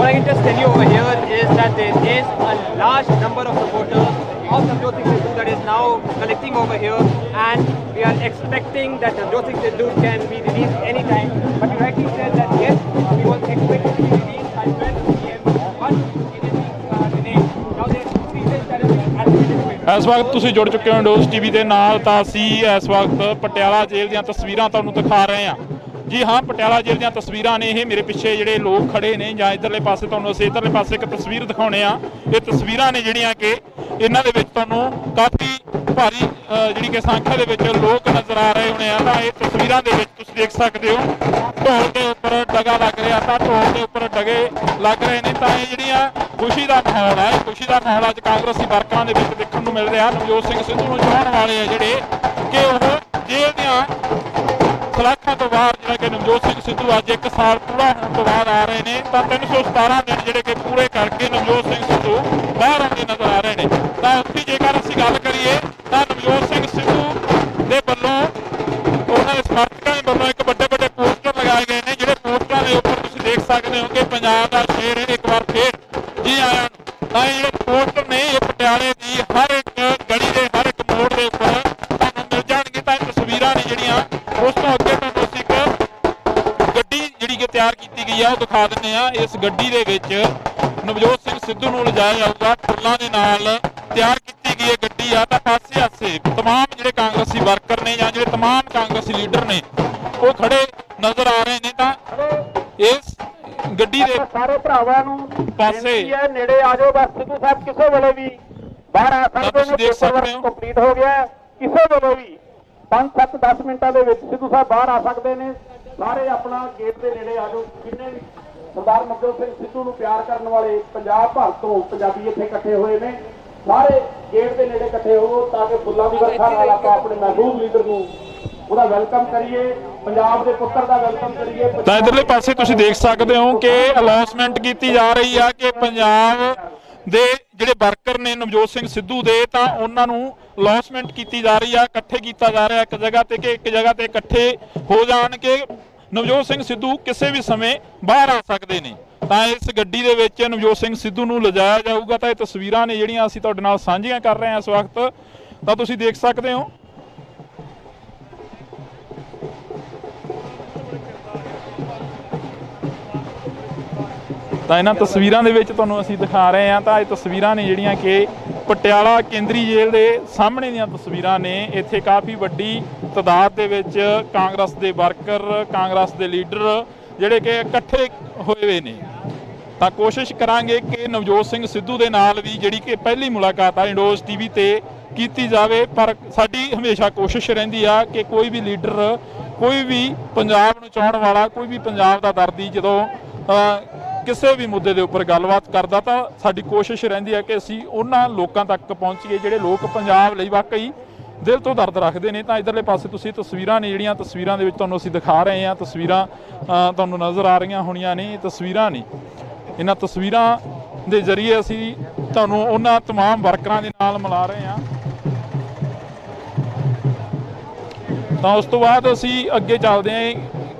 I can just tell you over here is that there is a large number of supporters of Navjot Singh Sidhu that is now collecting over here, and we are expecting that Navjot Singh Sidhu can be released anytime. But you rightly said that yes, we was expected to be released by 12 p.m. but it is being delayed. Now there are two reasons that have been attributed to it. ਇਸ ਵਕਤ ਤੁਸੀਂ ਜੁੜ ਚੁੱਕੇ ਹੋ ਇੰਡੋਜ਼ TV ਦੇ ਨਾਲ। ਤਾਂ ਅਸੀਂ ਇਸ ਵਕਤ ਪਟਿਆਲਾ ਜੇਲ੍ਹ ਦੀਆਂ ਤਸਵੀਰਾਂ ਤੁਹਾਨੂੰ ਦਿਖਾ ਰਹੇ ਹਾਂ। ਜੀ ਹਾਂ, ਪਟਿਆਲਾ ਜੇਲ੍ਹ ਦੀਆਂ ਤਸਵੀਰਾਂ ਨੇ ਇਹ। ਮੇਰੇ ਪਿੱਛੇ ਜਿਹੜੇ ਲੋਕ ਖੜੇ ਨੇ ਜਾਂ ਇੱਧਰਲੇ ਪਾਸੇ ਤੁਹਾਨੂੰ ਅਸੀਂ ਇੱਧਰਲੇ ਪਾਸੇ ਇੱਕ ਤਸਵੀਰ ਦਿਖਾਉਂਦੇ ਹਾਂ। ਇਹ ਤਸਵੀਰਾਂ ਨੇ ਜਿਹੜੀਆਂ ਕਿ ਇਹਨਾਂ ਦੇ ਵਿੱਚ ਤੁਹਾਨੂੰ ਕਾਫੀ ਭਾਰੀ ਜਿਹੜੀ ਕਿ ਸੰਖਿਆ ਦੇ ਵਿੱਚ ਲੋਕ ਨਜ਼ਰ ਆ ਰਹੇ ਹੋਣੇ ਆ। ਤਾਂ ਇਹ ਤਸਵੀਰਾਂ ਦੇ ਵਿੱਚ ਤੁਸੀਂ ਦੇਖ ਸਕਦੇ ਹੋ ਢੋਲ ਦੇ ਉੱਪਰ ਡਗਾ ਲੱਗ ਰਿਹਾ, ਤਾਂ ਢੋਲ ਦੇ ਉੱਪਰ ਡਗੇ ਲੱਗ ਰਹੇ ਨੇ। ਤਾਂ ਇਹ ਜਿਹੜੀਆਂ ਖੁਸ਼ੀ ਦਾ ਮਾਹੌਲ ਹੈ, ਖੁਸ਼ੀ ਦਾ ਮਾਹੌਲ ਅੱਜ ਕਾਂਗਰਸੀ ਵਰਕਰਾਂ ਦੇ ਵਿੱਚ ਦੇਖਣ ਨੂੰ ਮਿਲ ਰਿਹਾ। ਨਵਜੋਤ ਸਿੰਘ ਸਿੱਧੂ ਨੂੰ ਚਾਹੁਣ ਵਾਲੇ ਆ ਜਿਹੜੇ ਕਿ ਉਹ ਜੇਲ੍ਹ ਦੀਆਂ ਸਲਾਖਾਂ ਤੋਂ ਬਾਹਰ, ਜਿਹੜਾ ਕਿ ਨਵਜੋਤ ਸਿੰਘ ਸਿੱਧੂ ਅੱਜ 1 ਸਾਲ ਪੂਰਾ ਹੋਣ ਤੋਂ ਬਾਅਦ ਆ ਰਹੇ ਨੇ। ਤਾਂ 317 ਦਿਨ ਜਿਹੜੇ ਕਿ ਪੂਰੇ ਕਰਕੇ ਨਵਜੋਤ ਸਿੰਘ ਸਿੱਧੂ ਬਾਹਰ ਆਉਂਦੇ ਨਜ਼ਰ ਆ ਰਹੇ ਨੇ। ਤਾਂ ਉੱਥੇ ਜੇਕਰ ਅਸੀਂ ਗੱਲ ਕਰੀਏ ਤਾਂ ਨਵਜੋਤ ਸਿੰਘ ਸਿੱਧੂ ਦੇ ਵੱਲੋਂ ਉਹਨਾਂ ਦੇ ਸਮਰਥਕਾਂ ਦੇ ਵੱਲੋਂ ਇੱਕ ਵੱਡੇ ਵੱਡੇ ਪੋਸਟਰ ਲਗਾਏ ਗਏ ਨੇ, ਜਿਹੜੇ ਪੋਸਟਰਾਂ ਦੇ ਉੱਪਰ ਤੁਸੀਂ ਦੇਖ ਸਕਦੇ ਹੋ ਕਿ ਪੰਜਾਬ ਦਾ ਸ਼ੇਰ ਇੱਕ ਵਾਰ ਫੇਰ ਜੀ ਆਇਆਂ ਨੂੰ। ਤਾਂ ਇਹ ਜਿਹੜੇ ਪੋਸਟਰ ਨੇ ਇਹ ਪਟਿਆਲੇ ਦੀ ਹਰ ਇੱਕ ਗਲੀ ਦੇ ਹਰ ਇੱਕ ਮੋੜ ਦੇ ਉੱਪਰ ਤੁਹਾਨੂੰ ਮਿਲ ਜਾਣਗੇ। ਤਾਂ ਇਹ ਤਸਵੀਰਾਂ ਨੇ ਜਿਹੜੀਆਂ ਉਸ ਤੋਂ ਅੱਗੇ ਤੁਹਾਨੂੰ ਅਸੀਂ ਇੱਕ ਗੱਡੀ ਜਿਹੜੀ ਕਿ ਤਿਆਰ ਕੀਤੀ ਗਈ ਆ ਉਹ ਦਿਖਾ ਦਿੰਦੇ ਆ। ਇਸ ਗੱਡੀ ਦੇ ਵਿੱਚ ਨਵਜੋਤ ਸਿੰਘ ਸਿੱਧੂ ਨੂੰ ਲਿਜਾਇਆ ਜਾਊਗਾ, ਫੁੱਲਾਂ ਦੇ ਨਾਲ ਤਿਆਰ ਕੀਤੀ ਗਈ ਇਹ ਗੱਡੀ ਆ। ਤਾਂ ਪਾਸੇ ਆਸੇ ਤਮਾਮ ਜਿਹੜੇ ਕਾਂਗਰਸੀ ਵਰਕਰ ਨੇ ਜਾਂ ਜਿਹੜੇ ਤਮਾਮ ਕਾਂਗਰਸੀ ਲੀਡਰ ਨੇ ਉਹ ਖੜੇ ਨਜ਼ਰ ਆ ਰਹੇ ਨੇ। ਤਾਂ ਇਸ ਗੱਡੀ ਦੇ ਸਾਰੇ ਭਰਾਵਾਂ ਨੂੰ ਪਾਸੇ ਨੇੜੇ ਆ ਜਾਓ। ਬਸ ਸਿੱਧੂ ਸਾਹਿਬ ਕਿਸੇ ਵੇਲੇ ਵੀ ਬਾਹਰ ਆ ਸਕਦੇ ਨੇ। ਦੇਖ ਸਕਦੇ ਹੋ ਕੰਪਲੀਟ ਹੋ ਗਿਆ, ਕਿਸੇ ਵੇਲੇ ਵੀ 5-7-10 ਮਿੰਟਾਂ ਦੇ ਵਿੱਚ ਸਿੱਧੂ ਸਾਹਿਬ ਬਾਹਰ ਆ ਸਕਦੇ ਨੇ। ਸਾਰੇ ਆਪਣਾ ਗੇਟ ਦੇ ਨੇੜੇ ਆ ਜਾਓ। ਜਿੰਨੇ ਵੀ ਸਰਦਾਰ ਨਵਜੋਤ ਸਿੰਘ ਸਿੱਧੂ ਨੂੰ ਪਿਆਰ ਕਰਨ ਵਾਲੇ ਪੰਜਾਬ ਭਰ ਤੋਂ ਪੰਜਾਬੀ ਇੱਥੇ ਇਕੱਠੇ ਹੋਏ ਨੇ, ਸਾਰੇ ਗੇਟ ਦੇ ਨੇੜੇ ਇਕੱਠੇ ਹੋਵੋ ਤਾਂ ਕਿ ਫੁੱਲਾਂ ਦੀ ਵਰਖਾ ਨਾਲ ਆਪਾਂ ਆਪਣੇ ਮਹਿਬੂਬ ਲੀਡਰ ਨੂੰ ਉਹਦਾ ਵੈਲਕਮ ਕਰੀਏ, ਪੰਜਾਬ ਦੇ ਪੁੱਤਰ ਦਾ ਵੈਲਕਮ ਕਰੀਏ। ਤਾਂ ਇਧਰਲੇ ਪਾਸੇ ਤੁਸੀਂ ਦੇਖ ਸਕਦੇ ਹੋ ਕਿ ਅਨਾਉਂਸਮੈਂਟ ਕੀਤੀ ਜਾ ਰਹੀ ਆ ਕਿ ਪੰਜਾਬ ਦੇ ਜਿਹੜੇ ਵਰਕਰ ਨੇ ਨਵਜੋਤ ਸਿੰਘ ਸਿੱਧੂ ਦੇ, ਤਾਂ ਉਹਨਾਂ ਨੂੰ ਅਨਾਉਂਸਮੈਂਟ ਕੀਤੀ ਜਾ ਰਹੀ ਆ, ਇਕੱਠੇ ਕੀਤਾ ਜਾ ਰਿਹਾ ਇੱਕ ਜਗ੍ਹਾ ਤੇ ਕਿ ਇੱਕ ਜਗ੍ਹਾ ਤੇ ਇਕੱਠੇ ਹੋ ਜਾਣ ਕਿ ਨਵਜੋਤ ਸਿੰਘ ਸਿੱਧੂ ਕਿਸੇ ਵੀ ਸਮੇਂ ਬਾਹਰ ਆ ਸਕਦੇ ਨੇ। ਤਾਂ ਇਸ ਗੱਡੀ ਦੇ ਵਿੱਚ ਨਵਜੋਤ ਸਿੰਘ ਸਿੱਧੂ ਨੂੰ ਲਿਜਾਇਆ ਜਾਊਗਾ। ਤਾਂ ਇਹ ਤਸਵੀਰਾਂ ਨੇ ਜਿਹੜੀਆਂ ਅਸੀਂ ਤੁਹਾਡੇ ਨਾਲ ਸਾਂਝੀਆਂ ਕਰ ਰਹੇ ਹਾਂ ਇਸ ਵਕਤ। ਤਾਂ ਤੁਸੀਂ ਦੇਖ ਸਕਦੇ ਹੋ ਤਾਂ ਇਹਨਾਂ ਤਸਵੀਰਾਂ ਦੇ ਵਿੱਚ ਤੁਹਾਨੂੰ ਅਸੀਂ ਦਿਖਾ ਰਹੇ ਹਾਂ। ਤਾਂ ਇਹ ਤਸਵੀਰਾਂ ਨੇ ਜਿਹੜੀਆਂ ਕਿ ਪਟਿਆਲਾ ਕੇਂਦਰੀ ਜੇਲ੍ਹ ਦੇ ਸਾਹਮਣੇ ਦੀਆਂ ਤਸਵੀਰਾਂ ਨੇ। ਇੱਥੇ ਕਾਫੀ ਵੱਡੀ ਤਾਦਾਦ ਦੇ ਵਿੱਚ ਕਾਂਗਰਸ ਦੇ ਵਰਕਰ, ਕਾਂਗਰਸ ਦੇ ਲੀਡਰ ਜਿਹੜੇ ਕਿ ਇਕੱਠੇ ਹੋਏ ਹੋਏ ਨੇ। ਤਾਂ ਕੋਸ਼ਿਸ਼ ਕਰਾਂਗੇ ਕਿ ਨਵਜੋਤ ਸਿੰਘ ਸਿੱਧੂ ਦੇ ਨਾਲ ਵੀ ਜਿਹੜੀ ਕਿ ਪਹਿਲੀ ਮੁਲਾਕਾਤ ਆ ਇੰਡੋਜ਼ ਟੀਵੀ ਤੇ ਕੀਤੀ ਜਾਵੇ। ਪਰ ਸਾਡੀ ਹਮੇਸ਼ਾ ਕੋਸ਼ਿਸ਼ ਰਹਿੰਦੀ ਆ ਕਿ ਕੋਈ ਵੀ ਲੀਡਰ, ਕੋਈ ਵੀ ਪੰਜਾਬ ਨੂੰ ਚਾਹੁਣ ਵਾਲਾ, ਕੋਈ ਵੀ ਪੰਜਾਬ ਦਾ ਦਰਦੀ ਜਦੋਂ ਕਿਸੇ ਵੀ ਮੁੱਦੇ ਦੇ ਉੱਪਰ ਗੱਲਬਾਤ ਕਰਦਾ ਤਾਂ ਸਾਡੀ ਕੋਸ਼ਿਸ਼ ਰਹਿੰਦੀ ਹੈ ਕਿ ਅਸੀਂ ਉਹਨਾਂ ਲੋਕਾਂ ਤੱਕ ਪਹੁੰਚੀਏ ਜਿਹੜੇ ਲੋਕ ਪੰਜਾਬ ਲਈ ਵਾਕਈ ਦਿਲ ਤੋਂ ਦਰਦ ਰੱਖਦੇ ਨੇ। ਤਾਂ ਇਧਰਲੇ ਪਾਸੇ ਤੁਸੀਂ ਤਸਵੀਰਾਂ ਨੇ ਜਿਹੜੀਆਂ ਤਸਵੀਰਾਂ ਦੇ ਵਿੱਚ ਤੁਹਾਨੂੰ ਅਸੀਂ ਦਿਖਾ ਰਹੇ ਹਾਂ, ਤਸਵੀਰਾਂ ਤੁਹਾਨੂੰ ਨਜ਼ਰ ਆ ਰਹੀਆਂ ਹੋਣੀਆਂ ਨੇ। ਇਹ ਤਸਵੀਰਾਂ ਨੇ, ਇਹਨਾਂ ਤਸਵੀਰਾਂ ਦੇ ਜ਼ਰੀਏ ਅਸੀਂ ਤੁਹਾਨੂੰ ਉਹਨਾਂ ਤਮਾਮ ਵਰਕਰਾਂ ਦੇ ਨਾਲ ਮਿਲਾ ਰਹੇ ਹਾਂ। ਤਾਂ ਉਸ ਤੋਂ ਬਾਅਦ ਅਸੀਂ ਅੱਗੇ ਚੱਲਦੇ ਹਾਂ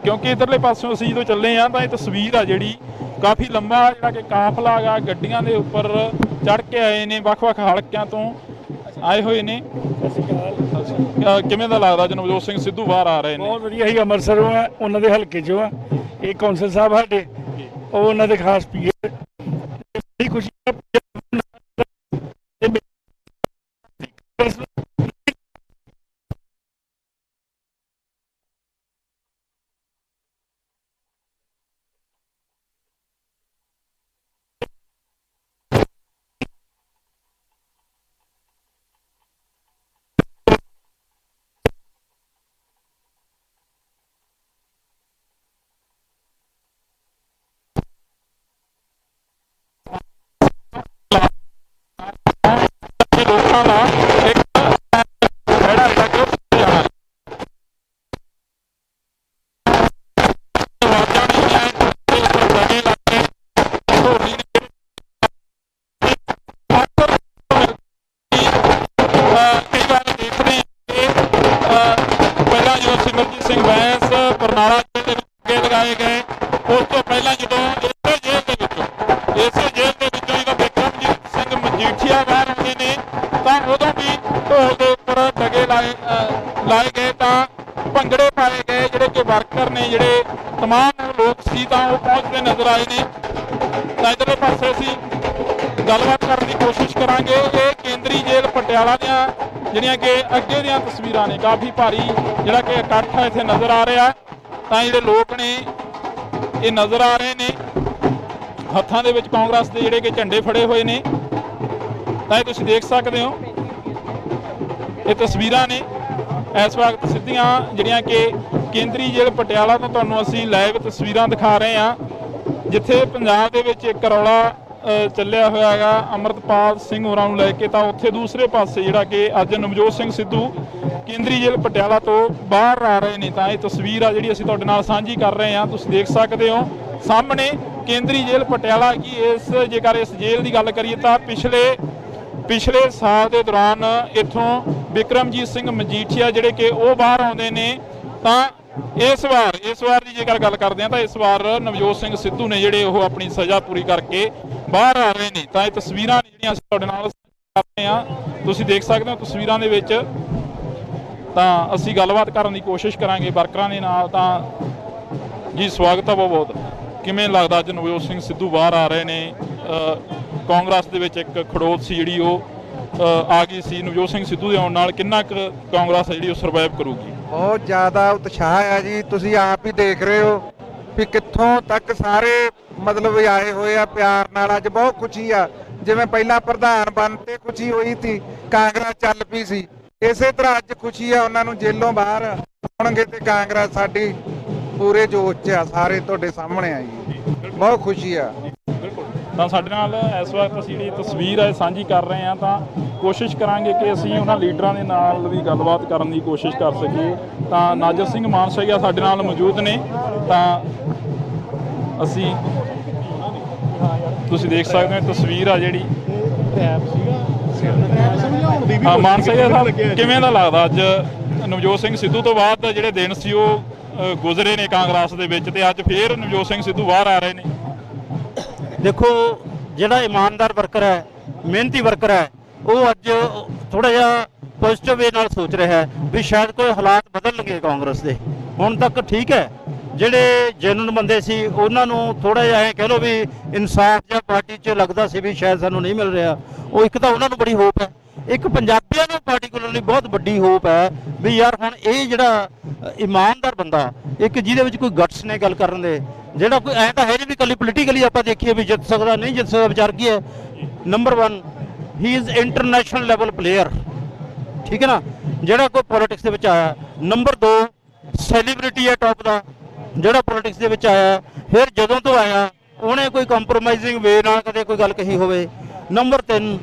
ਕਿਉਂਕਿ ਇਧਰਲੇ ਪਾਸਿਓਂ ਅਸੀਂ ਜਦੋਂ ਚੱਲੇ ਹਾਂ ਤਾਂ ਇਹ ਤਸਵੀਰ ਆ ਜਿਹੜੀ ਕਾਫੀ ਲੰਬਾ ਜਿਹੜਾ ਕਿ ਕਾਫਲਾ ਗਾ ਗੱਡੀਆਂ ਦੇ ਉੱਪਰ ਚੜ੍ਹ ਕੇ ਆਏ ਨੇ, ਵੱਖ-ਵੱਖ ਹਲਕਿਆਂ ਤੋਂ ਆਏ ਹੋਏ ਨੇ। ਕਿਵੇਂ ਦਾ ਲੱਗਦਾ ਨਵਜੋਤ ਸਿੰਘ ਸਿੱਧੂ ਬਾਹਰ ਆ ਰਹੇ ਨੇ? ਬਹੁਤ ਵਧੀਆ ਹੀ, ਅੰਮ੍ਰਿਤਸਰੋਂ ਆ, ਉਹਨਾਂ ਦੇ ਹਲਕੇ 'ਚੋਂ ਆ। ਇਹ ਕੌਂਸਲ ਸਾਹਿਬ ਸਾਡੇ, ਉਹ ਉਹਨਾਂ ਦੇ ਖਾਸ ਪੀਏ। ਬੜੀ ਖੁਸ਼ੀ ਨੇ ਜਿਹੜੇ तमाम लोग सी पहुँचते नजर आए ने। तो इधरले पासे असीं गलबात करने की कोशिश करांगे। ये केंद्री जेल पटियाला दियां जिहड़ियां कि अगे दियां तस्वीरां ने, काफ़ी भारी जिहड़ा कि इकट्ठ इत्थे नज़र आ रहा। तो जिहड़े लोग ने ये नज़र आ रहे ने, हत्थां दे विच कांग्रेस दे जिहड़े कि झंडे फड़े हुए ने। तो तुसीं देख सकते हो ये तस्वीरां ने इस वक्त सिद्धियां जिहड़ियां कि केंद्री जेल पटियाला तो तुहानूं असीं लाइव तस्वीरां दिखा रहे हैं, जिथे पंजाब दे विच एक रौला ਚੱਲਿਆ ਹੋਇਆ ਹੈਗਾ ਅਮਰਤਪਾਲ ਸਿੰਘ ਹੋਰਾਂ ਨੂੰ ਲੈ ਕੇ। ਤਾਂ ਉੱਥੇ ਦੂਸਰੇ ਪਾਸੇ ਜਿਹੜਾ ਕਿ ਅੱਜ ਨਵਜੋਤ ਸਿੰਘ ਸਿੱਧੂ ਕੇਂਦਰੀ ਜੇਲ੍ਹ ਪਟਿਆਲਾ ਤੋਂ ਬਾਹਰ ਆ ਰਹੇ ਨੇ। ਤਾਂ ਇਹ ਤਸਵੀਰ ਆ ਜਿਹੜੀ ਅਸੀਂ ਤੁਹਾਡੇ ਨਾਲ ਸਾਂਝੀ ਕਰ ਰਹੇ ਹਾਂ। ਤੁਸੀਂ ਦੇਖ ਸਕਦੇ ਹੋ ਸਾਹਮਣੇ ਕੇਂਦਰੀ ਜੇਲ੍ਹ ਪਟਿਆਲਾ। ਕਿ ਇਸ ਜੇਕਰ ਇਸ ਜੇਲ੍ਹ ਦੀ ਗੱਲ ਕਰੀਏ ਤਾਂ ਪਿਛਲੇ ਸਾਲ ਦੇ ਦੌਰਾਨ ਇੱਥੋਂ ਬਿਕਰਮਜੀਤ ਸਿੰਘ ਮਜੀਠੀਆ ਜਿਹੜੇ ਕਿ ਉਹ ਬਾਹਰ ਆਉਂਦੇ ਨੇ। ਤਾਂ इस बार की जेकर गल करते हैं तो इस बार नवजोत सिंह सिद्धू ने जिहड़े वो अपनी सज़ा पूरी करके बाहर आ रहे हैं। तो ये तस्वीरां जिहड़ियां असीं तुहाडे नाल कर रहे हैं, तुसीं देख सकते हो तस्वीरां दे विच। तां असीं गलबात करन दी कोशिश करांगे वर्करां दे नाल। तां जी स्वागत है बहुत बहुत। किवें लगदा अज नवजोत सिंह सिद्धू बाहर आ रहे ने? कांग्रेस दे विच एक खड़ोत सी जिहड़ी वो आ गई सी, नवजोत सिंह सिद्धू दे आउण नाल किन्ना क कांग्रेस जिहड़ी वो सर्वाइव करूगी? बहुत ज़्यादा उत्साह है जी। तुसीं आप ही देख रहे हो भी कित्थों तक सारे मतलब आए हुए आ प्यार नाल। अज बहुत खुशी आ, जिवें पहला प्रधान बनते खुशी हुई थी, कांग्रेस चल पई सी, इसे तरह अज खुशी आ उन्हां नूं जेलों बाहर आउणगे ते कांग्रेस साडी पूरे जोश च आ। सारे तुहाडे सामने आ जी, बहुत खुशी आ। ਤਾਂ ਸਾਡੇ ਨਾਲ ਇਸ ਵਕਤ ਅਸੀਂ ਜਿਹੜੀ ਤਸਵੀਰ ਹੈ ਸਾਂਝੀ ਕਰ ਰਹੇ ਹਾਂ। ਤਾਂ ਕੋਸ਼ਿਸ਼ ਕਰਾਂਗੇ ਕਿ ਅਸੀਂ ਉਹਨਾਂ ਲੀਡਰਾਂ ਦੇ ਨਾਲ ਵੀ ਗੱਲਬਾਤ ਕਰਨ ਦੀ ਕੋਸ਼ਿਸ਼ ਕਰ ਸਕੀਏ। ਤਾਂ ਨਾਜਰ ਸਿੰਘ ਮਾਨਸ਼ਾਹੀਆ ਸਾਡੇ ਨਾਲ ਮੌਜੂਦ ਨੇ। ਤਾਂ ਅਸੀਂ ਤੁਸੀਂ ਦੇਖ ਸਕਦੇ ਹੋ ਤਸਵੀਰ ਆ ਜਿਹੜੀ ਮਾਨਸ਼ਾਹੀਆ ਸਾਹਿਬ ਕਿਵੇਂ ਦਾ ਲੱਗਦਾ ਅੱਜ ਨਵਜੋਤ ਸਿੰਘ ਸਿੱਧੂ ਤੋਂ ਬਾਅਦ ਜਿਹੜੇ ਦਿਨ ਸੀ ਉਹ ਗੁਜ਼ਰੇ ਨੇ ਕਾਂਗਰਸ ਦੇ ਵਿੱਚ, ਤੇ ਅੱਜ ਫੇਰ ਨਵਜੋਤ ਸਿੰਘ ਸਿੱਧੂ ਬਾਹਰ ਆ ਰਹੇ ਨੇ? देखो ਜਿਹੜਾ ईमानदार वर्कर है, मेहनती वर्कर है, वो अज थोड़ा जिहा पॉजिटिव वे नाल सोच रहा है भी शायद कोई हालात बदलणगे कांग्रेस दे। हुण तक ठीक है, ਜਿਹੜੇ ਜੈਨੂਨ ਬੰਦੇ ਸੀ ਉਹਨਾਂ ਨੂੰ ਥੋੜਾ ਜਿਹਾ ਐ ਕਹਿ ਲਓ ਵੀ ਇਨਸਾਫ ਜਾਂ ਪਾਰਟੀ 'ਚ ਲੱਗਦਾ ਸੀ ਵੀ ਸ਼ਾਇਦ ਸਾਨੂੰ ਨਹੀਂ ਮਿਲ ਰਿਹਾ। ਉਹ ਇੱਕ ਤਾਂ ਉਹਨਾਂ ਨੂੰ ਬੜੀ ਹੋਪ ਹੈ, ਇੱਕ ਪੰਜਾਬੀਆਂ ਨੂੰ ਪਾਰਟੀਕੂਲਰਲੀ ਬਹੁਤ ਵੱਡੀ ਹੋਪ ਹੈ ਵੀ ਯਾਰ ਹੁਣ ਇਹ ਜਿਹੜਾ ਇਮਾਨਦਾਰ ਬੰਦਾ, ਇੱਕ ਜਿਹਦੇ ਵਿੱਚ ਕੋਈ ਗਟਸ ਨੇ ਗੱਲ ਕਰਨ ਦੇ, ਜਿਹੜਾ ਕੋਈ ਐਂ ਤਾਂ ਹੈ ਨਹੀਂ ਵੀ ਇਕੱਲੀ ਪੋਲੀਟੀਕਲੀ ਆਪਾਂ ਦੇਖੀਏ ਵੀ ਜਿੱਤ ਸਕਦਾ ਨਹੀਂ ਜਿੱਤ ਸਕਦਾ, ਵਿਚਾਰ ਕੀ ਹੈ। Number 1 he is international level player, ਠੀਕ ਹੈ ਨਾ, ਜਿਹੜਾ ਕੋਈ ਪੋਲੀਟਿਕਸ ਦੇ ਵਿੱਚ ਆਇਆ। ਨੰਬਰ 2 ਸੈਲੀਬ੍ਰਿਟੀ ਹੈ ਟੌਪ ਦਾ, ਜਿਹੜਾ ਪੋਲੀਟਿਕਸ ਦੇ ਵਿੱਚ ਆਇਆ। ਫਿਰ ਜਦੋਂ ਤੋਂ ਆਇਆ ਉਹਨੇ ਕੋਈ ਕੰਪਰੋਮਾਈਜ਼ਿੰਗ ਵੇ ਨਾਲ ਕਦੇ ਕੋਈ ਗੱਲ ਕਹੀ ਹੋਵੇ। ਨੰਬਰ 3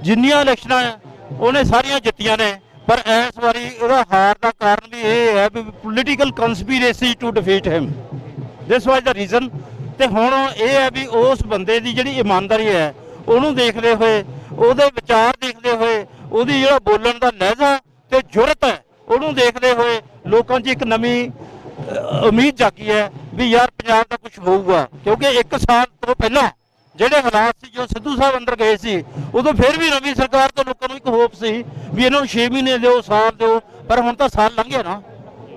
ਜਿੰਨੀਆਂ ਇਲੈਕਸ਼ਨਾਂ ਉਹਨੇ ਸਾਰੀਆਂ ਜਿੱਤੀਆਂ ਨੇ, ਪਰ ਇਸ ਵਾਰੀ ਉਹਦਾ ਹਾਰ ਦਾ ਕਾਰਨ ਵੀ ਇਹ ਹੈ ਵੀ ਪੋਲੀਟੀਕਲ ਕੰਸਪੀਰੇਸੀ ਟੂ ਡਿਫੀਟ ਹਿਮ, ਦਿਸ ਵਾਜ ਦਾ ਰੀਜ਼ਨ। ਤੇ ਹੁਣ ਇਹ ਹੈ ਵੀ ਉਸ ਬੰਦੇ ਦੀ ਜਿਹੜੀ ਇਮਾਨਦਾਰੀ ਹੈ ਉਹਨੂੰ ਦੇਖਦੇ ਹੋਏ, ਉਹਦੇ ਵਿਚਾਰ ਦੇਖਦੇ ਹੋਏ, ਉਹਦੀ ਜਿਹੜਾ ਬੋਲਣ ਦਾ ਲਹਿਜ਼ਾ ਤੇ ਜੁਰਤ ਹੈ ਉਹਨੂੰ ਦੇਖਦੇ ਹੋਏ ਲੋਕਾਂ 'ਚ ਇੱਕ ਨਵੀਂ ਉਮੀਦ ਜਾਗੀ ਹੈ ਵੀ ਯਾਰ ਪੰਜਾਬ ਦਾ ਕੁਝ ਹੋਊਗਾ। ਕਿਉਂਕਿ 1 ਸਾਲ ਤੋਂ ਪਹਿਲਾਂ ਜਿਹੜੇ ਹਾਲਾਤ ਸੀ, ਜੋ ਸਿੱਧੂ ਸਾਹਿਬ ਅੰਦਰ ਗਏ ਸੀ, ਉਦੋਂ ਫਿਰ ਵੀ ਨਵੀਂ ਸਰਕਾਰ ਤੋਂ ਲੋਕਾਂ ਨੂੰ ਇੱਕ ਹੋਪ ਸੀ ਵੀ ਇਹਨਾਂ ਨੂੰ 6 ਮਹੀਨੇ ਦਿਓ, ਸਾਲ ਦਿਓ, ਪਰ ਹੁਣ ਤਾਂ ਸਾਲ ਲੰਘ ਗਿਆ ਨਾ।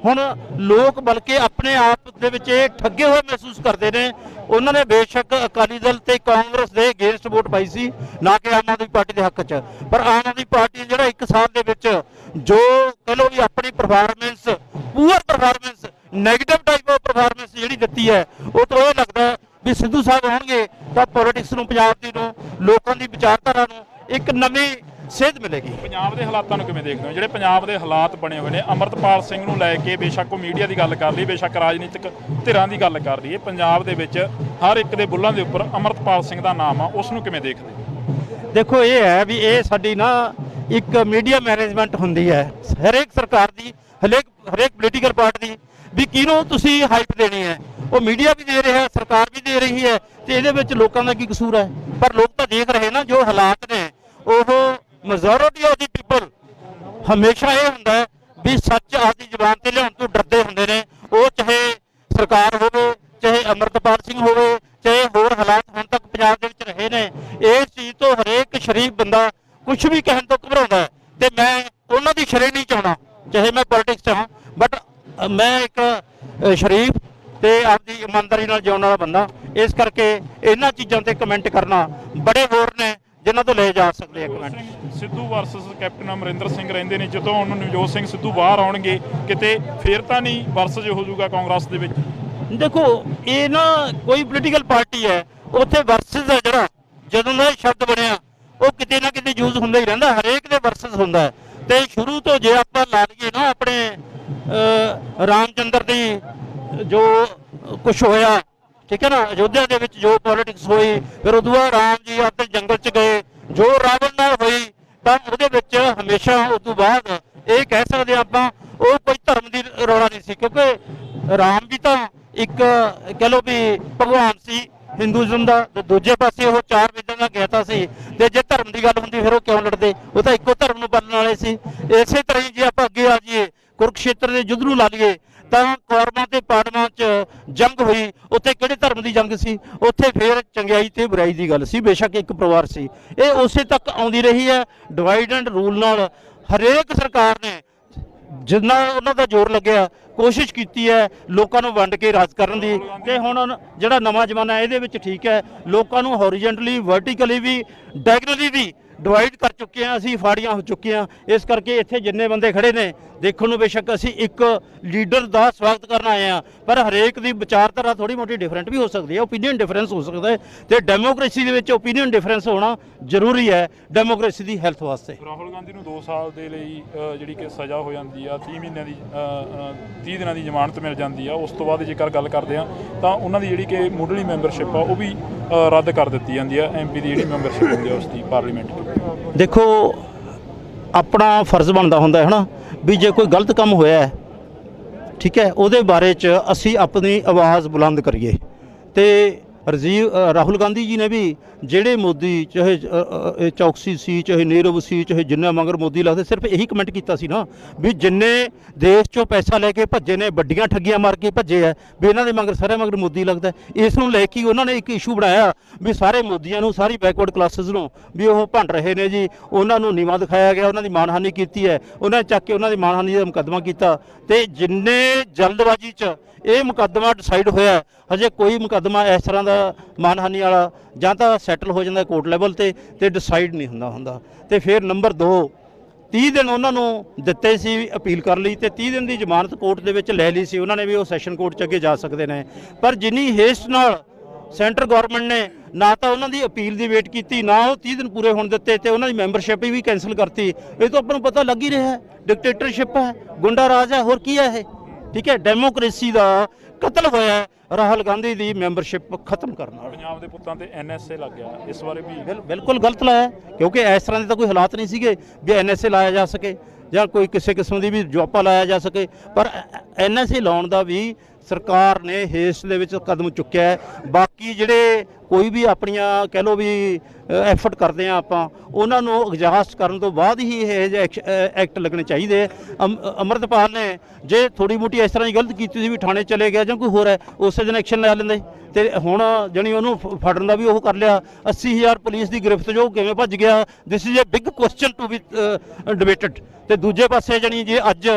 ਹੁਣ ਲੋਕ ਬਲਕਿ ਆਪਣੇ ਆਪ ਦੇ ਵਿੱਚ ਇਹ ਠੱਗੇ ਹੋਏ ਮਹਿਸੂਸ ਕਰਦੇ ਨੇ। ਉਹਨਾਂ ਨੇ ਬੇਸ਼ੱਕ ਅਕਾਲੀ ਦਲ ਤੇ ਕਾਂਗਰਸ ਦੇ ਅਗੇਂਸਟ ਵੋਟ ਪਾਈ ਸੀ, ਨਾ ਕਿ ਆਮ ਆਦਮੀ ਪਾਰਟੀ ਦੇ ਹੱਕ 'ਚ, ਪਰ ਆਮ ਆਦਮੀ ਪਾਰਟੀ ਜਿਹੜਾ 1 ਸਾਲ ਦੇ ਵਿੱਚ ਜੋ ਕਹਿ ਲਓ ਵੀ ਆਪਣੀ performance, poor performance, negative type of performance ਜਿਹੜੀ ਦਿੱਤੀ ਹੈ, ਉਹ ਤੋਂ ਇਹ ਲੱਗਦਾ ਵੀ ਸਿੱਧੂ ਸਾਹਿਬ ਆਉਣਗੇ ਤਾਂ ਪੋਲੀਟਿਕਸ ਨੂੰ, ਪੰਜਾਬ ਦੀ ਨੂੰ, ਲੋਕਾਂ ਦੀ ਵਿਚਾਰਧਾਰਾ ਨੂੰ ਇੱਕ ਨਵੀਂ ਸੇਧ ਮਿਲੇਗੀ। ਪੰਜਾਬ ਦੇ ਹਾਲਾਤਾਂ ਨੂੰ ਕਿਵੇਂ ਦੇਖਦੇ ਹੋ? ਜਿਹੜੇ ਪੰਜਾਬ ਦੇ ਹਾਲਾਤ ਬਣੇ ਹੋਏ ਨੇ, ਅਮਰਤਪਾਲ ਸਿੰਘ ਨੂੰ ਲੈ ਕੇ ਬੇਸ਼ੱਕ ਉਹ ਮੀਡੀਆ ਦੀ ਗੱਲ ਕਰ ਲਈ, ਬੇਸ਼ੱਕ ਰਾਜਨੀਤਿਕ ਧਿਰਾਂ ਦੀ ਗੱਲ ਕਰ ਲਈਏ, ਪੰਜਾਬ ਦੇ ਵਿੱਚ ਹਰ ਇੱਕ ਦੇ ਬੁੱਲਾਂ ਦੇ ਉੱਪਰ ਅਮਰਤਪਾਲ ਸਿੰਘ ਦਾ ਨਾਮ ਆ, ਉਸ ਨੂੰ ਕਿਵੇਂ ਦੇਖਦੇ? ਦੇਖੋ ਇਹ ਹੈ ਵੀ ਇਹ ਸਾਡੀ ਨਾ ਇੱਕ ਮੀਡੀਆ ਮੈਨੇਜਮੈਂਟ ਹੁੰਦੀ ਹੈ ਹਰੇਕ ਸਰਕਾਰ ਦੀ, ਹਰੇਕ ਪੋਲੀਟੀਕਲ ਪਾਰਟੀ ਦੀ, ਵੀ ਕਿਹਨੂੰ ਤੁਸੀਂ ਹਾਈਪ ਦੇਣੀ ਹੈ। ਉਹ ਮੀਡੀਆ ਵੀ ਦੇ ਰਿਹਾ, ਸਰਕਾਰ ਵੀ ਦੇ ਰਹੀ ਹੈ, ਤੇ ਇਹਦੇ ਵਿੱਚ ਲੋਕਾਂ ਦਾ ਕੀ ਕਸੂਰ ਹੈ? ਪਰ ਲੋਕ ਤਾਂ ਦੇਖ ਰਹੇ ਨਾ ਜੋ ਹਾਲਾਤ ਨੇ। ਉਹ ਮੈਜੋਰਿਟੀ ਆਫ ਦੀ ਪੀਪਲ ਹਮੇਸ਼ਾ ਇਹ ਹੁੰਦਾ ਹੈ ਵੀ ਸੱਚ ਆਪਦੀ ਜ਼ੁਬਾਨ ਤੇ ਲਿਆਉਣ ਤੋਂ ਡਰਦੇ ਹੁੰਦੇ ਨੇ। ਉਹ ਚਾਹੇ ਸਰਕਾਰ ਹੋਵੇ, ਚਾਹੇ ਅਮਰਤਪਾਲ ਸਿੰਘ ਹੋਵੇ, ਚਾਹੇ ਹੋਰ ਹਾਲਾਤ ਹੁਣ ਤੱਕ ਪੰਜਾਬ ਦੇ ਵਿੱਚ ਰਹੇ ਨੇ, ਇਸ ਚੀਜ਼ ਤੋਂ ਹਰੇਕ ਸ਼ਰੀਫ ਬੰਦਾ ਕੁਝ ਵੀ ਕਹਿਣ ਤੋਂ ਘਬਰਾਉਂਦਾ ਹੈ। ਤੇ ਮੈਂ ਉਹਨਾਂ ਦੀ ਸ਼ਰੇਣੀ ਨਹੀਂ ਚਾਹੁੰਦਾ, ਚਾਹੇ ਮੈਂ ਪੋਲੀਟਿਕਸ 'ਚ ਹਾਂ, ਬਟ ਮੈਂ ਇੱਕ ਸ਼ਰੀਫ ਤੇ ਆਪਦੀ ਇਮਾਨਦਾਰੀ ਨਾਲ ਜਿਉਣ ਵਾਲਾ ਬੰਦਾ। ਇਸ ਕਰਕੇ ਇਹਨਾਂ ਚੀਜ਼ਾਂ ਤੇ ਕਮੈਂਟ ਕਰਨਾ ਬੜੇ ਹੋਰ ਨੇ ਜਿਨ੍ਹਾਂ ਤੋਂ ਲੈ ਜਾ ਸਕਦੇ ਆ comment. Sidhu versus captain Amarinder Singh ਰਹਿੰਦੇ ਨੇ, ਜਦੋਂ ਹੁਣ ਨਵਜੋਤ ਸਿੰਘ ਸਿੱਧੂ ਬਾਹਰ ਆਉਣਗੇ ਕਿਤੇ ਫੇਰ ਤਾਂ ਨਹੀਂ ਵਰਸਜ ਹੋ ਜਾਊਗਾ ਕਾਂਗਰਸ ਦੇ ਵਿੱਚ? ਦੇਖੋ ਇਹ ਨਾ ਕੋਈ ਪੋਲੀਟੀਕਲ ਪਾਰਟੀ ਹੈ ਉੱਥੇ ਵਰਸਸ ਹੈ ਜਿਹੜਾ ਜਦੋਂ ਦਾ ਸ਼ਬਦ ਬਣਿਆ ਉਹ ਕਿਤੇ ਨਾ ਕਿਤੇ ਯੂਜ਼ ਹੁੰਦਾ ਹੀ ਰਹਿੰਦਾ, ਹਰੇਕ ਦੇ ਵਰਸਸ ਹੁੰਦਾ ਹੈ। ਤੇ ਸ਼ੁਰੂ ਤੋਂ ਜੇ ਆਪਾਂ ਲਾ ਲਈਏ ਨਾ ਆਪਣੇ ਰਾਮਚੰਦਰ ਦੀ ਜੋ ਕੁਛ ਹੋਇਆ, ਠੀਕ ਹੈ ਨਾ, ਅਯੋਧਿਆ ਦੇ ਵਿੱਚ ਜੋ ਪੋਲਿਟਿਕਸ ਹੋਈ, ਫਿਰ ਉਦੋਂ ਬਾਅਦ ਰਾਮ ਜੀ ਆਪਣੇ ਜੰਗਲ 'ਚ ਗਏ, ਜੋ ਰਾਵਣ ਨਾਲ ਹੋਈ, ਤਾਂ ਉਹਦੇ ਵਿੱਚ ਹਮੇਸ਼ਾ ਉਸ ਤੋਂ ਬਾਅਦ ਇਹ ਕਹਿ ਸਕਦੇ ਆਪਾਂ ਉਹ ਕੋਈ ਧਰਮ ਦੀ ਰੌਲਾ ਨਹੀਂ ਸੀ, ਕਿਉਂਕਿ ਰਾਮ ਜੀ ਤਾਂ ਇੱਕ ਕਹਿ ਲਓ ਵੀ ਭਗਵਾਨ ਸੀ ਹਿੰਦੂਇਜ਼ਮ ਦਾ, ਤੇ ਦੂਜੇ ਪਾਸੇ ਉਹ 4 ਵੇਦਾਂ ਦਾ ਗਿਆਤਾ ਸੀ। ਤੇ ਜੇ ਧਰਮ ਦੀ ਗੱਲ ਹੁੰਦੀ ਫਿਰ ਉਹ ਕਿਉਂ ਲੜਦੇ, ਉਹ ਤਾਂ ਇੱਕੋ ਧਰਮ ਨੂੰ ਪਾਲਣ ਵਾਲੇ ਸੀ। ਇਸੇ ਤਰ੍ਹਾਂ ਹੀ ਜੇ ਆਪਾਂ ਅੱਗੇ ਆ ਜਾਈਏ ਕੁਰੂਕਸ਼ੇਤਰ ਦੇ ਯੁੱਧ ਨੂੰ ਲਾ ਲਈਏ ਤਾਂ ਕੌਰਵਾਂ ਤੇ ਪਾਂਡਵਾਂ 'ਚ ਜੰਗ ਹੋਈ, ਉੱਥੇ ਕਿਹੜੇ ਧਰਮ ਦੀ ਜੰਗ ਸੀ? ਉੱਥੇ ਫਿਰ ਚੰਗਿਆਈ ਤੇ ਬੁਰਾਈ ਦੀ ਗੱਲ ਸੀ, ਬੇਸ਼ੱਕ ਇੱਕ ਪਰਿਵਾਰ ਸੀ। ਇਹ ਉਸੇ ਤੱਕ ਆਉਂਦੀ ਰਹੀ ਹੈ ਡਿਵਾਈਡ ਐਂਡ ਰੂਲ ਨਾਲ। ਹਰੇਕ ਸਰਕਾਰ ਨੇ ਜਿੰਨਾ ਉਹਨਾਂ ਦਾ ਜ਼ੋਰ ਲੱਗਿਆ ਕੋਸ਼ਿਸ਼ ਕੀਤੀ ਹੈ ਲੋਕਾਂ ਨੂੰ ਵੰਡ ਕੇ ਰਾਜ ਕਰਨ ਦੀ। ਤੇ ਹੁਣ ਜਿਹੜਾ ਨਵਾਂ ਜ਼ਮਾਨਾ ਇਹਦੇ ਵਿੱਚ ਠੀਕ ਹੈ, ਲੋਕਾਂ ਨੂੰ ਹੌਰੀਜ਼ੈਂਟਲੀ ਵਰਟੀਕਲੀ ਵੀ ਡਾਇਗਨਲੀ ਵੀ ਡਿਵਾਈਡ ਕਰ ਚੁੱਕੇ ਹਾਂ, ਅਸੀਂ ਫਾੜੀਆਂ ਹੋ ਚੁੱਕੇ ਹਾਂ। ਇਸ ਕਰਕੇ ਇੱਥੇ ਜਿੰਨੇ ਬੰਦੇ ਖੜੇ ਨੇ ਦੇਖਣ ਨੂੰ ਬੇਸ਼ੱਕ ਅਸੀਂ ਇੱਕ ਲੀਡਰ ਦਾ ਸਵਾਗਤ ਕਰਨ ਆਏ ਹਾਂ, ਪਰ ਹਰੇਕ ਦੀ ਵਿਚਾਰਧਾਰਾ ਥੋੜੀ ਮੋਟੀ ਡਿਫਰੈਂਟ ਵੀ ਹੋ ਸਕਦੀ ਹੈ, ਓਪੀਨੀਅਨ ਡਿਫਰੈਂਸ ਹੋ ਸਕਦਾ ਹੈ। ਤੇ ਡੈਮੋਕ੍ਰੇਸੀ ਦੇ ਵਿੱਚ ਓਪੀਨੀਅਨ ਡਿਫਰੈਂਸ ਹੋਣਾ ਜ਼ਰੂਰੀ ਹੈ ਡੈਮੋਕ੍ਰੇਸੀ ਦੀ ਹੈਲਥ ਵਾਸਤੇ। ਰਾਹੁਲ ਗਾਂਧੀ ਨੂੰ 2 ਸਾਲ ਦੇ ਲਈ ਜਿਹੜੀ ਕਿ ਸਜ਼ਾ ਹੋ ਜਾਂਦੀ ਆ, 30 ਮਹੀਨਿਆਂ ਦੀ 30 ਦਿਨਾਂ ਦੀ ਜ਼ਮਾਨਤ ਮਿਲ ਜਾਂਦੀ ਆ। ਉਸ ਤੋਂ ਬਾਅਦ ਜੇਕਰ ਗੱਲ ਕਰਦੇ ਆ ਤਾਂ ਉਹਨਾਂ ਦੀ ਜਿਹੜੀ ਕਿ ਮੁੱਢਲੀ ਮੈਂਬਰਸ਼ਿਪ ਆ ਉਹ ਵੀ ਰੱਦ ਕਰ ਦਿੱਤੀ ਜਾਂਦੀ ਆ। MP ਦੀ ਜਿਹੜੀ ਮੈਂਬਰਸ਼ਿਪ ਹੁੰਦੀ ਆ ਉਸ ਦੀ ਪਾਰਲੀਮੈਂਟ। ਦੇਖੋ ਆਪਣਾ ਫਰਜ਼ ਬਣਦਾ ਹੁੰਦਾ ਹੈ ਨਾ ਵੀ ਜੇ ਕੋਈ ਗਲਤ ਕੰਮ ਹੋਇਆ ਹੈ, ਠੀਕ ਹੈ, ਉਹਦੇ ਬਾਰੇ 'ਚ ਅਸੀਂ ਆਪਣੀ ਆਵਾਜ਼ ਬੁਲੰਦ ਕਰੀਏ। ਤੇ ਰਾਹੁਲ ਗਾਂਧੀ ਜੀ ਨੇ ਵੀ ਜਿਹੜੇ ਮੋਦੀ ਚਾਹੇ ਚੌਕਸੀ ਸੀ, ਚਾਹੇ ਨੀਰਵ ਸੀ, ਚਾਹੇ ਜਿੰਨਾ ਮਗਰ ਮੋਦੀ ਲੱਗਦੇ, ਸਿਰਫ ਇਹੀ ਕਮੈਂਟ ਕੀਤਾ ਸੀ ਨਾ ਵੀ ਜਿੰਨੇ ਦੇਸ਼ 'ਚੋਂ ਪੈਸਾ ਲੈ ਕੇ ਭੱਜੇ ਨੇ, ਵੱਡੀਆਂ ਠੱਗੀਆਂ ਮਾਰ ਕੇ ਭੱਜੇ ਹੈ, ਵੀ ਇਹਨਾਂ ਦੇ ਮਗਰ ਸਾਰੇ ਮਗਰ ਮੋਦੀ ਲੱਗਦਾ। ਇਸ ਨੂੰ ਲੈ ਕੇ ਉਹਨਾਂ ਨੇ ਇੱਕ ਇਸ਼ੂ ਬਣਾਇਆ ਵੀ ਸਾਰੇ ਮੋਦੀਆਂ ਨੂੰ, ਸਾਰੀ ਬੈਕਵਰਡ ਕਲਾਸਿਸ ਨੂੰ ਵੀ ਉਹ ਭੰਡ ਰਹੇ ਨੇ ਜੀ, ਉਹਨਾਂ ਨੂੰ ਨੀਵਾਂ ਦਿਖਾਇਆ ਗਿਆ, ਉਹਨਾਂ ਦੀ ਮਾਨਹਾਨੀ ਕੀਤੀ ਹੈ। ਉਹਨਾਂ ਨੇ ਚੱਕ ਕੇ ਉਹਨਾਂ ਦੀ ਮਾਨਹਾਨੀ ਦਾ ਮੁਕੱਦਮਾ ਕੀਤਾ। ਤੇ ਜਿੰਨੇ ਜਲਦਬਾਜ਼ੀ 'ਚ ਇਹ ਮੁਕੱਦਮਾ ਡਿਸਾਈਡ ਹੋਇਆ, ਹਜੇ ਕੋਈ ਮੁਕੱਦਮਾ ਇਸ ਤਰ੍ਹਾਂ ਦਾ ਮਾਨਹਾਨੀ ਵਾਲਾ ਜਾਂ ਤਾਂ ਸੈਟਲ ਹੋ ਜਾਂਦਾ ਕੋਰਟ ਲੈਵਲ ਤੇ ਡਿਸਾਈਡ ਨਹੀਂ ਹੁੰਦਾ। ਤੇ ਫਿਰ ਨੰਬਰ 2 30 ਦਿਨ ਉਹਨਾਂ ਨੂੰ ਦਿੱਤੇ ਸੀ ਅਪੀਲ ਕਰਨ ਲਈ, ਤੇ 30 ਦਿਨ ਦੀ ਜ਼ਮਾਨਤ ਕੋਰਟ ਦੇ ਵਿੱਚ ਲੈ ਲਈ ਸੀ ਉਹਨਾਂ ਨੇ ਵੀ ਉਹ ਸੈਸ਼ਨ ਕੋਰਟ 'ਚ ਅੱਗੇ ਜਾ ਸਕਦੇ ਨੇ। ਪਰ ਜਿੰਨੀ ਹੇਸਟ ਨਾਲ ਸੈਂਟਰ ਗਵਰਨਮੈਂਟ ਨੇ ਨਾ ਤਾਂ ਉਹਨਾਂ ਦੀ ਅਪੀਲ ਦੀ ਵੇਟ ਕੀਤੀ, ਨਾ ਉਹ 30 ਦਿਨ ਪੂਰੇ ਹੋਣ ਦਿੱਤੇ, ਤੇ ਉਹਨਾਂ ਦੀ ਮੈਂਬਰਸ਼ਿਪ ਵੀ ਕੈਂਸਲ ਕਰਤੀ। ਇਹ ਤਾਂ ਆਪਾਂ ਨੂੰ ਪਤਾ ਲੱਗ ਹੀ ਰਿਹਾ ਹੈ ਡਿਕਟੇਟਰਸ਼ਿਪ ਹੈ, ਗੁੰਡਾ ਰਾਜ ਹੈ, ਹੋਰ ਕੀ ਹੈ ਇਹ? ਠੀਕ ਹੈ, ਡੈਮੋਕ੍ਰੇਸੀ ਦਾ ਕਤਲ ਹੋਇਆ ਰਾਹੁਲ ਗਾਂਧੀ ਦੀ ਮੈਂਬਰਸ਼ਿਪ ਖਤਮ ਕਰਨਾ। ਪੰਜਾਬ ਦੇ ਪੁੱਤਾਂ ਤੇ NSA ਲੱਗ ਗਿਆ, ਇਸ ਬਾਰੇ ਵੀ ਬਿਲਕੁਲ ਗਲਤ ਲਾਇਆ, ਕਿਉਂਕਿ ਇਸ ਤਰ੍ਹਾਂ ਦੇ ਤਾਂ ਕੋਈ ਹਾਲਾਤ ਨਹੀਂ ਸੀਗੇ ਵੀ NSA ਲਾਇਆ ਜਾ ਸਕੇ ਜਾਂ ਕੋਈ ਕਿਸੇ ਕਿਸਮ ਦੀ ਵੀ ਜੋਪਾ ਲਾਇਆ ਜਾ ਸਕੇ। ਪਰ NSA ਲਾਉਣ ਦਾ ਵੀ ਸਰਕਾਰ ਨੇ ਹੇਸਟ ਦੇ ਵਿੱਚ ਕਦਮ ਚੁੱਕਿਆ ਹੈ। ਬਾਕੀ ਜਿਹੜੇ ਕੋਈ ਵੀ ਆਪਣੀਆਂ ਕਹਿ ਲਓ ਵੀ ਐਫਰਟ ਕਰਦੇ ਆ ਆਪਾਂ, ਉਹਨਾਂ ਨੂੰ ਐਗਜ਼ਾਸਟ ਕਰਨ ਤੋਂ ਬਾਅਦ ਹੀ ਇਹ ਜਿਹੇ ਐਕਟ ਲੱਗਣੇ ਚਾਹੀਦੇ। ਅੰਮ੍ਰਿਤਪਾਲ ਨੇ ਜੇ ਥੋੜੀ ਮੋਟੀ ਇਸ ਤਰ੍ਹਾਂ ਦੀ ਗਲਤ ਕੀਤੀ ਸੀ ਵੀ ਥਾਣੇ ਚਲੇ ਗਿਆ ਜਾਂ ਕੋਈ ਹੋਰ ਹੈ, ਉਸੇ ਦਿਨ ਐਕਸ਼ਨ ਲੈ ਲੈਂਦੇ। ਤੇ ਹੁਣ ਜਾਣੀ ਉਹਨੂੰ ਫੜਨ ਦਾ ਵੀ ਉਹ ਕਰ ਲਿਆ। 80,000 ਪੁਲਿਸ ਦੀ ਗ੍ਰਿਫਤ ਜੋ ਕਿਵੇਂ ਭੱਜ ਗਿਆ, this is a big question to be debated. ਤੇ ਦੂਜੇ ਪਾਸੇ ਜਾਣੀ ਜੇ ਅੱਜ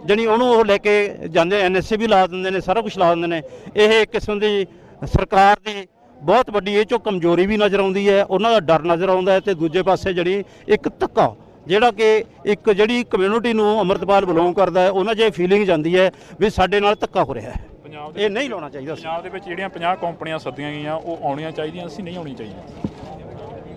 ਜਾਣੀ ਉਹਨੂੰ ਉਹ ਲੈ ਕੇ ਜਾਂਦੇ, NSA ਵੀ ਲਾ ਦਿੰਦੇ ਨੇ, ਸਾਰਾ ਕੁਝ ਲਾ ਦਿੰਦੇ ਨੇ। ਇਹ ਇੱਕ ਕਿਸਮ ਦੀ ਸਰਕਾਰ ਦੀ ਬਹੁਤ ਵੱਡੀ ਇਹ 'ਚੋਂ ਕਮਜ਼ੋਰੀ ਵੀ ਨਜ਼ਰ ਆਉਂਦੀ ਹੈ, ਉਹਨਾਂ ਦਾ ਡਰ ਨਜ਼ਰ ਆਉਂਦਾ ਹੈ। ਤੇ ਦੂਜੇ ਪਾਸੇ ਜਿਹੜੀ ਇੱਕ ਧੱਕਾ ਜਿਹੜਾ ਕਿ ਇੱਕ ਜਿਹੜੀ ਕਮਿਊਨਿਟੀ ਨੂੰ ਅੰਮ੍ਰਿਤਪਾਲ ਬਿਲੋਂਗ ਕਰਦਾ ਹੈ, ਉਹਨਾਂ 'ਚ ਇਹ ਫੀਲਿੰਗ ਜਾਂਦੀ ਹੈ ਵੀ ਸਾਡੇ ਨਾਲ ਧੱਕਾ ਹੋ ਰਿਹਾ ਹੈ। ਇਹ ਨਹੀਂ ਲਾਉਣਾ ਚਾਹੀਦਾ। ਪੰਜਾਬ ਦੇ ਵਿੱਚ ਜਿਹੜੀਆਂ 50 ਕੰਪਨੀਆਂ ਸੱਦੀਆਂ ਗਈਆਂ ਉਹ ਆਉਣੀਆਂ ਚਾਹੀਦੀਆਂ ਸੀ, ਨਹੀਂ ਆਉਣੀ ਚਾਹੀਦੀ।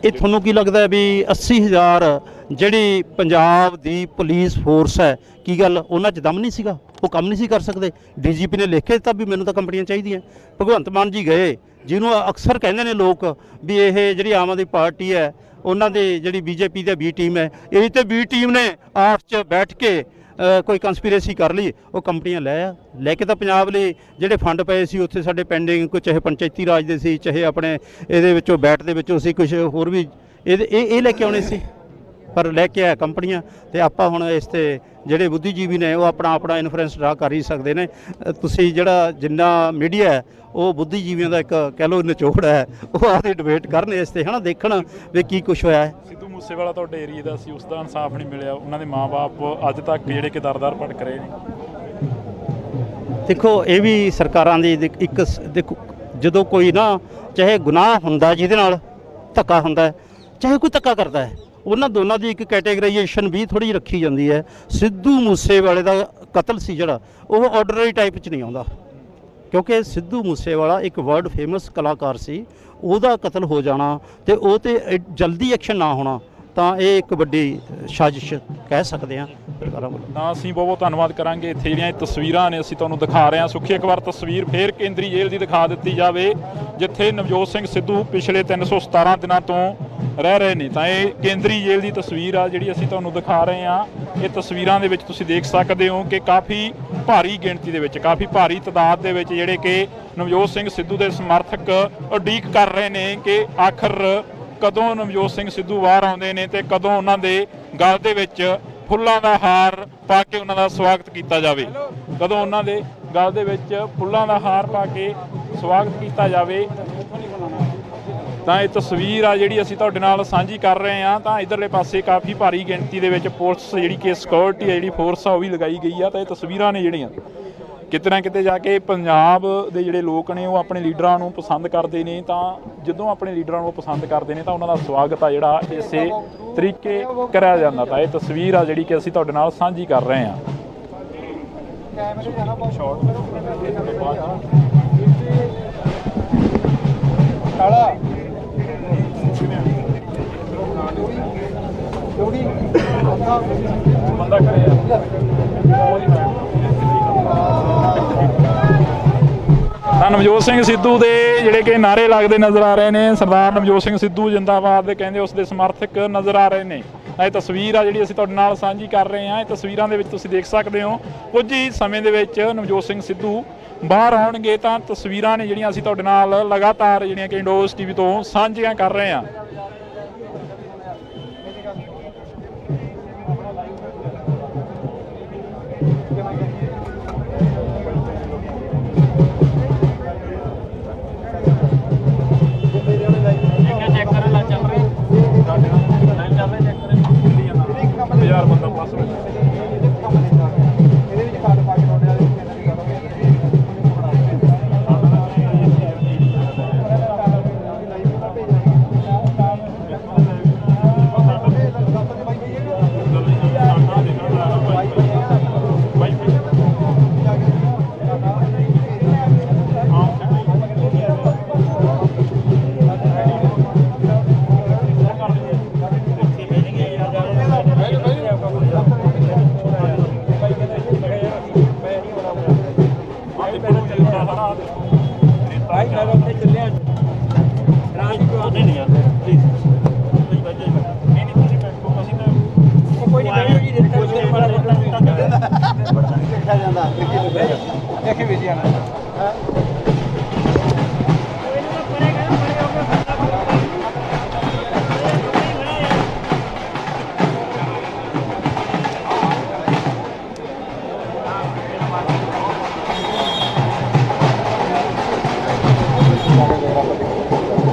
ਇਹ ਤੁਹਾਨੂੰ ਕੀ ਲੱਗਦਾ ਹੈ ਵੀ 80,000 ਜਿਹੜੀ ਪੰਜਾਬ ਦੀ ਪੁਲਿਸ ਫੋਰਸ ਹੈ, ਕੀ ਗੱਲ ਉਹਨਾਂ 'ਚ ਦਮ ਨਹੀਂ ਸੀਗਾ? ਉਹ ਕੰਮ ਨਹੀਂ ਸੀ ਕਰ ਸਕਦੇ? DGP ਨੇ ਲਿਖ ਕੇ ਦਿੱਤਾ ਵੀ ਮੈਨੂੰ ਤਾਂ ਕੰਪਨੀਆਂ ਚਾਹੀਦੀਆਂ। ਭਗਵੰਤ ਮਾਨ ਜੀ ਗਏ, ਜਿਹਨੂੰ ਅਕਸਰ ਕਹਿੰਦੇ ਨੇ ਲੋਕ ਵੀ ਇਹ ਜਿਹੜੀ ਆਮ ਆਦਮੀ ਪਾਰਟੀ ਹੈ, ਉਹਨਾਂ ਦੇ ਜਿਹੜੀ BJP ਦੀ B ਟੀਮ ਹੈ, ਇਹ ਤੇ B ਟੀਮ ਨੇ ਆਪਸ 'ਚ ਬੈਠ ਕੇ ਕੋਈ ਕੰਸਪੀਰੇਸੀ ਕਰ ਲਈ, ਉਹ ਕੰਪਨੀਆਂ ਲੈ ਕੇ ਤਾਂ ਪੰਜਾਬ ਲਈ ਜਿਹੜੇ ਫੰਡ ਪਏ ਸੀ ਉੱਥੇ ਸਾਡੇ ਪੈਂਡਿੰਗ, ਕੋਈ ਚਾਹੇ ਪੰਚਾਇਤੀ ਰਾਜ ਦੇ ਸੀ, ਚਾਹੇ ਆਪਣੇ ਇਹਦੇ ਵਿੱਚੋਂ ਬੈਟ ਦੇ ਵਿੱਚੋਂ ਸੀ, ਕੁਝ ਹੋਰ ਵੀ ਇਹ ਲੈ ਕੇ ਆਉਣੇ ਸੀ, ਪਰ ਲੈ ਕੇ ਆਇਆ ਕੰਪਨੀਆਂ। ਤੇ ਆਪਾਂ ਹੁਣ ਇਸ ਤੇ ਜਿਹੜੇ ਬੁੱਧੀਜੀਵੀ ਨੇ ਉਹ ਆਪਣਾ ਇਨਫਲੂਐਂਸ ਡਰਾ ਕਰ ਹੀ ਸਕਦੇ ਨੇ। ਤੁਸੀਂ ਜਿਹੜਾ ਜਿੰਨਾ ਮੀਡੀਆ ਹੈ ਉਹ ਬੁੱਧੀਜੀਵੀਆਂ ਦਾ ਇੱਕ ਕਹਿ ਲਓ ਨਿਚੋੜ ਹੈ, ਉਹ ਆਪਦੀ ਡਿਬੇਟ ਕਰਨ ਇਸ ਤੇ, ਹੈ ਨਾ, ਦੇਖਣ ਵੀ ਕੀ ਕੁਛ ਹੋਇਆ ਹੈ। ਸਿੱਧੂ ਮੂਸੇਵਾਲਾ ਤੁਹਾਡੇ ਏਰੀਏ ਦਾ ਸੀ, ਉਸ ਦਾ ਇਨਸਾਫ ਨਹੀਂ ਮਿਲਿਆ, ਉਹਨਾਂ ਦੇ ਮਾਂ-ਬਾਪ ਅੱਜ ਤੱਕ ਜਿਹੜੇ ਕਿ ਦਰ-ਦਰ ਭਟਕ ਰਹੇ ਨੇ। ਦੇਖੋ ਇਹ ਵੀ ਸਰਕਾਰਾਂ ਦੀ ਇੱਕ ਦੇਖੋ, ਜਦੋਂ ਕੋਈ ਨਾ ਚਾਹੇ ਗੁਨਾਹ ਹੁੰਦਾ ਜਿਹਦੇ ਨਾਲ ਧੱਕਾ ਹੁੰਦਾ, ਚਾਹੇ ਕੋਈ ਧੱਕਾ ਕਰਦਾ ਹੈ, ਉਹਨਾਂ ਦੋਨਾਂ ਦੀ ਇੱਕ ਕੈਟੇਗਰਾਈਜੇਸ਼ਨ ਵੀ ਥੋੜ੍ਹੀ ਰੱਖੀ ਜਾਂਦੀ ਹੈ। ਸਿੱਧੂ ਮੂਸੇਵਾਲੇ ਦਾ ਕਤਲ ਸੀ ਜਿਹੜਾ, ਉਹ ਆਰਡੀਨਰੀ ਟਾਈਪ 'ਚ ਨਹੀਂ ਆਉਂਦਾ, ਕਿਉਂਕਿ ਸਿੱਧੂ ਮੂਸੇਵਾਲਾ ਇੱਕ ਵਰਲਡ ਫੇਮਸ ਕਲਾਕਾਰ ਸੀ। ਉਹਦਾ ਕਤਲ ਹੋ ਜਾਣਾ ਤੇ ਉਹ 'ਤੇ ਜਲਦੀ ਐਕਸ਼ਨ ਨਾ ਹੋਣਾ, ਤਾਂ ਇਹ ਇੱਕ ਵੱਡੀ ਸਾਜ਼ਿਸ਼ ਕਹਿ ਸਕਦੇ ਹਾਂ ਸਰਕਾਰਾਂ ਵੱਲੋਂ। ਤਾਂ ਅਸੀਂ ਬਹੁਤ ਬਹੁਤ ਧੰਨਵਾਦ ਕਰਾਂਗੇ। ਇੱਥੇ ਜਿਹੜੀਆਂ ਇਹ ਤਸਵੀਰਾਂ ਨੇ ਅਸੀਂ ਤੁਹਾਨੂੰ ਦਿਖਾ ਰਹੇ ਹਾਂ। ਸੁਖੀ ਇੱਕ ਵਾਰ ਤਸਵੀਰ ਫੇਰ ਕੇਂਦਰੀ ਜੇਲ੍ਹ ਦੀ ਦਿਖਾ ਦਿੱਤੀ ਜਾਵੇ, ਜਿੱਥੇ ਨਵਜੋਤ ਸਿੰਘ ਸਿੱਧੂ ਪਿਛਲੇ 317 ਦਿਨਾਂ ਤੋਂ ਰਹਿ ਰਹੇ ਨੇ। ਤਾਂ ਇਹ ਕੇਂਦਰੀ ਜੇਲ੍ਹ ਦੀ ਤਸਵੀਰ ਆ ਜਿਹੜੀ ਅਸੀਂ ਤੁਹਾਨੂੰ ਦਿਖਾ ਰਹੇ ਹਾਂ। ਇਹ ਤਸਵੀਰਾਂ ਦੇ ਵਿੱਚ ਤੁਸੀਂ ਦੇਖ ਸਕਦੇ ਹੋ ਕਿ ਕਾਫੀ ਭਾਰੀ ਗਿਣਤੀ ਦੇ ਵਿੱਚ, ਕਾਫੀ ਭਾਰੀ ਤਾਦਾਦ ਦੇ ਵਿੱਚ ਜਿਹੜੇ ਕਿ ਨਵਜੋਤ ਸਿੰਘ ਸਿੱਧੂ ਦੇ ਸਮਰਥਕ ਉਡੀਕ ਕਰ ਰਹੇ ਨੇ ਕਿ ਆਖਰ ਕਦੋਂ ਨਵਜੋਤ ਸਿੰਘ ਸਿੱਧੂ ਬਾਹਰ ਆਉਂਦੇ ਨੇ ਤੇ ਕਦੋਂ ਉਹਨਾਂ ਦੇ ਗਲ ਦੇ ਵਿੱਚ ਫੁੱਲਾਂ ਦਾ ਹਾਰ ਪਾ ਕੇ ਉਹਨਾਂ ਦਾ ਸਵਾਗਤ ਕੀਤਾ ਜਾਵੇ, ਕਦੋਂ ਉਹਨਾਂ ਦੇ ਗਲ ਦੇ ਵਿੱਚ ਫੁੱਲਾਂ ਦਾ ਹਾਰ ਪਾ ਕੇ ਸਵਾਗਤ ਕੀਤਾ ਜਾਵੇ। ਤਾਂ ਇਹ ਤਸਵੀਰ ਆ ਜਿਹੜੀ ਅਸੀਂ ਤੁਹਾਡੇ ਨਾਲ ਸਾਂਝੀ ਕਰ ਰਹੇ ਹਾਂ। ਤਾਂ ਇਧਰਲੇ ਪਾਸੇ ਕਾਫੀ ਭਾਰੀ ਗਿਣਤੀ ਦੇ ਵਿੱਚ ਪੁਲਿਸ ਜਿਹੜੀ ਕਿ ਸਿਕਿਉਰਿਟੀ ਹੈ, ਜਿਹੜੀ ਫੋਰਸ ਆ, ਉਹ ਵੀ ਲਗਾਈ ਗਈ ਆ। ਤਾਂ ਇਹ ਤਸਵੀਰਾਂ ਨੇ ਜਿਹੜੀਆਂ ਕਿਤੇ ਨਾ ਕਿਤੇ ਜਾ ਕੇ ਪੰਜਾਬ ਦੇ ਜਿਹੜੇ ਲੋਕ ਨੇ ਉਹ ਆਪਣੇ ਲੀਡਰਾਂ ਨੂੰ ਪਸੰਦ ਕਰਦੇ ਨੇ। ਤਾਂ ਜਦੋਂ ਆਪਣੇ ਲੀਡਰਾਂ ਨੂੰ ਪਸੰਦ ਕਰਦੇ ਨੇ ਤਾਂ ਉਹਨਾਂ ਦਾ ਸਵਾਗਤ ਆ ਜਿਹੜਾ ਇਸੇ ਤਰੀਕੇ ਕਰਿਆ ਜਾਂਦਾ। ਤਾਂ ਇਹ ਤਸਵੀਰ ਆ ਜਿਹੜੀ ਕਿ ਅਸੀਂ ਤੁਹਾਡੇ ਨਾਲ ਸਾਂਝੀ ਕਰ ਰਹੇ ਹਾਂ। ਬੰਦਾ ਤਾਂ ਨਵਜੋਤ ਸਿੰਘ ਸਿੱਧੂ ਦੇ ਜਿਹੜੇ ਕਿ ਨਾਅਰੇ ਲੱਗਦੇ ਨਜ਼ਰ ਆ ਰਹੇ ਨੇ। ਸਰਦਾਰ ਨਵਜੋਤ ਸਿੰਘ ਸਿੱਧੂ ਜਿੰਦਾਬਾਦ ਦੇ ਕਹਿੰਦੇ ਉਸ ਦੇ ਸਮਰਥਕ ਨਜ਼ਰ ਆ ਰਹੇ ਨੇ। ਇਹ ਤਸਵੀਰ ਆ ਜਿਹੜੀ ਅਸੀਂ ਤੁਹਾਡੇ ਨਾਲ ਸਾਂਝੀ ਕਰ ਰਹੇ ਹਾਂ। ਇਹ ਤਸਵੀਰਾਂ ਦੇ ਵਿੱਚ ਤੁਸੀਂ ਦੇਖ ਸਕਦੇ ਹੋ ਕੁਝ ਹੀ ਸਮੇਂ ਦੇ ਵਿੱਚ ਨਵਜੋਤ ਸਿੰਘ ਸਿੱਧੂ ਬਾਹਰ ਆਉਣਗੇ। ਤਾਂ ਤਸਵੀਰਾਂ ਨੇ ਜਿਹੜੀਆਂ ਅਸੀਂ ਤੁਹਾਡੇ ਨਾਲ ਲਗਾਤਾਰ ਜਿਹੜੀਆਂ ਕਿ ਇੰਡੋਸ ਟੀਵੀ ਤੋਂ ਸਾਂਝੀਆਂ ਕਰ ਰਹੇ ਹਾਂ।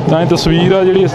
ਤਾਂ ਇਹ ਤਸਵੀਰ ਆ ਜਿਹੜੀ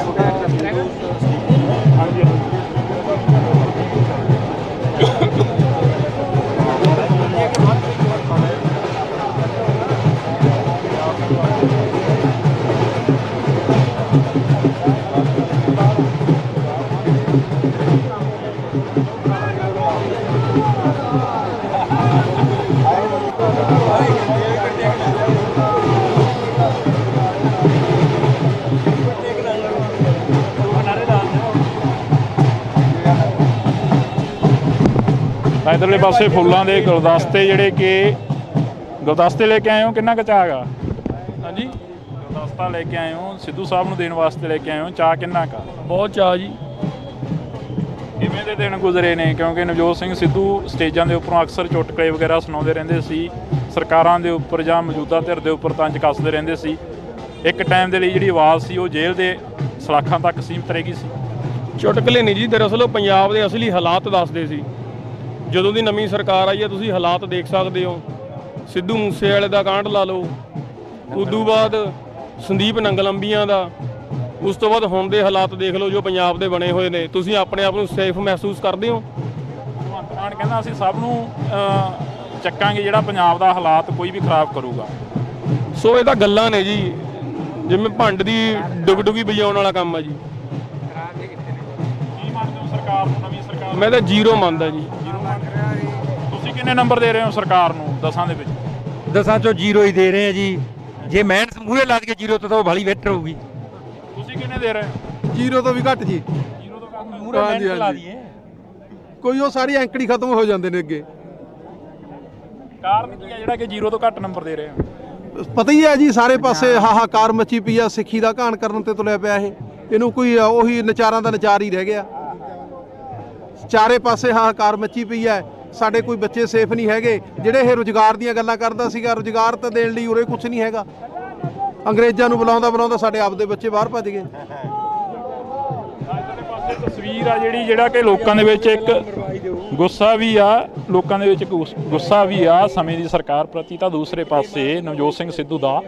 ਤਾਂ ਇਧਰਲੇ ਪਾਸੇ ਫੁੱਲਾਂ ਦੇ ਗੁਲਦਸਤੇ ਜਿਹੜੇ ਕਿ ਗੁਲਦਸਤੇ ਲੈ ਕੇ ਆਏ ਹੋ, ਕਿੰਨਾ ਕੁ ਚਾਅ ਗਾ? ਹਾਂਜੀ, ਗੁਲਦਸਤਾ ਲੈ ਕੇ ਆਏ ਹੋ, ਸਿੱਧੂ ਸਾਹਿਬ ਨੂੰ ਦੇਣ ਵਾਸਤੇ ਲੈ ਕੇ ਆਏ ਹੋ, ਚਾਅ ਕਿੰਨਾ ਕੁ? ਬਹੁਤ ਚਾਅ ਜੀ। ਕਿਵੇਂ ਦੇ ਦਿਨ ਗੁਜ਼ਰੇ ਨੇ? ਕਿਉਂਕਿ ਨਵਜੋਤ ਸਿੰਘ ਸਿੱਧੂ ਸਟੇਜਾਂ ਦੇ ਉੱਪਰੋਂ ਅਕਸਰ ਚੁਟਕਲੇ ਵਗੈਰਾ ਸੁਣਾਉਂਦੇ ਰਹਿੰਦੇ ਸੀ, ਸਰਕਾਰਾਂ ਦੇ ਉੱਪਰ ਜਾਂ ਮੌਜੂਦਾ ਧਿਰ ਦੇ ਉੱਪਰ ਤੰਜ ਕੱਸਦੇ ਰਹਿੰਦੇ ਸੀ। ਇੱਕ ਟਾਈਮ ਦੇ ਲਈ ਜਿਹੜੀ ਆਵਾਜ਼ ਸੀ ਉਹ ਜੇਲ੍ਹ ਦੇ ਸਲਾਖਾਂ ਤੱਕ ਸੀਮਤ ਰਹਿ ਗਈ ਸੀ। ਚੁਟਕਲੇ ਨਹੀਂ ਜੀ, ਦਰਅਸਲ ਉਹ ਪੰਜਾਬ ਦੇ ਅਸਲੀ ਹਾਲਾਤ ਦੱਸਦੇ ਸੀ। ਜਦੋਂ ਦੀ ਨਵੀਂ ਸਰਕਾਰ ਆਈ ਹੈ ਤੁਸੀਂ ਹਾਲਾਤ ਦੇਖ ਸਕਦੇ ਹੋ। ਸਿੱਧੂ ਮੂਸੇਵਾਲੇ ਦਾ ਕਾਂਡ ਲਾ ਲਓ, ਉਦੋਂ ਬਾਅਦ ਸੰਦੀਪ ਨੰਗਲੰਬੀਆਂ ਦਾ, ਉਸ ਤੋਂ ਬਾਅਦ ਹੁਣ ਦੇ ਹਾਲਾਤ ਦੇਖ ਲਓ ਜੋ ਪੰਜਾਬ ਦੇ ਬਣੇ ਹੋਏ ਨੇ। ਤੁਸੀਂ ਆਪਣੇ ਆਪ ਨੂੰ ਸੇਫ ਮਹਿਸੂਸ ਕਰਦੇ ਹੋ? ਭਗਵੰਤ ਮਾਨ ਕਹਿੰਦਾ ਅਸੀਂ ਸਭ ਨੂੰ ਚੱਕਾਂਗੇ ਜਿਹੜਾ ਪੰਜਾਬ ਦਾ ਹਾਲਾਤ ਕੋਈ ਵੀ ਖਰਾਬ ਕਰੂਗਾ। ਸੋ ਇਹ ਤਾਂ ਗੱਲਾਂ ਨੇ ਜੀ, ਜਿਵੇਂ ਭੰਡ ਦੀ ਡੁਗਡੁਗੀ ਵਜਾਉਣ ਵਾਲਾ ਕੰਮ ਆ ਜੀ। ਕੀ ਮੰਨਦੇ ਹੋ ਸਰਕਾਰ ਨੂੰ, ਨਵੀਂ ਸਰਕਾਰ ਨੂੰ? ਮੈਂ ਤਾਂ 0 ਮੰਨਦਾ ਜੀ। ਤੁਸੀਂ ਕਿੰਨੇ ਨੰਬਰ ਦੇ ਰਹੇ ਹੋ ਸਰਕਾਰ ਨੂੰ 10 ਦੇ ਵਿੱਚ? 10 ਚੋਂ 0 ਹੀ ਦੇ ਰਹੇ ਆ ਜੀ। ਜੇ ਮਿਹਨਤ ਮੂਹਰੇ ਲਾ ਕੇ 0 ਤੋਂ ਤਾਂ ਉਹ ਭਾਲੀ ਬੈਟਰ ਹੋਊਗੀ। ਤੁਸੀਂ ਕਿੰਨੇ ਦੇ ਰਹੇ ਹੋ? 0 ਤੋਂ ਵੀ ਘੱਟ ਜੀ। 0 ਤੋਂ ਘੱਟ ਮੂਹਰੇ ਮਿਹਨਤ ਲਾ ਦਈਏ। ਕੋਈ ਉਹ ਸਾਰੀ ਐਂਕੜੀ ਖਤਮ ਹੋ ਜਾਂਦੇ ਨੇ ਅੱਗੇ। ਕਾਰਨ ਕੀ ਹੈ ਜਿਹੜਾ ਕਿ 0 ਤੋਂ ਘੱਟ ਨੰਬਰ ਦੇ ਰਹੇ ਹੋ? ਪਤਾ ਹੀ ਹੈ ਜੀ, ਸਾਰੇ ਪਾਸੇ ਹਾਹਾਕਾਰ ਮੱਚੀ ਪਈ ਆ, ਸਿੱਖੀ ਦਾ ਘਾਣ ਕਰਨ ਤੇ ਤੁਲਿਆ ਪਿਆ ਇਹ। ਇਹਨੂੰ ਕੋਈ ਉਹੀ ਨਚਾਰਾਂ ਦਾ ਨਚਾਰ ਹੀ ਰਹਿ ਗਿਆ। ਚਾਰੇ ਪਾਸੇ ਹਾਹਾਕਾਰ ਮੱਚੀ ਪਈ ਹੈ। ਸਾਡੇ ਕੋਈ ਬੱਚੇ ਸੇਫ ਨਹੀਂ ਹੈਗੇ। ਜਿਹੜੇ ਇਹ ਰੁਜ਼ਗਾਰ ਦੀਆਂ ਗੱਲਾਂ ਕਰਦਾ ਸੀਗਾ, ਰੁਜ਼ਗਾਰ ਤਾਂ ਦੇਣ ਲਈ ਉਰੇ ਕੁਝ ਨਹੀਂ ਹੈਗਾ। ਅੰਗਰੇਜ਼ਾਂ ਨੂੰ ਬੁਲਾਉਂਦਾ ਸਾਡੇ ਆਪਦੇ ਬੱਚੇ ਬਾਹਰ ਭੱਜ ਗਏ। ਤਸਵੀਰ ਆ ਜਿਹੜਾ ਕਿ ਲੋਕਾਂ ਦੇ ਵਿੱਚ ਇੱਕ ਗੁੱਸਾ ਵੀ ਆ, ਲੋਕਾਂ ਦੇ ਵਿੱਚ ਗੁੱਸਾ ਵੀ ਆ ਸਮੇਂ ਦੀ ਸਰਕਾਰ ਪ੍ਰਤੀ। ਤਾਂ ਦੂਸਰੇ ਪਾਸੇ ਨਵਜੋਤ ਸਿੰਘ ਸਿੱਧੂ ਦਾ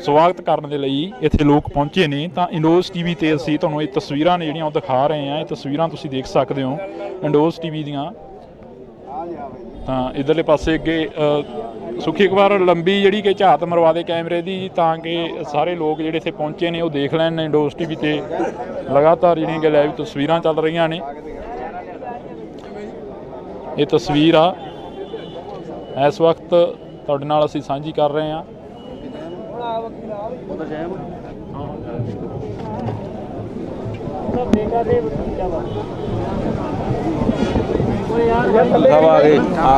ਸਵਾਗਤ ਕਰਨ ਦੇ ਲਈ ਇੱਥੇ ਲੋਕ ਪਹੁੰਚੇ ਨੇ। ਤਾਂ ਇੰਡੋਜ਼ ਟੀਵੀ ਤੇ ਅਸੀਂ ਤੁਹਾਨੂੰ ਇਹ ਤਸਵੀਰਾਂ ਨੇ ਜਿਹੜੀਆਂ ਉਹ ਦਿਖਾ ਰਹੇ ਹਾਂ। ਇਹ ਤਸਵੀਰਾਂ ਤੁਸੀਂ ਦੇਖ ਸਕਦੇ ਹੋ ਇੰਡੋਜ਼ ਟੀਵੀ ਦੀਆਂ। ਤਾਂ ਇਧਰਲੇ ਪਾਸੇ ਅੱਗੇ ਸੁਖੀ ਅਖਬਾਰ ਲੰਬੀ ਜਿਹੜੀ ਕਿ ਝਾਤ ਮਰਵਾ ਦੇ ਕੈਮਰੇ ਦੀ, ਤਾਂ ਕਿ ਸਾਰੇ ਲੋਕ ਜਿਹੜੇ ਇੱਥੇ ਪਹੁੰਚੇ ਨੇ ਉਹ ਦੇਖ ਲੈਣ। ਇੰਡੋਜ਼ ਟੀਵੀ ਤੇ ਲਗਾਤਾਰ ਜਿਹੜੀਆਂ ਕਿ ਲਾਈਵ ਤਸਵੀਰਾਂ ਚੱਲ ਰਹੀਆਂ ਨੇ। ਇਹ ਤਸਵੀਰ ਆ ਇਸ ਵਕਤ ਤੁਹਾਡੇ ਨਾਲ ਅਸੀਂ ਸਾਂਝੀ ਕਰ ਰਹੇ ਹਾਂ।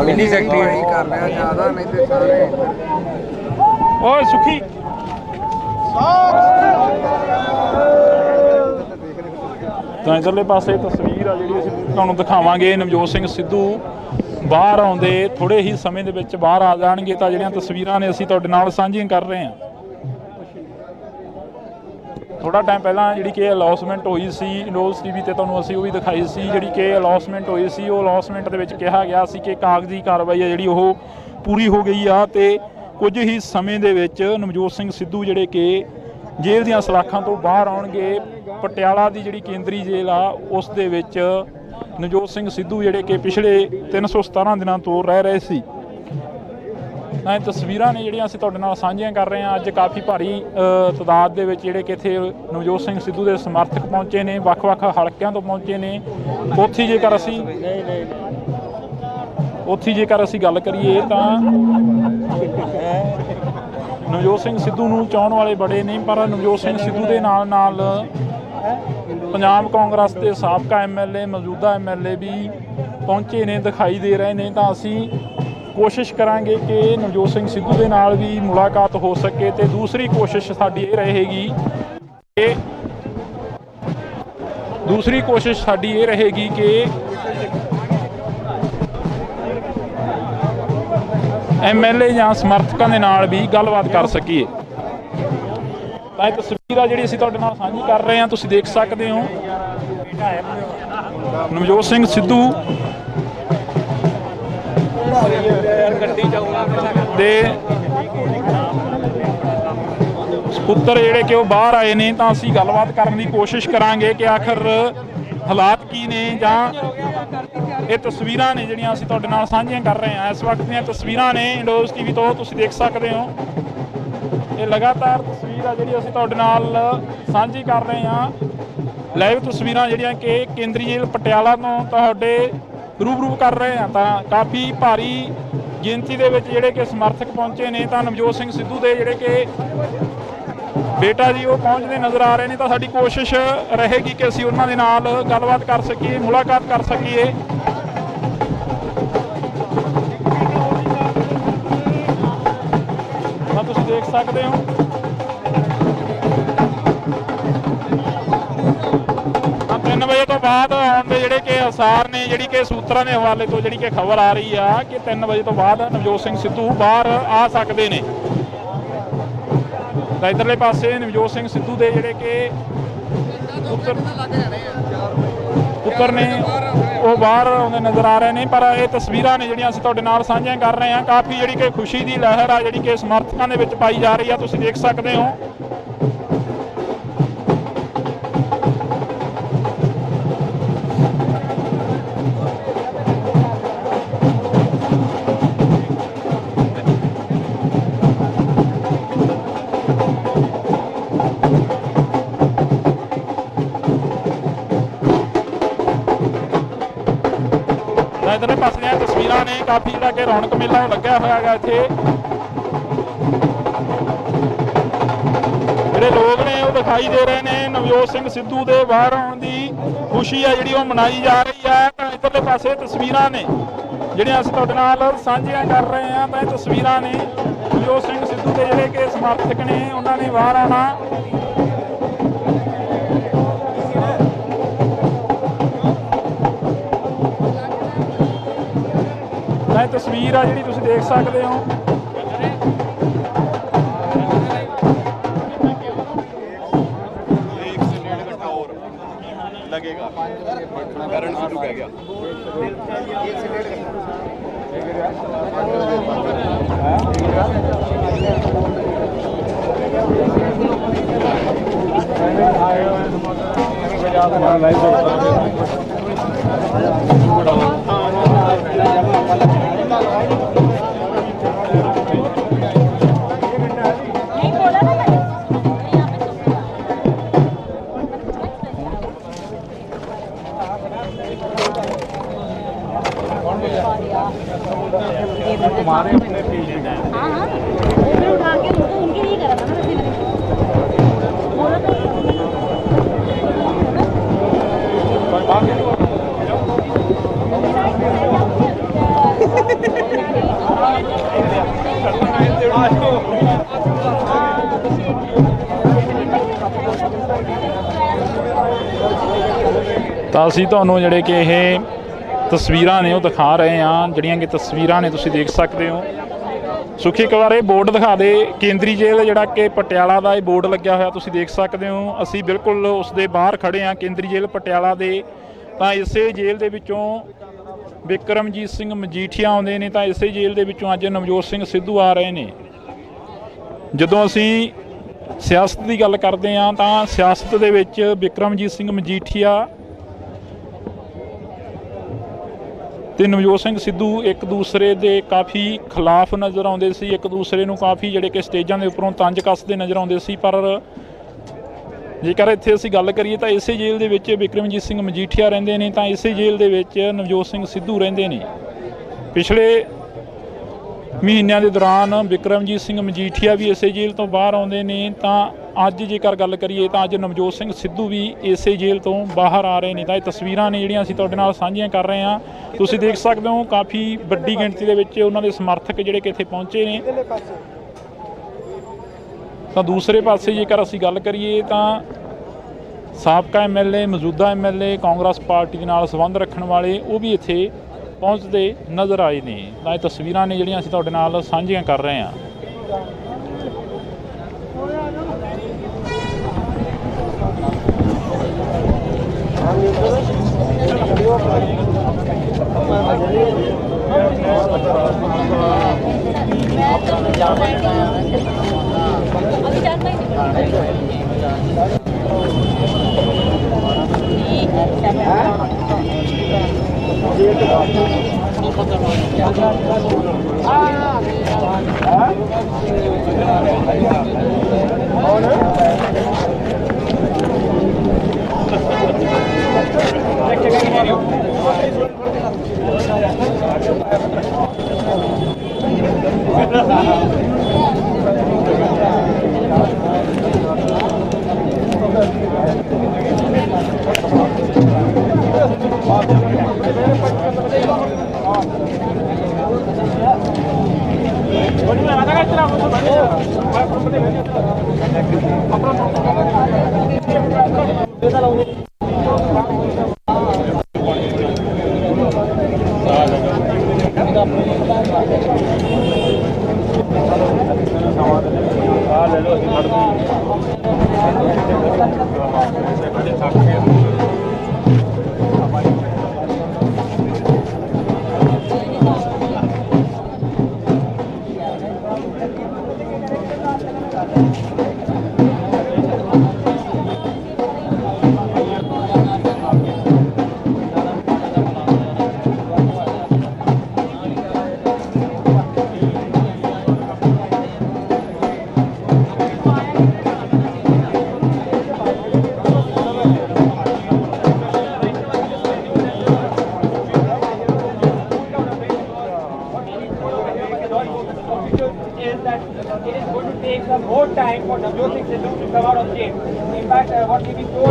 ਮਿੰਨੀ ਸੈਕਟਰੀ ਕਰ ਰਿਹਾ ਜ਼ਿਆਦਾ, ਨਹੀਂ ਤੇ ਸਾਰੇ ਓਏ ਸੁਖੀ ਤਾਂ ਇਧਰਲੇ ਪਾਸੇ ਤਸਵੀਰ ਆ ਜਿਹੜੀ ਅਸੀਂ ਤੁਹਾਨੂੰ ਦਿਖਾਵਾਂਗੇ। ਨਵਜੋਤ ਸਿੰਘ ਸਿੱਧੂ ਬਾਹਰ ਆਉਂਦੇ ਥੋੜੇ ਹੀ ਸਮੇਂ ਦੇ ਵਿੱਚ ਬਾਹਰ ਆ ਜਾਣਗੇ। ਤਾਂ ਜਿਹੜੀਆਂ ਤਸਵੀਰਾਂ ਨੇ ਅਸੀਂ ਤੁਹਾਡੇ ਨਾਲ ਸਾਂਝੀਆਂ ਕਰ ਰਹੇ ਹਾਂ। ਥੋੜਾ ਟਾਈਮ ਪਹਿਲਾਂ ਜਿਹੜੀ ਕਿ ਅਲਾਉਸਮੈਂਟ ਹੋਈ ਸੀ ਇੰਡੋਜ਼ ਟੀਵੀ ਤੇ, ਤੁਹਾਨੂੰ ਅਸੀਂ ਉਹ ਵੀ ਦਿਖਾਈ ਸੀ। ਜਿਹੜੀ ਕਿ ਅਲਾਉਸਮੈਂਟ ਹੋਈ ਸੀ, ਉਹ ਅਲਾਉਸਮੈਂਟ ਦੇ ਵਿੱਚ ਕਿਹਾ ਗਿਆ ਸੀ ਕਿ ਕਾਗਜ਼ੀ ਕਾਰਵਾਈ ਆ ਜਿਹੜੀ ਉਹ ਪੂਰੀ ਹੋ ਗਈ ਆ ਤੇ ਕੁਝ ਹੀ ਸਮੇਂ ਦੇ ਵਿੱਚ ਨਵਜੋਤ ਸਿੰਘ ਸਿੱਧੂ ਜਿਹੜੇ ਕਿ ਜੇਲ੍ਹ ਦੀਆਂ ਸਲਾਖਾਂ ਤੋਂ ਬਾਹਰ ਆਉਣਗੇ। ਪਟਿਆਲਾ ਦੀ ਜਿਹੜੀ ਕੇਂਦਰੀ ਜੇਲ੍ਹ ਆ ਉਸ ਦੇ ਵਿੱਚ ਨਵਜੋਤ ਸਿੰਘ ਸਿੱਧੂ ਜਿਹੜੇ ਕਿ ਪਿਛਲੇ 317 ਦਿਨਾਂ ਤੋਂ ਰਹਿ ਰਹੇ ਸੀ। ਤਾਂ ਇਹ ਤਸਵੀਰਾਂ ਨੇ ਜਿਹੜੀਆਂ ਅਸੀਂ ਤੁਹਾਡੇ ਨਾਲ ਸਾਂਝੀਆਂ ਕਰ ਰਹੇ ਹਾਂ। ਅੱਜ ਕਾਫੀ ਭਾਰੀ ਤਾਦਾਦ ਦੇ ਵਿੱਚ ਜਿਹੜੇ ਕਿ ਇੱਥੇ ਨਵਜੋਤ ਸਿੰਘ ਸਿੱਧੂ ਦੇ ਸਮਰਥਕ ਪਹੁੰਚੇ ਨੇ, ਵੱਖ-ਵੱਖ ਹਲਕਿਆਂ ਤੋਂ ਪਹੁੰਚੇ ਨੇ। ਉੱਥੇ ਜੇਕਰ ਅਸੀਂ ਗੱਲ ਕਰੀਏ ਤਾਂ ਨਵਜੋਤ ਸਿੰਘ ਸਿੱਧੂ ਨੂੰ ਚਾਹੁਣ ਵਾਲੇ ਬੜੇ ਨੇ, ਪਰ ਨਵਜੋਤ ਸਿੰਘ ਸਿੱਧੂ ਦੇ ਨਾਲ ਪੰਜਾਬ ਕਾਂਗਰਸ ਦੇ ਸਾਬਕਾ ਐਮਐਲਏ, ਮੌਜੂਦਾ ਐਮਐਲਏ ਵੀ ਪਹੁੰਚੇ ਨੇ, ਦਿਖਾਈ ਦੇ ਰਹੇ ਨੇ। ਤਾਂ ਅਸੀਂ ਕੋਸ਼ਿਸ਼ ਕਰਾਂਗੇ ਕਿ ਨਵਜੋਤ ਸਿੰਘ ਸਿੱਧੂ ਦੇ ਨਾਲ ਵੀ ਮੁਲਾਕਾਤ ਹੋ ਸਕੇ। ਤੇ ਦੂਸਰੀ ਕੋਸ਼ਿਸ਼ ਸਾਡੀ ਇਹ ਰਹੇਗੀ ਕਿ ਐਮਐਲਏ ਜਾਂ ਸਮਰਥਕਾਂ ਦੇ ਨਾਲ ਵੀ ਗੱਲਬਾਤ ਕਰ ਸਕੀਏ। ਤਾਂ ਇਹ ਤਸਵੀਰ ਆ ਜਿਹੜੀ ਅਸੀਂ ਤੁਹਾਡੇ ਨਾਲ ਸਾਂਝੀ ਕਰ ਰਹੇ ਹਾਂ। ਤੁਸੀਂ ਦੇਖ ਸਕਦੇ ਹੋ ਨਵਜੋਤ ਸਿੰਘ ਸਿੱਧੂ ਦੇ ਸਪੁੱਤਰ ਜਿਹੜੇ ਕਿ ਉਹ ਬਾਹਰ ਆਏ ਨੇ। ਤਾਂ ਅਸੀਂ ਗੱਲਬਾਤ ਕਰਨ ਦੀ ਕੋਸ਼ਿਸ਼ ਕਰਾਂਗੇ ਕਿ ਆਖਰ ਹਾਲਾਤ ਕੀ ਨੇ, ਜਾਂ ਇਹ ਤਸਵੀਰਾਂ ਨੇ ਜਿਹੜੀਆਂ ਅਸੀਂ ਤੁਹਾਡੇ ਨਾਲ ਸਾਂਝੀਆਂ ਕਰ ਰਹੇ ਹਾਂ। ਇਸ ਵਕਤ ਦੀਆਂ ਤਸਵੀਰਾਂ ਨੇ ਇੰਡੋਜ਼ ਟੀਵੀ ਤੋਂ, ਤੁਸੀਂ ਦੇਖ ਸਕਦੇ ਹੋ। ਇਹ ਲਗਾਤਾਰ ਤਸਵੀਰ ਆ ਜਿਹੜੀ ਅਸੀਂ ਤੁਹਾਡੇ ਨਾਲ ਸਾਂਝੀ ਕਰ ਰਹੇ ਹਾਂ। ਲਾਈਵ ਤਸਵੀਰਾਂ ਜਿਹੜੀਆਂ ਕਿ ਕੇਂਦਰੀ ਜੇਲ੍ਹ ਪਟਿਆਲਾ ਤੋਂ ਤੁਹਾਡੇ ਰੂਬਰੂ ਕਰ ਰਹੇ ਹਾਂ। ਤਾਂ ਕਾਫੀ ਭਾਰੀ ਗਿਣਤੀ ਦੇ ਵਿੱਚ ਜਿਹੜੇ ਕਿ ਸਮਰਥਕ ਪਹੁੰਚੇ ਨੇ। ਤਾਂ ਨਵਜੋਤ ਸਿੰਘ ਸਿੱਧੂ ਦੇ ਜਿਹੜੇ ਕਿ ਬੇਟਾ ਜੀ ਉਹ ਪਹੁੰਚਦੇ ਨਜ਼ਰ ਆ ਰਹੇ ਨੇ। ਤਾਂ ਸਾਡੀ ਕੋਸ਼ਿਸ਼ ਰਹੇਗੀ ਕਿ ਅਸੀਂ ਉਹਨਾਂ ਦੇ ਨਾਲ ਗੱਲਬਾਤ ਕਰ ਸਕੀਏ, ਮੁਲਾਕਾਤ ਕਰ ਸਕੀਏ। ਤਾਂ ਤੁਸੀਂ ਦੇਖ ਸਕਦੇ ਹੋ ਤਾਂ 3 ਵਜੇ ਤੋਂ ਬਾਅਦ ਆਉਣ ਦੇ ਜਿਹੜੇ ਕਿ ਆਸਾਰ ਨੇ, ਜਿਹੜੀ ਕਿ ਸੂਤਰਾਂ ਦੇ ਹਵਾਲੇ ਤੋਂ ਜਿਹੜੀ ਕਿ ਖਬਰ ਆ ਰਹੀ ਆ ਕਿ 3 ਵਜੇ ਤੋਂ ਬਾਅਦ ਨਵਜੋਤ ਸਿੰਘ ਸਿੱਧੂ ਬਾਹਰ ਆ ਸਕਦੇ ਨੇ। ਤਾਂ ਇੱਧਰਲੇ ਪਾਸੇ ਨਵਜੋਤ ਸਿੰਘ ਸਿੱਧੂ ਦੇ ਜਿਹੜੇ ਕਿ ਪੁੱਤਰ ਨੇ ਉਹ ਬਾਹਰ ਆਉਂਦੇ ਨਜ਼ਰ ਆ ਰਹੇ ਨੇ। ਪਰ ਇਹ ਤਸਵੀਰਾਂ ਨੇ ਜਿਹੜੀਆਂ ਅਸੀਂ ਤੁਹਾਡੇ ਨਾਲ ਸਾਂਝੀਆਂ ਕਰ ਰਹੇ ਹਾਂ। ਕਾਫੀ ਜਿਹੜੀ ਕਿ ਖੁਸ਼ੀ ਦੀ ਲਹਿਰ ਆ ਜਿਹੜੀ ਕਿ ਸਮਰਥਕਾਂ ਦੇ ਵਿੱਚ ਪਾਈ ਜਾ ਰਹੀ ਆ, ਤੁਸੀਂ ਦੇਖ ਸਕਦੇ ਹੋ। इधरले पासे ਦੀਆਂ ਤਸਵੀਰਾਂ ਨੇ ਕਾਫੀ ਜਿਹੜਾ ਕਿ ਰੌਣਕ ਮੇਲਾ ਲੱਗਿਆ ਹੋਇਆ ਹੈਗਾ ਇੱਥੇ ਜਿਹੜੇ ਲੋਕ ਨੇ ਉਹ ਦਿਖਾਈ ਦੇ ਰਹੇ ਨੇ ਨਵਜੋਤ ਸਿੰਘ ਸਿੱਧੂ ਦੇ ਬਾਹਰ ਆਉਣ ਦੀ ਖੁਸ਼ੀ ਆ ਜਿਹੜੀ ਉਹ ਮਨਾਈ ਜਾ ਰਹੀ ਹੈ ਤਾਂ ਇਧਰਲੇ ਪਾਸੇ ਤਸਵੀਰਾਂ ਨੇ ਜਿਹੜੀਆਂ ਅਸੀਂ ਤੁਹਾਡੇ ਨਾਲ ਸਾਂਝੀਆਂ ਕਰ ਰਹੇ ਹਾਂ ਤਾਂ ਇਹ ਤਸਵੀਰਾਂ ਨੇ ਨਵਜੋਤ ਸਿੰਘ ਸਿੱਧੂ ਦੇ ਜਿਹੜੇ ਕਿ ਸਮਰਥਕ ਨੇ ਉਹਨਾਂ ਨੇ ਬਾਹਰ ਆਉਣਾ ਤਾਂ ਤਸਵੀਰ ਆ ਜਿਹੜੀ ਤੁਸੀਂ ਦੇਖ ਸਕਦੇ ਹੋ लगेगा करण शुरू कह गया हमारे अपने पेज है हाँ हाँ वो फिर उठा के उनके लिए करा था ना बोला था ਤਾਂ ਅਸੀਂ ਤੁਹਾਨੂੰ ਜਿਹੜੇ ਕਿ ਇਹ ਤਸਵੀਰਾਂ ਨੇ ਉਹ ਦਿਖਾ ਰਹੇ ਹਾਂ ਜਿਹੜੀਆਂ ਕਿ ਤਸਵੀਰਾਂ ਨੇ ਤੁਸੀਂ ਦੇਖ ਸਕਦੇ ਹੋ ਸੁਖੀ ਇੱਕ ਵਾਰ ਇਹ ਬੋਰਡ ਦਿਖਾ ਦੇ ਕੇਂਦਰੀ ਜੇਲ੍ਹ ਜਿਹੜਾ ਕਿ ਪਟਿਆਲਾ ਦਾ ਇਹ ਬੋਰਡ ਲੱਗਿਆ ਹੋਇਆ ਤੁਸੀਂ ਦੇਖ ਸਕਦੇ ਹੋ ਅਸੀਂ ਬਿਲਕੁਲ ਉਸ ਦੇ ਬਾਹਰ ਖੜੇ ਹਾਂ ਕੇਂਦਰੀ ਜੇਲ੍ਹ ਪਟਿਆਲਾ ਦੇ ਤਾਂ ਇਸੇ ਜੇਲ੍ਹ ਦੇ ਵਿੱਚੋਂ ਬਿਕਰਮਜੀਤ ਸਿੰਘ ਮਜੀਠੀਆ ਆਉਂਦੇ ਨੇ ਤਾਂ ਇਸੇ ਜੇਲ੍ਹ ਦੇ ਵਿੱਚੋਂ ਅੱਜ ਨਵਜੋਤ ਸਿੰਘ ਸਿੱਧੂ ਆ ਰਹੇ ਨੇ ਜਦੋਂ ਅਸੀਂ ਸਿਆਸਤ ਦੀ ਗੱਲ ਕਰਦੇ ਹਾਂ ਤਾਂ ਸਿਆਸਤ ਦੇ ਵਿੱਚ ਬਿਕਰਮਜੀਤ ਸਿੰਘ ਮਜੀਠੀਆ ਤੇ ਨਵਜੋਤ ਸਿੰਘ ਸਿੱਧੂ ਇੱਕ ਦੂਸਰੇ ਦੇ ਕਾਫੀ ਖਿਲਾਫ ਨਜ਼ਰ ਆਉਂਦੇ ਸੀ ਇੱਕ ਦੂਸਰੇ ਨੂੰ ਕਾਫੀ ਜਿਹੜੇ ਕਿ ਸਟੇਜਾਂ ਦੇ ਉੱਪਰੋਂ ਤੰਜ ਕੱਸਦੇ ਨਜ਼ਰ ਆਉਂਦੇ ਸੀ ਪਰ ਜੇਕਰ ਇੱਥੇ ਅਸੀਂ ਗੱਲ ਕਰੀਏ ਤਾਂ ਇਸੇ ਜੇਲ੍ਹ ਦੇ ਵਿੱਚ ਬਿਕਰਮਜੀਤ ਸਿੰਘ ਮਜੀਠੀਆ ਰਹਿੰਦੇ ਨੇ ਤਾਂ ਇਸੇ ਜੇਲ੍ਹ ਦੇ ਵਿੱਚ ਨਵਜੋਤ ਸਿੰਘ ਸਿੱਧੂ ਰਹਿੰਦੇ ਨੇ ਪਿਛਲੇ ਮਹੀਨਿਆਂ ਦੇ ਦੌਰਾਨ ਬਿਕਰਮਜੀਤ ਸਿੰਘ ਮਜੀਠੀਆ ਵੀ ਇਸੇ ਜੇਲ੍ਹ ਤੋਂ ਬਾਹਰ ਆਉਂਦੇ ਨੇ ਤਾਂ ਅੱਜ ਜੇਕਰ ਗੱਲ ਕਰੀਏ ਤਾਂ ਅੱਜ ਨਵਜੋਤ ਸਿੰਘ ਸਿੱਧੂ ਵੀ ਇਸੇ ਜੇਲ੍ਹ ਤੋਂ ਬਾਹਰ ਆ ਰਹੇ ਨੇ ਤਾਂ ਇਹ ਤਸਵੀਰਾਂ ਨੇ ਜਿਹੜੀਆਂ ਅਸੀਂ ਤੁਹਾਡੇ ਨਾਲ ਸਾਂਝੀਆਂ ਕਰ ਰਹੇ ਹਾਂ ਤੁਸੀਂ ਦੇਖ ਸਕਦੇ ਹੋ ਕਾਫੀ ਵੱਡੀ ਗਿਣਤੀ ਦੇ ਵਿੱਚ ਉਹਨਾਂ ਦੇ ਸਮਰਥਕ ਜਿਹੜੇ ਕਿ ਇੱਥੇ ਪਹੁੰਚੇ ਨੇ ਤਾਂ ਦੂਸਰੇ ਪਾਸੇ ਜੇਕਰ ਅਸੀਂ ਗੱਲ ਕਰੀਏ ਤਾਂ ਸਾਬਕਾ ਐਮਐਲਏ ਮੌਜੂਦਾ ਐਮਐਲਏ ਕਾਂਗਰਸ ਪਾਰਟੀ ਦੇ ਨਾਲ ਸੰਬੰਧ ਰੱਖਣ ਵਾਲੇ ਉਹ ਵੀ ਇੱਥੇ ਪਹੁੰਚਦੇ ਨਜ਼ਰ ਆਏ ਨੇ ਤਾਂ ਇਹ ਤਸਵੀਰਾਂ ਨੇ ਜਿਹੜੀਆਂ ਅਸੀਂ ਤੁਹਾਡੇ ਨਾਲ ਸਾਂਝੀਆਂ ਕਰ ਰਹੇ ਹਾਂ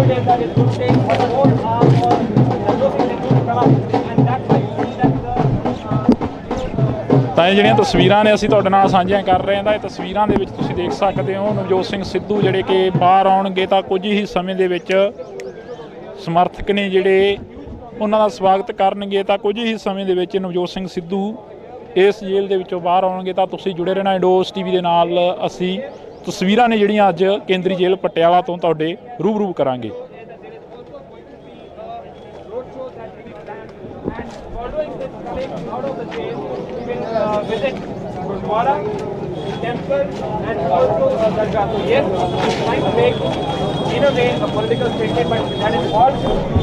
doubt is that it's going to take one more hour for Navjot Singh Sidhu to come up, and that's why you see that ਤਾਂ ਇਹ ਜਿਹੜੀਆਂ ਤਸਵੀਰਾਂ ਨੇ ਅਸੀਂ ਤੁਹਾਡੇ ਨਾਲ ਸਾਂਝੀਆਂ ਕਰ ਰਹੇ ਹਾਂ ਤਾਂ ਇਹ ਤਸਵੀਰਾਂ ਦੇ ਵਿੱਚ ਤੁਸੀਂ ਦੇਖ ਸਕਦੇ ਹੋ ਨਵਜੋਤ ਸਿੰਘ ਸਿੱਧੂ ਜਿਹੜੇ ਕਿ ਬਾਹਰ ਆਉਣਗੇ ਤਾਂ ਕੁਝ ਹੀ ਸਮੇਂ ਦੇ ਵਿੱਚ ਸਮਰਥਕ ਨੇ ਜਿਹੜੇ ਉਹਨਾਂ ਦਾ ਸਵਾਗਤ ਕਰਨਗੇ ਤਾਂ ਕੁਝ ਹੀ ਸਮੇਂ ਦੇ ਵਿੱਚ ਨਵਜੋਤ ਸਿੰਘ ਸਿੱਧੂ ਇਸ ਜੇਲ੍ਹ ਦੇ ਵਿੱਚੋਂ ਬਾਹਰ ਆਉਣਗੇ ਤਾਂ ਤੁਸੀਂ ਜੁੜੇ ਰਹਿਣਾ ਇੰਡੋਸ ਟੀਵੀ ਦੇ ਨਾਲ। ਅਸੀਂ ਤਸਵੀਰਾਂ ਨੇ ਜਿਹੜੀਆਂ ਅੱਜ ਕੇਂਦਰੀ ਜੇਲ੍ਹ ਪਟਿਆਲਾ ਤੋਂ ਤੁਹਾਡੇ ਰੂਬਰੂ ਕਰਾਂਗੇ। visit Gurdwara, temple, and also Dargah. So yes, he's trying to make, in a way, a political statement, but that is all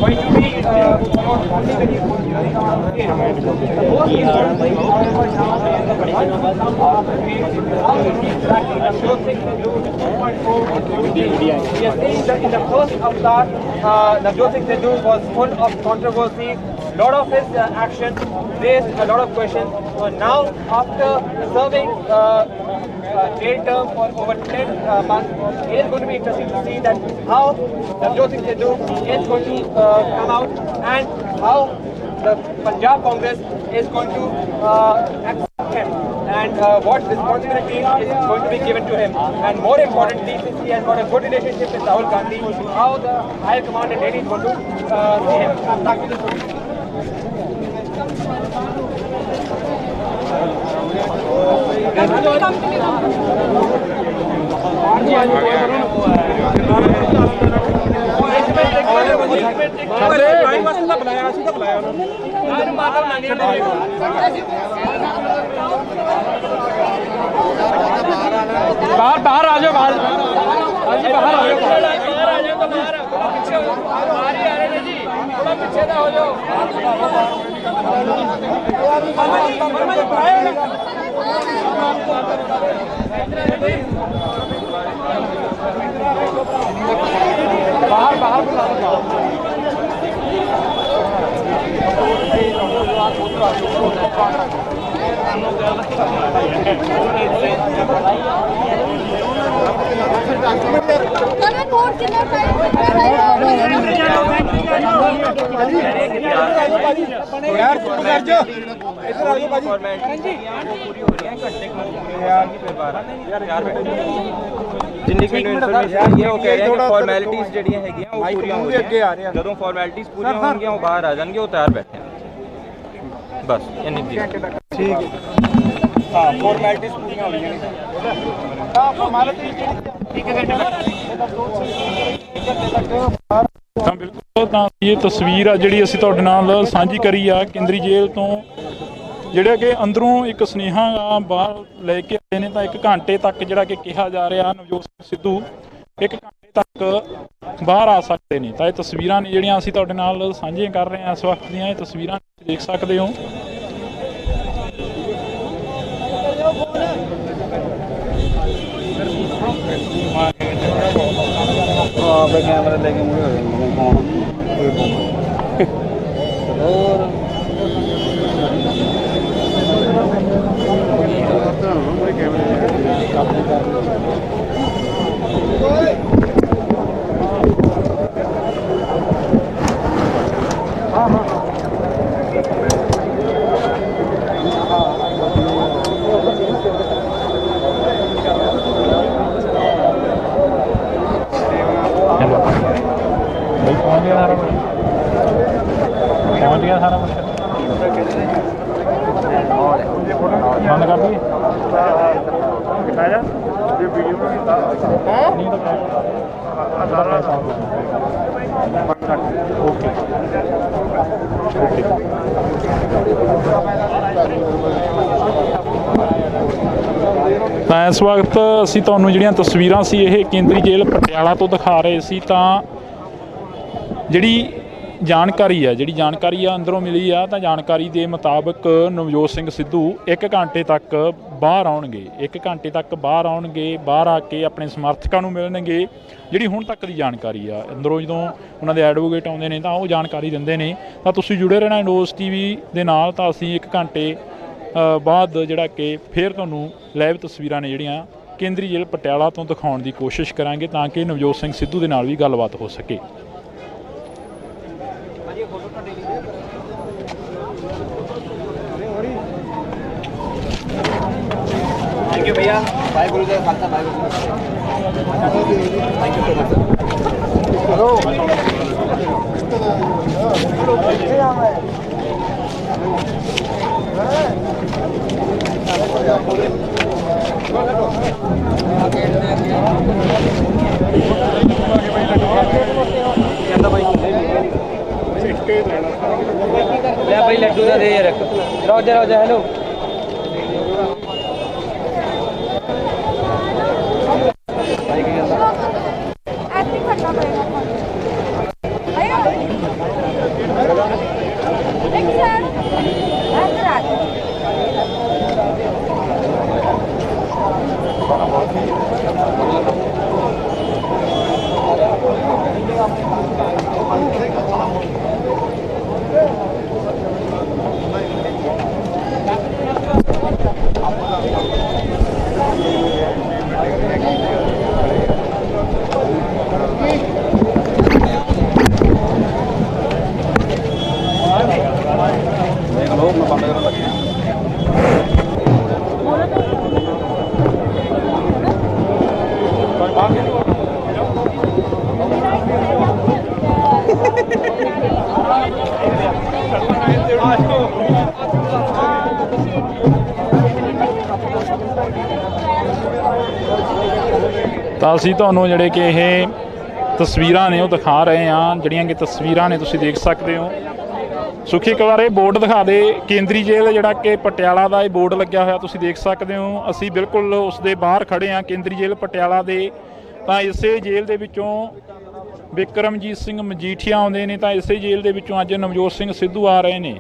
going to be only when he's going to come on stage. The most important thing, however, now is the once he comes off the stage, how he keeps tracking Navjot Singh Sidhu 2.4. We are seeing that in the first avatar, Navjot Singh Sidhu was full of controversy. Lot of his actions raised a lot of questions. So now, after serving jail term for over 10 months, it is going to be interesting to see that how Navjot Singh Sidhu is going to come out and how the Punjab Congress is going to accept him and what responsibility is going to be given to him. And more importantly, since he has got a good relationship with Rahul Gandhi, how the higher command in Delhi is going to see him. Back to the story. बाहर आ जाओ बाहर बाहर आ जाओ तो बाहर पीछे बाहर ही आ रहे हैं जी थोड़ा पीछे ना हो जाओ बाहर बाहर यार चुप कर जो इधर आ जाओ बाजी फॉर्मेलिटी पूरी हो रही है घंटे यार की फिर बाहर यार जिन्नी की इन्फॉर्मेशन है वो कह रहे हैं कि फॉर्मेलिटीज ਜਿਹੜੀਆਂ ਹੈਗੀਆਂ ਉਹ ਪੂਰੀਆਂ ਹੋ ਰਹੀਆਂ ਜਦੋਂ ਫਾਰਮੈਲਿਟੀਜ਼ ਪੂਰੀਆਂ ਹੋਣਗੀਆਂ ਉਹ ਬਾਹਰ ਆ ਜਾਣਗੇ ਉਹ ਤਿਆਰ ਬੈਠੇ हैं बस ਇੰਨੀ ਜੀ ਠੀਕ ਹੈ ਹਾਂ ਫਾਰਮੈਲਿਟੀਜ਼ ਪੂਰੀਆਂ ਹੋ ਰਹੀਆਂ ਨੇ ਤਾਂ ਫਾਰਮੈਲਿਟੀਜ਼ ਇੱਕ ਘੰਟੇ ਤੱਕ ਤਾਂ ਬਿਲਕੁਲ ਤਾਂ ਇਹ ਤਸਵੀਰ ਆ ਜਿਹੜੀ ਅਸੀਂ ਤੁਹਾਡੇ ਨਾਲ ਸਾਂਝੀ ਕਰੀ ਆ ਕੇਂਦਰੀ ਜੇਲ੍ਹ ਤੋਂ ਜਿਹੜਾ ਕਿ ਅੰਦਰੋਂ ਇੱਕ ਸੁਨੇਹਾ ਬਾਹਰ ਲੈ ਕੇ ਆਏ ਨੇ ਤਾਂ 1 ਘੰਟੇ ਤੱਕ ਜਿਹੜਾ ਕਿ ਕਿਹਾ ਜਾ ਰਿਹਾ ਨਵਜੋਤ ਸਿੰਘ ਸਿੱਧੂ 1 ਘੰਟੇ ਤੱਕ ਬਾਹਰ ਆ ਸਕਦੇ ਨੇ ਤਾਂ ਇਹ ਤਸਵੀਰਾਂ ਨੇ ਜਿਹੜੀਆਂ ਅਸੀਂ ਤੁਹਾਡੇ ਨਾਲ ਸਾਂਝੀਆਂ ਕਰ ਰਹੇ ਹਾਂ ਇਸ ਵਕਤ ਦੀਆਂ ਇਹ ਤਸਵੀਰਾਂ ਦੇਖ ਸਕਦੇ ਹੋ। कैमरा लेके मुझे बंद कर दिए ਤਾਂ ਇਸ ਵਕਤ ਅਸੀਂ ਤੁਹਾਨੂੰ ਜਿਹੜੀਆਂ ਤਸਵੀਰਾਂ ਸੀ ਇਹ ਕੇਂਦਰੀ ਜੇਲ੍ਹ ਪਟਿਆਲਾ ਤੋਂ ਦਿਖਾ ਰਹੇ ਸੀ ਤਾਂ ਜਿਹੜੀ ਜਾਣਕਾਰੀ ਆ ਅੰਦਰੋਂ ਮਿਲੀ ਆ ਤਾਂ ਜਾਣਕਾਰੀ ਦੇ ਮੁਤਾਬਕ ਨਵਜੋਤ ਸਿੰਘ ਸਿੱਧੂ 1 ਘੰਟੇ ਤੱਕ ਬਾਹਰ ਆਉਣਗੇ ਬਾਹਰ ਆ ਕੇ ਆਪਣੇ ਸਮਰਥਕਾਂ ਨੂੰ ਮਿਲਣਗੇ। ਜਿਹੜੀ ਹੁਣ ਤੱਕ ਦੀ ਜਾਣਕਾਰੀ ਆ ਅੰਦਰੋਂ ਜਦੋਂ ਉਹਨਾਂ ਦੇ ਐਡਵੋਕੇਟ ਆਉਂਦੇ ਨੇ ਤਾਂ ਉਹ ਜਾਣਕਾਰੀ ਦਿੰਦੇ ਨੇ ਤਾਂ ਤੁਸੀਂ ਜੁੜੇ ਰਹਿਣਾ ਇੰਡੋਸ ਟੀਵੀ ਦੇ ਨਾਲ ਤਾਂ ਅਸੀਂ 1 ਘੰਟੇ ਬਾਅਦ ਜਿਹੜਾ ਕਿ ਫਿਰ ਤੁਹਾਨੂੰ ਲਾਈਵ ਤਸਵੀਰਾਂ ਨੇ ਜਿਹੜੀਆਂ ਕੇਂਦਰੀ ਜੇਲ੍ਹ ਪਟਿਆਲਾ ਤੋਂ ਦਿਖਾਉਣ ਦੀ ਕੋਸ਼ਿਸ਼ ਕਰਾਂਗੇ ਤਾਂ ਕਿ ਨਵਜੋਤ ਸਿੰਘ ਸਿੱਧੂ ਦੇ ਨਾਲ ਵੀ ਗੱਲਬਾਤ ਹੋ ਸਕੇ। थैंक यू भैया, वाहिगुरू जी का खालसा, वाहिगुरू जी की फतेह। Thank you so much. भाई लड्डू ना दे रख, रोजा रोजा हेलो। ਤਾਂ ਅਸੀਂ ਤੁਹਾਨੂੰ ਜਿਹੜੇ ਕਿ ਇਹ ਤਸਵੀਰਾਂ ਨੇ ਉਹ ਦਿਖਾ ਰਹੇ ਹਾਂ, ਜਿਹੜੀਆਂ ਕਿ ਤਸਵੀਰਾਂ ਨੇ ਤੁਸੀਂ ਦੇਖ ਸਕਦੇ ਹੋ। ਸੁਖੀ ਇੱਕ ਵਾਰ ਇਹ ਬੋਰਡ ਦਿਖਾ ਦੇ, ਕੇਂਦਰੀ ਜੇਲ੍ਹ ਜਿਹੜਾ ਕਿ ਪਟਿਆਲਾ ਦਾ ਇਹ ਬੋਰਡ ਲੱਗਿਆ ਹੋਇਆ ਤੁਸੀਂ ਦੇਖ ਸਕਦੇ ਹੋ। ਅਸੀਂ ਬਿਲਕੁਲ ਉਸ ਦੇ ਬਾਹਰ ਖੜੇ ਹਾਂ, ਕੇਂਦਰੀ ਜੇਲ੍ਹ ਪਟਿਆਲਾ ਦੇ। ਤਾਂ ਇਸੇ ਜੇਲ੍ਹ ਦੇ ਵਿੱਚੋਂ ਬਿਕਰਮਜੀਤ ਸਿੰਘ ਮਜੀਠੀਆ ਆਉਂਦੇ ਨੇ, ਤਾਂ ਇਸੇ ਜੇਲ੍ਹ ਦੇ ਵਿੱਚੋਂ ਅੱਜ ਨਵਜੋਤ ਸਿੰਘ ਸਿੱਧੂ ਆ ਰਹੇ ਨੇ।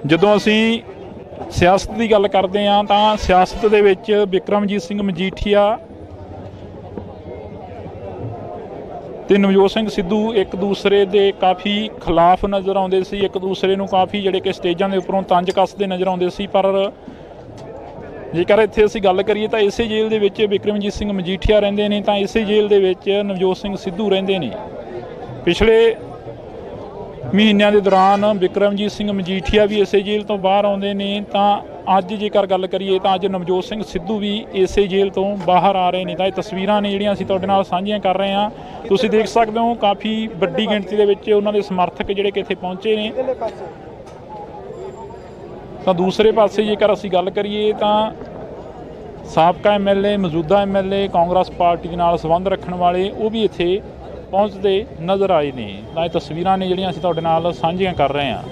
ਜਦੋਂ ਅਸੀਂ ਸਿਆਸਤ ਦੀ ਗੱਲ ਕਰਦੇ ਹਾਂ ਤਾਂ ਸਿਆਸਤ ਦੇ ਵਿੱਚ ਬਿਕਰਮਜੀਤ ਸਿੰਘ ਮਜੀਠੀਆ ਤੇ ਨਵਜੋਤ ਸਿੰਘ ਸਿੱਧੂ ਇੱਕ ਦੂਸਰੇ ਦੇ ਕਾਫੀ ਖਿਲਾਫ ਨਜ਼ਰ ਆਉਂਦੇ ਸੀ, ਇੱਕ ਦੂਸਰੇ ਨੂੰ ਕਾਫੀ ਜਿਹੜੇ ਕਿ ਸਟੇਜਾਂ ਦੇ ਉੱਪਰੋਂ ਤੰਜ ਕੱਸਦੇ ਨਜ਼ਰ ਆਉਂਦੇ ਸੀ। ਪਰ ਜੇਕਰ ਇੱਥੇ ਅਸੀਂ ਗੱਲ ਕਰੀਏ ਤਾਂ ਇਸੇ ਜੇਲ੍ਹ ਦੇ ਵਿੱਚ ਬਿਕਰਮਜੀਤ ਸਿੰਘ ਮਜੀਠੀਆ ਰਹਿੰਦੇ ਨੇ, ਤਾਂ ਇਸੇ ਜੇਲ੍ਹ ਦੇ ਵਿੱਚ ਨਵਜੋਤ ਸਿੰਘ ਸਿੱਧੂ ਰਹਿੰਦੇ ਨੇ। ਪਿਛਲੇ ਮਹੀਨਿਆਂ ਦੇ ਦੌਰਾਨ ਬਿਕਰਮਜੀਤ ਸਿੰਘ ਮਜੀਠੀਆ ਵੀ ਇਸੇ ਜੇਲ੍ਹ ਤੋਂ ਬਾਹਰ ਆਉਂਦੇ ਨੇ, ਤਾਂ ਅੱਜ ਜੇਕਰ ਗੱਲ ਕਰੀਏ ਤਾਂ ਅੱਜ ਨਵਜੋਤ ਸਿੰਘ ਸਿੱਧੂ ਵੀ ਇਸੇ ਜੇਲ੍ਹ ਤੋਂ ਬਾਹਰ ਆ ਰਹੇ ਨੇ। ਤਾਂ ਇਹ ਤਸਵੀਰਾਂ ਨੇ ਜਿਹੜੀਆਂ ਅਸੀਂ ਤੁਹਾਡੇ ਨਾਲ ਸਾਂਝੀਆਂ ਕਰ ਰਹੇ ਹਾਂ। ਤੁਸੀਂ ਦੇਖ ਸਕਦੇ ਹੋ ਕਾਫੀ ਵੱਡੀ ਗਿਣਤੀ ਦੇ ਵਿੱਚ ਉਹਨਾਂ ਦੇ ਸਮਰਥਕ ਜਿਹੜੇ ਕਿ ਇੱਥੇ ਪਹੁੰਚੇ ਨੇ। ਤਾਂ ਦੂਸਰੇ ਪਾਸੇ ਜੇਕਰ ਅਸੀਂ ਗੱਲ ਕਰੀਏ ਤਾਂ ਸਾਬਕਾ MLA, ਮੌਜੂਦਾ MLA, ਕਾਂਗਰਸ ਪਾਰਟੀ ਦੇ ਨਾਲ ਸੰਬੰਧ ਰੱਖਣ ਵਾਲੇ ਉਹ ਵੀ ਇੱਥੇ ਪਹੁੰਚਦੇ ਨਜ਼ਰ ਆਏ ਨੇ। ਤਾਂ ਇਹ ਤਸਵੀਰਾਂ ਨੇ ਜਿਹੜੀਆਂ ਅਸੀਂ ਤੁਹਾਡੇ ਨਾਲ ਸਾਂਝੀਆਂ ਕਰ ਰਹੇ ਹਾਂ।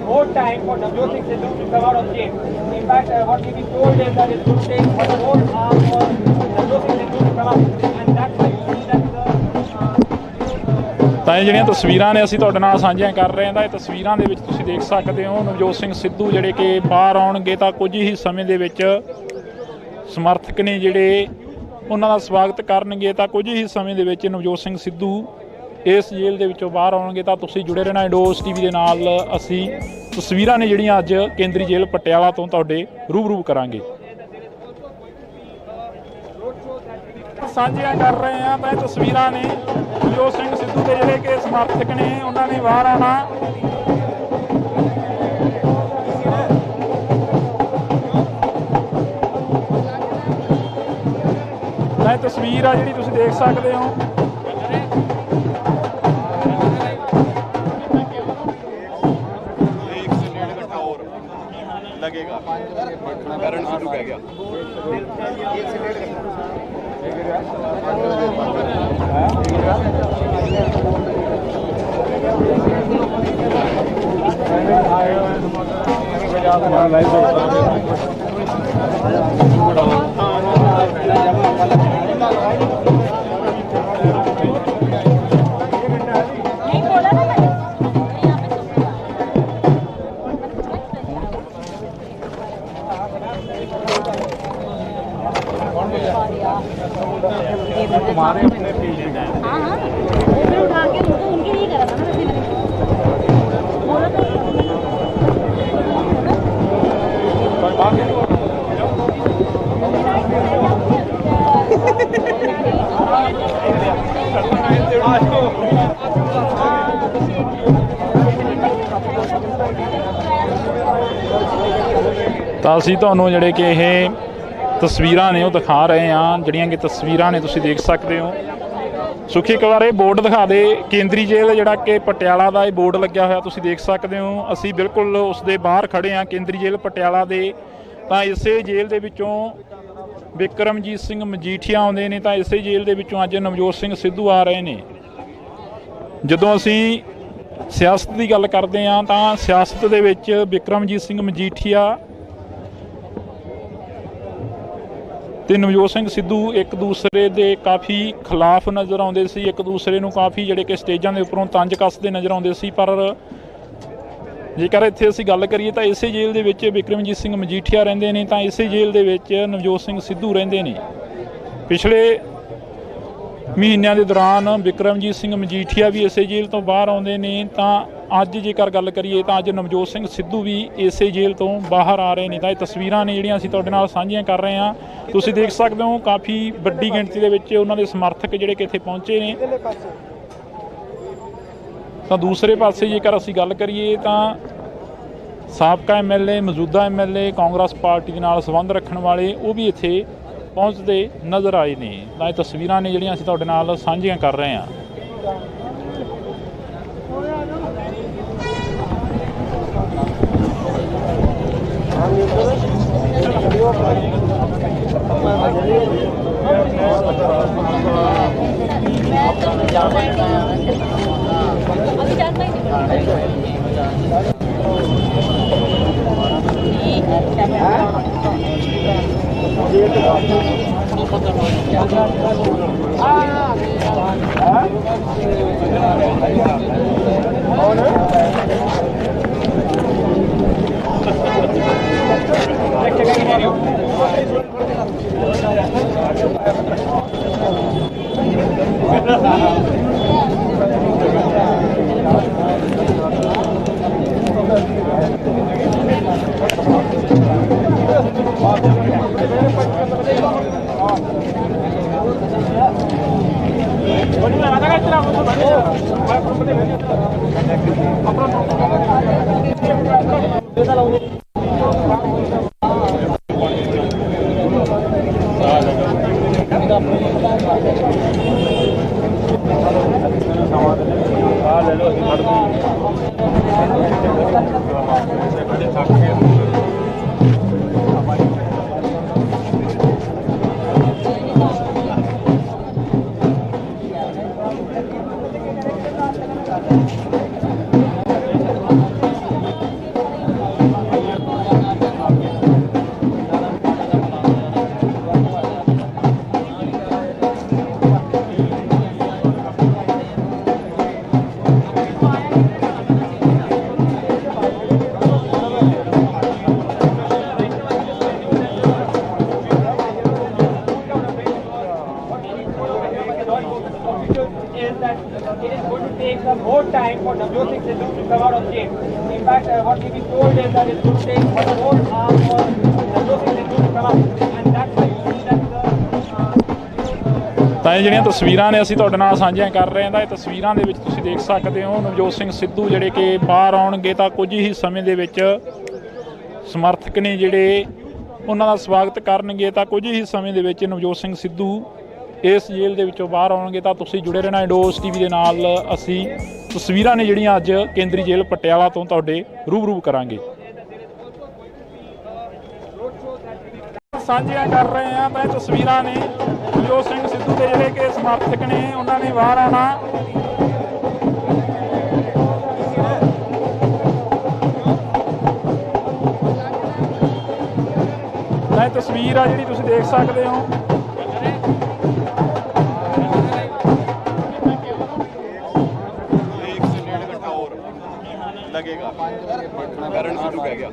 more time for Navjot Singh Sidhu to come out of jail. In fact, what we've been told is that it will take one more hour for Navjot Singh Sidhu to come out, and that's why you see that ਤਾਂ ਇਹ ਜਿਹੜੀਆਂ ਤਸਵੀਰਾਂ ਨੇ ਅਸੀਂ ਤੁਹਾਡੇ ਨਾਲ ਸਾਂਝੀਆਂ ਕਰ ਰਹੇ ਹਾਂ ਤਾਂ ਇਹ ਤਸਵੀਰਾਂ ਦੇ ਵਿੱਚ ਤੁਸੀਂ ਦੇਖ ਸਕਦੇ ਹੋ ਨਵਜੋਤ ਸਿੰਘ ਸਿੱਧੂ ਜਿਹੜੇ ਕਿ ਬਾਹਰ ਆਉਣਗੇ ਤਾਂ ਕੁਝ ਹੀ ਸਮੇਂ ਦੇ ਵਿੱਚ ਸਮਰਥਕ ਨੇ ਜਿਹੜੇ ਉਹਨਾਂ ਦਾ ਸਵਾਗਤ ਕਰਨਗੇ ਤਾਂ ਕੁਝ ਹੀ ਸਮੇਂ ਦੇ ਵਿੱਚ ਨਵਜੋਤ ਸਿੰਘ ਸਿੱਧੂ ਇਸ ਜੇਲ੍ਹ ਦੇ ਵਿੱਚੋਂ ਬਾਹਰ ਆਉਣਗੇ ਤਾਂ ਤੁਸੀਂ ਜੁੜੇ ਰਹਿਣਾ ਇੰਡੋਸ ਟੀਵੀ ਦੇ ਨਾਲ। ਅਸੀਂ ਤਸਵੀਰਾਂ ਨੇ ਜਿਹੜੀਆਂ ਅੱਜ ਕੇਂਦਰੀ ਜੇਲ੍ਹ ਪਟਿਆਲਾ ਤੋਂ ਤੁਹਾਡੇ ਰੂਬਰੂ ਕਰਾਂਗੇ ਸਾਂਝੀਆਂ ਕਰ ਰਹੇ ਹਾਂ ਤਾਂ ਇਹ ਤਸਵੀਰਾਂ ਨੇ ਨਵਜੋਤ ਸਿੰਘ ਸਿੱਧੂ ਦੇ ਜਿਹੜੇ ਕਿ ਸਮਰਥਕ ਨੇ ਉਹਨਾਂ ਨੇ ਬਾਹਰ ਆਉਣਾ ਤਾਂ ਇਹ ਤਸਵੀਰ ਆ ਜਿਹੜੀ ਤੁਸੀਂ ਦੇਖ ਸਕਦੇ ਹੋ लगेगा कारण शुरू कर गया हाँ हाँ वो फिर उठा के उनके लिए करा था ना वैसे बोला तो ਤਾਂ ਅਸੀਂ ਤੁਹਾਨੂੰ ਜਿਹੜੇ ਕਿ ਇਹ ਤਸਵੀਰਾਂ ਨੇ ਉਹ ਦਿਖਾ ਰਹੇ ਹਾਂ ਜਿਹੜੀਆਂ ਕਿ ਤਸਵੀਰਾਂ ਨੇ ਤੁਸੀਂ ਦੇਖ ਸਕਦੇ ਹੋ। ਸੁਖੀ ਇੱਕ ਵਾਰ ਇਹ ਬੋਰਡ ਦਿਖਾ ਦੇ ਕੇਂਦਰੀ ਜੇਲ੍ਹ ਜਿਹੜਾ ਕਿ ਪਟਿਆਲਾ ਦਾ ਇਹ ਬੋਰਡ ਲੱਗਿਆ ਹੋਇਆ ਤੁਸੀਂ ਦੇਖ ਸਕਦੇ ਹੋ। ਅਸੀਂ ਬਿਲਕੁਲ ਉਸ ਦੇ ਬਾਹਰ ਖੜੇ ਹਾਂ ਕੇਂਦਰੀ ਜੇਲ੍ਹ ਪਟਿਆਲਾ ਦੇ। ਤਾਂ ਇਸੇ ਜੇਲ੍ਹ ਦੇ ਵਿੱਚੋਂ ਬਿਕਰਮਜੀਤ ਸਿੰਘ ਮਜੀਠੀਆ ਆਉਂਦੇ ਨੇ ਤਾਂ ਇਸੇ ਜੇਲ੍ਹ ਦੇ ਵਿੱਚੋਂ ਅੱਜ ਨਵਜੋਤ ਸਿੰਘ ਸਿੱਧੂ ਆ ਰਹੇ ਨੇ। ਜਦੋਂ ਅਸੀਂ ਸਿਆਸਤ ਦੀ ਗੱਲ ਕਰਦੇ ਹਾਂ ਤਾਂ ਸਿਆਸਤ ਦੇ ਵਿੱਚ ਬਿਕਰਮਜੀਤ ਸਿੰਘ ਮਜੀਠੀਆ ਤੇ ਨਵਜੋਤ ਸਿੰਘ ਸਿੱਧੂ ਇੱਕ ਦੂਸਰੇ ਦੇ ਕਾਫੀ ਖਿਲਾਫ ਨਜ਼ਰ ਆਉਂਦੇ ਸੀ, ਇੱਕ ਦੂਸਰੇ ਨੂੰ ਕਾਫੀ ਜਿਹੜੇ ਕਿ ਸਟੇਜਾਂ ਦੇ ਉੱਪਰੋਂ ਤੰਜ ਕੱਸਦੇ ਨਜ਼ਰ ਆਉਂਦੇ ਸੀ। ਪਰ ਜੇਕਰ ਇੱਥੇ ਅਸੀਂ ਗੱਲ ਕਰੀਏ ਤਾਂ ਇਸੇ ਜੇਲ੍ਹ ਦੇ ਵਿੱਚ ਬਿਕਰਮਜੀਤ ਸਿੰਘ ਮਜੀਠੀਆ ਰਹਿੰਦੇ ਨੇ ਤਾਂ ਇਸੇ ਜੇਲ੍ਹ ਦੇ ਵਿੱਚ ਨਵਜੋਤ ਸਿੰਘ ਸਿੱਧੂ ਰਹਿੰਦੇ ਨੇ। ਪਿਛਲੇ ਮਹੀਨਿਆਂ ਦੇ ਦੌਰਾਨ ਬਿਕਰਮਜੀਤ ਸਿੰਘ ਮਜੀਠੀਆ ਵੀ ਇਸੇ ਜੇਲ੍ਹ ਤੋਂ ਬਾਹਰ ਆਉਂਦੇ ਨੇ ਤਾਂ ਅੱਜ ਜੇਕਰ ਗੱਲ ਕਰੀਏ ਤਾਂ ਅੱਜ ਨਵਜੋਤ ਸਿੰਘ ਸਿੱਧੂ ਵੀ ਇਸੇ ਜੇਲ੍ਹ ਤੋਂ ਬਾਹਰ ਆ ਰਹੇ ਨੇ। ਤਾਂ ਇਹ ਤਸਵੀਰਾਂ ਨੇ ਜਿਹੜੀਆਂ ਅਸੀਂ ਤੁਹਾਡੇ ਨਾਲ ਸਾਂਝੀਆਂ ਕਰ ਰਹੇ ਹਾਂ। ਤੁਸੀਂ ਦੇਖ ਸਕਦੇ ਹੋ ਕਾਫੀ ਵੱਡੀ ਗਿਣਤੀ ਦੇ ਵਿੱਚ ਉਹਨਾਂ ਦੇ ਸਮਰਥਕ ਜਿਹੜੇ ਕਿ ਇੱਥੇ ਪਹੁੰਚੇ ਨੇ। ਤਾਂ ਦੂਸਰੇ ਪਾਸੇ ਜੇਕਰ ਅਸੀਂ ਗੱਲ ਕਰੀਏ ਤਾਂ ਸਾਬਕਾ MLA ਮੌਜੂਦਾ MLA ਕਾਂਗਰਸ ਪਾਰਟੀ ਦੇ ਨਾਲ ਸੰਬੰਧ ਰੱਖਣ ਵਾਲੇ ਉਹ ਵੀ ਇੱਥੇ ਪਹੁੰਚਦੇ ਨਜ਼ਰ ਆਏ ਨੇ। ਤਾਂ ਇਹ ਤਸਵੀਰਾਂ ਨੇ ਜਿਹੜੀਆਂ ਅਸੀਂ ਤੁਹਾਡੇ ਨਾਲ ਸਾਂਝੀਆਂ ਕਰ ਰਹੇ ਹਾਂ। is going to take some more time for Navjot Singh Sidhu to come out of jail. In fact, what we've been told is that it's going to take one more hour for Navjot Singh Sidhu to come out, and that's why you see that ਤਾਂ ਇਹ ਜਿਹੜੀਆਂ ਤਸਵੀਰਾਂ ਨੇ ਅਸੀਂ ਤੁਹਾਡੇ ਨਾਲ ਸਾਂਝੀਆਂ ਕਰ ਰਹੇ ਹਾਂ ਤਾਂ ਇਹ ਤਸਵੀਰਾਂ ਦੇ ਵਿੱਚ ਤੁਸੀਂ ਦੇਖ ਸਕਦੇ ਹੋ ਨਵਜੋਤ ਸਿੰਘ ਸਿੱਧੂ ਜਿਹੜੇ ਕਿ ਬਾਹਰ ਆਉਣਗੇ ਤਾਂ ਕੁਝ ਹੀ ਸਮੇਂ ਦੇ ਵਿੱਚ ਸਮਰਥਕ ਨੇ ਜਿਹੜੇ ਉਹਨਾਂ ਦਾ ਸਵਾਗਤ ਕਰਨਗੇ ਤਾਂ ਕੁਝ ਹੀ ਸਮੇਂ ਦੇ ਵਿੱਚ ਨਵਜੋਤ ਸਿੰਘ ਸਿੱਧੂ ਇਸ ਜੇਲ੍ਹ ਦੇ ਵਿੱਚੋਂ ਬਾਹਰ ਆਉਣਗੇ ਤਾਂ ਤੁਸੀਂ ਜੁੜੇ ਰਹਿਣਾ ਇੰਡੋਸ ਟੀਵੀ ਦੇ ਨਾਲ। ਅਸੀਂ ਤਸਵੀਰਾਂ ਨੇ ਜਿਹੜੀਆਂ ਅੱਜ ਕੇਂਦਰੀ ਜੇਲ੍ਹ ਪਟਿਆਲਾ ਤੋਂ ਤੁਹਾਡੇ ਰੂਬਰੂ ਕਰਾਂਗੇ ਸਾਂਝੀਆਂ ਕਰ ਰਹੇ ਹਾਂ ਤਾਂ ਇਹ ਤਸਵੀਰਾਂ ਨੇ ਨਵਜੋਤ ਸਿੰਘ ਸਿੱਧੂ ਦੇ ਜਿਹੜੇ ਕਿ ਸਮਰਥਕ ਨੇ ਉਹਨਾਂ ਨੇ ਬਾਹਰ ਆਉਣਾ ਤਾਂ ਇਹ ਤਸਵੀਰ ਆ ਜਿਹੜੀ ਤੁਸੀਂ ਦੇਖ ਸਕਦੇ ਹੋ लगेगा करण सिद्धू कह गया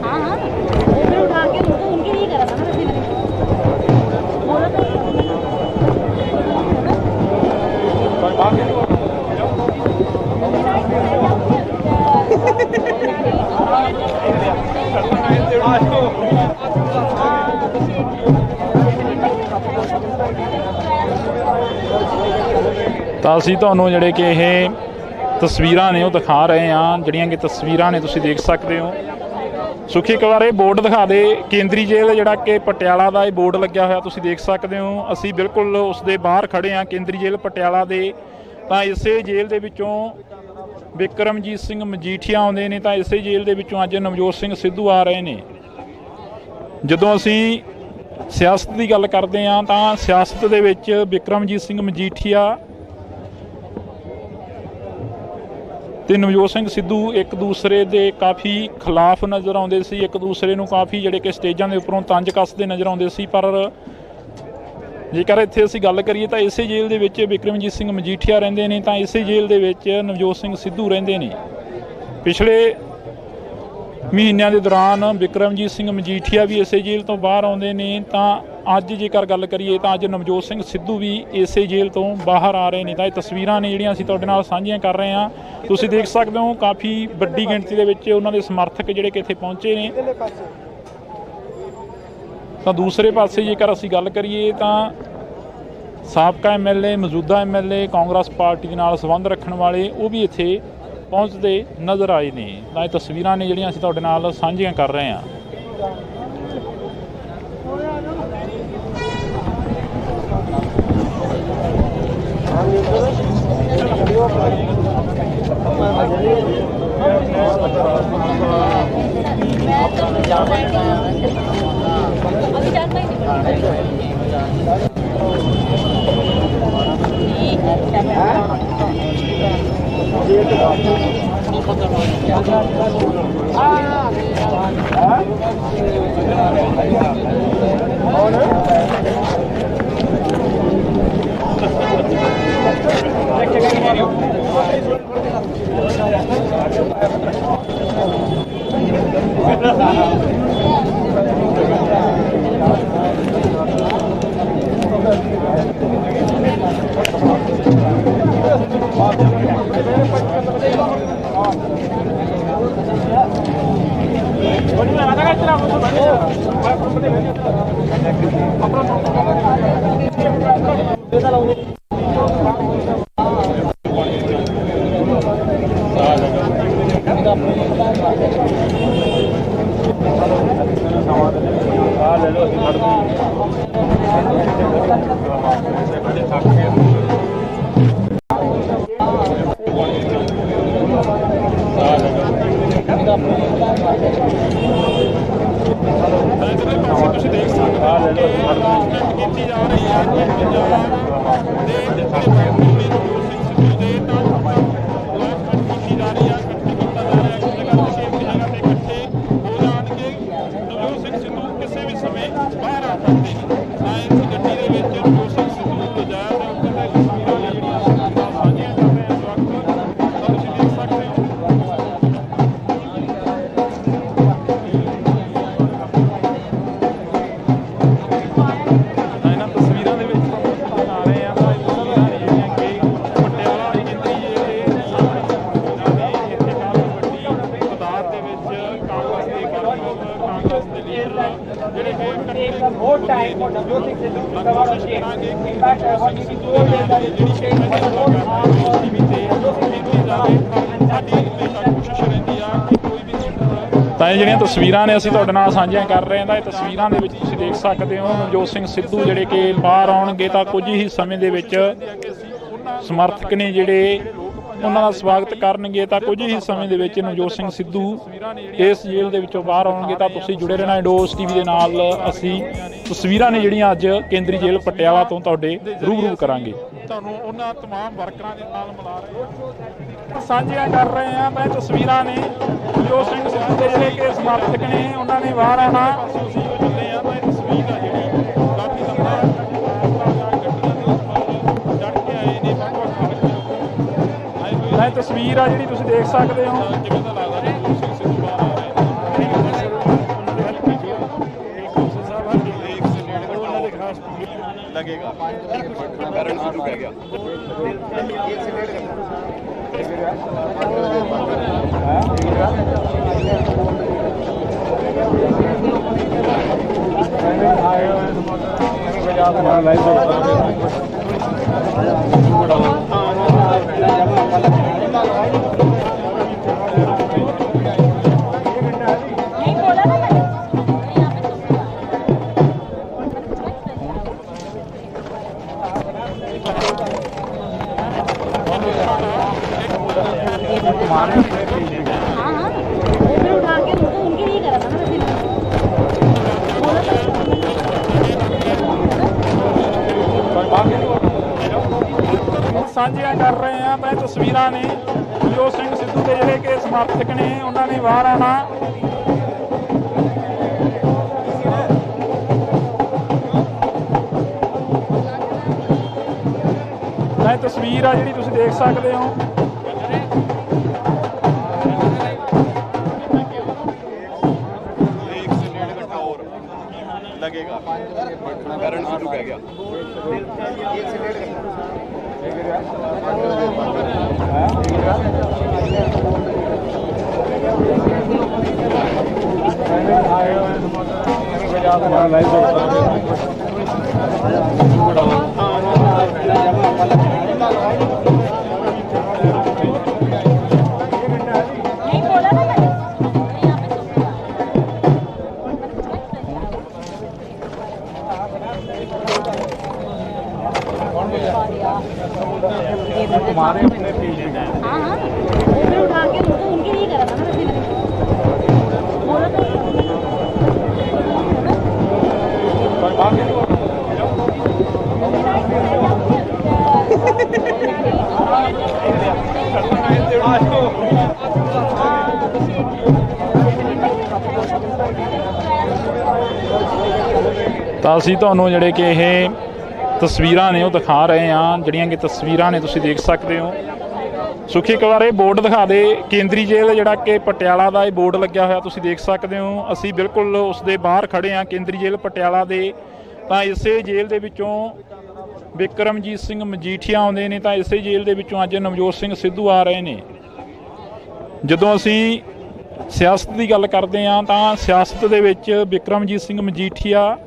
हाँ हाँ वो फिर उठा के उनके लिए करा था ना वैसे बोला था ਤਾਂ ਅਸੀਂ ਤੁਹਾਨੂੰ ਜਿਹੜੇ ਕਿ ਇਹ ਤਸਵੀਰਾਂ ਨੇ ਉਹ ਦਿਖਾ ਰਹੇ ਹਾਂ ਜਿਹੜੀਆਂ ਕਿ ਤਸਵੀਰਾਂ ਨੇ ਤੁਸੀਂ ਦੇਖ ਸਕਦੇ ਹੋ। ਸੁਖੀ ਇੱਕ ਵਾਰ ਇਹ ਬੋਰਡ ਦਿਖਾ ਦੇ ਕੇਂਦਰੀ ਜੇਲ੍ਹ ਜਿਹੜਾ ਕਿ ਪਟਿਆਲਾ ਦਾ ਇਹ ਬੋਰਡ ਲੱਗਿਆ ਹੋਇਆ ਤੁਸੀਂ ਦੇਖ ਸਕਦੇ ਹੋ। ਅਸੀਂ ਬਿਲਕੁਲ ਉਸ ਦੇ ਬਾਹਰ ਖੜੇ ਹਾਂ ਕੇਂਦਰੀ ਜੇਲ੍ਹ ਪਟਿਆਲਾ ਦੇ। ਤਾਂ ਇਸੇ ਜੇਲ੍ਹ ਦੇ ਵਿੱਚੋਂ ਬਿਕਰਮਜੀਤ ਸਿੰਘ ਮਜੀਠੀਆ ਆਉਂਦੇ ਨੇ ਤਾਂ ਇਸੇ ਜੇਲ੍ਹ ਦੇ ਵਿੱਚੋਂ ਅੱਜ ਨਵਜੋਤ ਸਿੰਘ ਸਿੱਧੂ ਆ ਰਹੇ ਨੇ। ਜਦੋਂ ਅਸੀਂ ਸਿਆਸਤ ਦੀ ਗੱਲ ਕਰਦੇ ਹਾਂ ਤਾਂ ਸਿਆਸਤ ਦੇ ਵਿੱਚ ਬਿਕਰਮਜੀਤ ਸਿੰਘ ਮਜੀਠੀਆ ਤੇ ਨਵਜੋਤ ਸਿੰਘ ਸਿੱਧੂ ਇੱਕ ਦੂਸਰੇ ਦੇ ਕਾਫੀ ਖਿਲਾਫ ਨਜ਼ਰ ਆਉਂਦੇ ਸੀ, ਇੱਕ ਦੂਸਰੇ ਨੂੰ ਕਾਫੀ ਜਿਹੜੇ ਕਿ ਸਟੇਜਾਂ ਦੇ ਉੱਪਰੋਂ ਤੰਜ ਕੱਸਦੇ ਨਜ਼ਰ ਆਉਂਦੇ ਸੀ। ਪਰ ਜੇਕਰ ਇੱਥੇ ਅਸੀਂ ਗੱਲ ਕਰੀਏ ਤਾਂ ਇਸੇ ਜੇਲ੍ਹ ਦੇ ਵਿੱਚ ਬਿਕਰਮਜੀਤ ਸਿੰਘ ਮਜੀਠੀਆ ਰਹਿੰਦੇ ਨੇ ਤਾਂ ਇਸੇ ਜੇਲ੍ਹ ਦੇ ਵਿੱਚ ਨਵਜੋਤ ਸਿੰਘ ਸਿੱਧੂ ਰਹਿੰਦੇ ਨੇ। ਪਿਛਲੇ ਮਹੀਨਿਆਂ ਦੇ ਦੌਰਾਨ ਬਿਕਰਮਜੀਤ ਸਿੰਘ ਮਜੀਠੀਆ ਵੀ ਇਸੇ ਜੇਲ੍ਹ ਤੋਂ ਬਾਹਰ ਆਉਂਦੇ ਨੇ ਤਾਂ ਅੱਜ ਜੇਕਰ ਗੱਲ ਕਰੀਏ ਤਾਂ ਅੱਜ ਨਵਜੋਤ ਸਿੰਘ ਸਿੱਧੂ ਵੀ ਇਸੇ ਜੇਲ੍ਹ ਤੋਂ ਬਾਹਰ ਆ ਰਹੇ ਨੇ। ਤਾਂ ਇਹ ਤਸਵੀਰਾਂ ਨੇ ਜਿਹੜੀਆਂ ਅਸੀਂ ਤੁਹਾਡੇ ਨਾਲ ਸਾਂਝੀਆਂ ਕਰ ਰਹੇ ਹਾਂ। ਤੁਸੀਂ ਦੇਖ ਸਕਦੇ ਹੋ ਕਾਫੀ ਵੱਡੀ ਗਿਣਤੀ ਦੇ ਵਿੱਚ ਉਹਨਾਂ ਦੇ ਸਮਰਥਕ ਜਿਹੜੇ ਕਿ ਇੱਥੇ ਪਹੁੰਚੇ ਨੇ। ਤਾਂ ਦੂਸਰੇ ਪਾਸੇ ਜੇਕਰ ਅਸੀਂ ਗੱਲ ਕਰੀਏ ਤਾਂ ਸਾਬਕਾ MLA ਮੌਜੂਦਾ MLA ਕਾਂਗਰਸ ਪਾਰਟੀ ਦੇ ਨਾਲ ਸੰਬੰਧ ਰੱਖਣ ਵਾਲੇ ਉਹ ਵੀ ਇੱਥੇ ਪਹੁੰਚਦੇ ਨਜ਼ਰ ਆਏ ਨੇ। ਤਾਂ ਇਹ ਤਸਵੀਰਾਂ ਨੇ ਜਿਹੜੀਆਂ ਅਸੀਂ ਤੁਹਾਡੇ ਨਾਲ ਸਾਂਝੀਆਂ ਕਰ ਰਹੇ ਹਾਂ। ਤੁਸੀਂ ਦੇਖ ਸਕਦੇ ਹੋ ਕਿ ਕੀਤੀ ਜਾ ਜਾ ਰਹੀ ਹੈ ਕਿ ਪੰਜਾਬ ਦੇ ਜਿਹੜੇ ਨਵਜੋਤ ਸਿੰਘ ਸਿੱਧੂ ਦੇ ਤਾਂ ਅਲੌਟਮੈਂਟ ਕੀਤੀ ਜਾ ਰਹੀ ਹੈ, ਇਕੱਠੇ ਕੀਤਾ ਜਾ ਰਿਹਾ ਹੈ, ਕਿਸੇ ਜਗ੍ਹਾ ਤੇ ਇਕੱਠੇ ਹੋ ਜਾਣਗੇ। ਨਵਜੋਤ ਸਿੰਘ ਸਿੱਧੂ ਕਿਸੇ ਵੀ ਸਮੇਂ ਬਾਹਰ ਆ ਸਕਦੇ ਨੇ। ਤਾਂ ਇਸ ਗੱਡੀ ਦੇ ਵਿੱਚ ਨਵਜੋਤ ਸਿੰਘ ਸਿੱਧੂ ਨੂੰ ਲਿਜਾਇਆ ਤੇ ਉੱਥੇ ਦੀਆਂ ਤਸਵੀਰਾਂ ਨੇ ਜਿਹੜੀਆਂ ਸਾਂਝੀਆਂ ਕਰ ਰਹੇ ਹਾਂ ਇਸ ਵਕਤ, ਤਾਂ ਤੁਸੀਂ ਦੇਖ ਸਕਦੇ ਹੋ। ਇਹਨਾਂ ਤਸਵੀਰਾਂ ਦੇ ਵਿੱਚ ਤੁਹਾਨੂੰ ਆ ਰਹੇ ਆ ਤਾਂ ਇਹ ਤਸਵੀਰਾਂ ਨੇ ਜਿਹੜੀਆਂ ਕਿ ਪਟਿਆਲਾ ਕੇਂਦਰੀ ਜੇਲ੍ਹ ਦੇ ਸਾਹਮਣੇ ਇੱਥੇ ਕਾਫੀ ਵੱਡੀ ਤਾਦਾਦ ਦੇ ਵਿੱਚ ਕਾਂਗਰਸ ਦੇ ਕਾਰਜਕਰਤਾ, ਕਾਂਗਰਸ ਦੇ ਲੀਡਰ ਜਿਹੜੇ ਕਿ ਇਕੱਠੇ more time for Navjot Singh Sidhu to cover the case. In fact, what he told is that it will take more time for Navjot Singh Sidhu to cover, and that's ਕੋਸ਼ਿਸ਼ ਰਹਿੰਦੀ ਆ ਕਿ ਕੋਈ ਵੀ ਤਾਂ ਇਹ ਜਿਹੜੀਆਂ ਤਸਵੀਰਾਂ ਨੇ ਅਸੀਂ ਤੁਹਾਡੇ ਨਾਲ ਸਾਂਝੀਆਂ ਕਰ ਰਹੇ ਹਾਂ ਤਾਂ ਇਹ ਤਸਵੀਰਾਂ ਦੇ ਵਿੱਚ ਤੁਸੀਂ ਦੇਖ ਸਕਦੇ ਹੋ ਨਵਜੋਤ ਸਿੰਘ ਸਿੱਧੂ ਜਿਹੜੇ ਕਿ ਬਾਹਰ ਆਉਣਗੇ ਤਾਂ ਕੁਝ ਹੀ ਸਮੇਂ ਦੇ ਵਿੱਚ ਸਮਰਥਕ ਨੇ ਜਿਹੜੇ ਉਹਨਾਂ ਦਾ ਸਵਾਗਤ ਕਰਨਗੇ। ਤਾਂ ਕੁਝ ਹੀ ਸਮੇਂ ਦੇ ਵਿੱਚ ਨਵਜੋਤ ਸਿੰਘ ਸਿੱਧੂ ਇਸ ਜੇਲ੍ਹ ਦੇ ਵਿੱਚੋਂ ਬਾਹਰ ਆਉਣਗੇ। ਤਾਂ ਤੁਸੀਂ ਜੁੜੇ ਰਹਿਣਾ ਇੰਡੋਸ ਟੀਵੀ ਦੇ ਨਾਲ। ਅਸੀਂ ਤਸਵੀਰਾਂ ਨੇ ਜਿਹੜੀਆਂ ਅੱਜ ਕੇਂਦਰੀ ਜੇਲ੍ਹ ਪਟਿਆਲਾ ਤੋਂ ਤੁਹਾਡੇ ਰੂਬਰੂ ਕਰਾਂਗੇ। ਤੁਹਾਨੂੰ ਉਹਨਾਂ ਤਮਾਮ ਵਰਕਰਾਂ ਦੇ ਨਾਲ ਮਿਲਾ ਰਹੇ ਸਾਂਝੀਆਂ ਕਰ ਰਹੇ ਹਾਂ ਤਾਂ ਇਹ ਤਸਵੀਰਾਂ ਨੇ ਨਵਜੋਤ ਸਿੰਘ ਸਿੱਧੂ ਦੇ ਜਿਹੜੇ ਕਿ ਸਮਰਥਕ ਨੇ ਉਹਨਾਂ ਨੇ ਬਾਹਰ ਆਉਣਾ। ਅਸੀਂ ਚੱਲੇ ਹਾਂ ਤਾਂ ਇਹ ਤਸਵੀਰ ਆ ਜਿਹੜੀ ਕਾਫੀ ਲੰਬਾ ਚੜ੍ਹ ਕੇ ਆਏ ਨੇ ਤਾਂ ਇਹ ਤਸਵੀਰ ਆ ਜਿਹੜੀ ਤੁਸੀਂ ਦੇਖ ਸਕਦੇ ਹੋ। ਕਿਵੇਂ ਦਾ ਲੱਗਦਾ ਨਵਜੋਤ ਸਿੰਘ ਸਿੱਧੂ ਬਾਹਰ ਆ ਰਹੇ लगेगा कारण शुरू कर गया ਸਾਂਝੀਆਂ ਕਰ ਰਹੇ ਹਾਂ ਤਾਂ ਇਹ ਤਸਵੀਰਾਂ ਨੇ ਨਵਜੋਤ ਸਿੰਘ ਸਿੱਧੂ ਦੇ ਜਿਹੜੇ ਕਿ ਸਮਰਥਕ ਨੇ ਉਹਨਾਂ ਨੇ ਬਾਹਰ ਆਉਣਾ। ਤਾਂ ਇਹ ਤਸਵੀਰ ਆ ਜਿਹੜੀ ਤੁਸੀਂ ਦੇਖ ਸਕਦੇ ਹੋ। लगेगा कारण शुरू कर गया हाँ हाँ वो भी उठा के उनके लिए करा था ना बोला ਤਾਂ ਅਸੀਂ ਤੁਹਾਨੂੰ ਜਿਹੜੇ ਕਿ ਇਹ ਤਸਵੀਰਾਂ ਨੇ ਉਹ ਦਿਖਾ ਰਹੇ ਹਾਂ। ਜਿਹੜੀਆਂ ਕਿ ਤਸਵੀਰਾਂ ਨੇ ਤੁਸੀਂ ਦੇਖ ਸਕਦੇ ਹੋ। ਸੁਖੀ ਇੱਕ ਵਾਰ ਇਹ ਬੋਰਡ ਦਿਖਾ ਦੇ ਕੇਂਦਰੀ ਜੇਲ੍ਹ ਜਿਹੜਾ ਕਿ ਪਟਿਆਲਾ ਦਾ ਇਹ ਬੋਰਡ ਲੱਗਿਆ ਹੋਇਆ ਤੁਸੀਂ ਦੇਖ ਸਕਦੇ ਹੋ। ਅਸੀਂ ਬਿਲਕੁਲ ਉਸ ਦੇ ਬਾਹਰ ਖੜੇ ਹਾਂ ਕੇਂਦਰੀ ਜੇਲ੍ਹ ਪਟਿਆਲਾ ਦੇ। ਤਾਂ ਇਸੇ ਜੇਲ੍ਹ ਦੇ ਵਿੱਚੋਂ ਬਿਕਰਮਜੀਤ ਸਿੰਘ ਮਜੀਠੀਆ ਆਉਂਦੇ ਨੇ ਤਾਂ ਇਸੇ ਜੇਲ੍ਹ ਦੇ ਵਿੱਚੋਂ ਅੱਜ ਨਵਜੋਤ ਸਿੰਘ ਸਿੱਧੂ ਆ ਰਹੇ ਨੇ। ਜਦੋਂ ਅਸੀਂ ਸਿਆਸਤ ਦੀ ਗੱਲ ਕਰਦੇ ਹਾਂ ਤਾਂ ਸਿਆਸਤ ਦੇ ਵਿੱਚ ਬਿਕਰਮਜੀਤ ਸਿੰਘ ਮਜੀਠੀਆ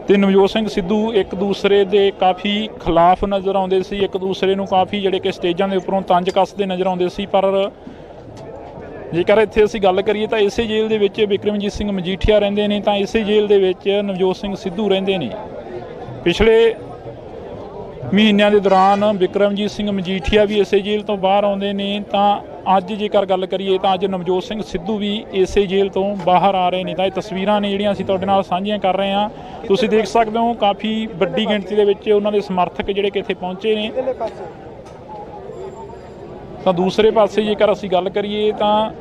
ਤੇ ਨਵਜੋਤ ਸਿੰਘ ਸਿੱਧੂ ਇੱਕ ਦੂਸਰੇ ਦੇ ਕਾਫੀ ਖਿਲਾਫ ਨਜ਼ਰ ਆਉਂਦੇ ਸੀ। ਇੱਕ ਦੂਸਰੇ ਨੂੰ ਕਾਫੀ ਜਿਹੜੇ ਕਿ ਸਟੇਜਾਂ ਦੇ ਉੱਪਰੋਂ ਤੰਜ ਕੱਸਦੇ ਨਜ਼ਰ ਆਉਂਦੇ ਸੀ। ਪਰ ਜੇਕਰ ਇੱਥੇ ਅਸੀਂ ਗੱਲ ਕਰੀਏ ਤਾਂ ਇਸੇ ਜੇਲ੍ਹ ਦੇ ਵਿੱਚ ਬਿਕਰਮਜੀਤ ਸਿੰਘ ਮਜੀਠੀਆ ਰਹਿੰਦੇ ਨੇ ਤਾਂ ਇਸੇ ਜੇਲ੍ਹ ਦੇ ਵਿੱਚ ਨਵਜੋਤ ਸਿੰਘ ਸਿੱਧੂ ਰਹਿੰਦੇ ਨੇ। ਪਿਛਲੇ ਮਹੀਨਿਆਂ ਦੇ ਦੌਰਾਨ ਬਿਕਰਮਜੀਤ ਸਿੰਘ ਮਜੀਠੀਆ ਵੀ ਇਸੇ ਜੇਲ੍ਹ ਤੋਂ ਬਾਹਰ ਆਉਂਦੇ ਨੇ ਤਾਂ ਅੱਜ ਜੇਕਰ ਗੱਲ ਕਰੀਏ ਤਾਂ ਅੱਜ ਨਵਜੋਤ ਸਿੰਘ ਸਿੱਧੂ ਵੀ ਇਸੇ ਜੇਲ੍ਹ ਤੋਂ ਬਾਹਰ ਆ ਰਹੇ ਨੇ। ਤਾਂ ਇਹ ਤਸਵੀਰਾਂ ਨੇ ਜਿਹੜੀਆਂ ਅਸੀਂ ਤੁਹਾਡੇ ਨਾਲ ਸਾਂਝੀਆਂ ਕਰ ਰਹੇ ਹਾਂ। ਤੁਸੀਂ ਦੇਖ ਸਕਦੇ ਹੋ ਕਾਫੀ ਵੱਡੀ ਗਿਣਤੀ ਦੇ ਵਿੱਚ ਉਹਨਾਂ ਦੇ ਸਮਰਥਕ ਜਿਹੜੇ ਕਿ ਇੱਥੇ ਪਹੁੰਚੇ ਨੇ। ਤਾਂ ਦੂਸਰੇ ਪਾਸੇ ਜੇਕਰ ਅਸੀਂ ਗੱਲ ਕਰੀਏ ਤਾਂ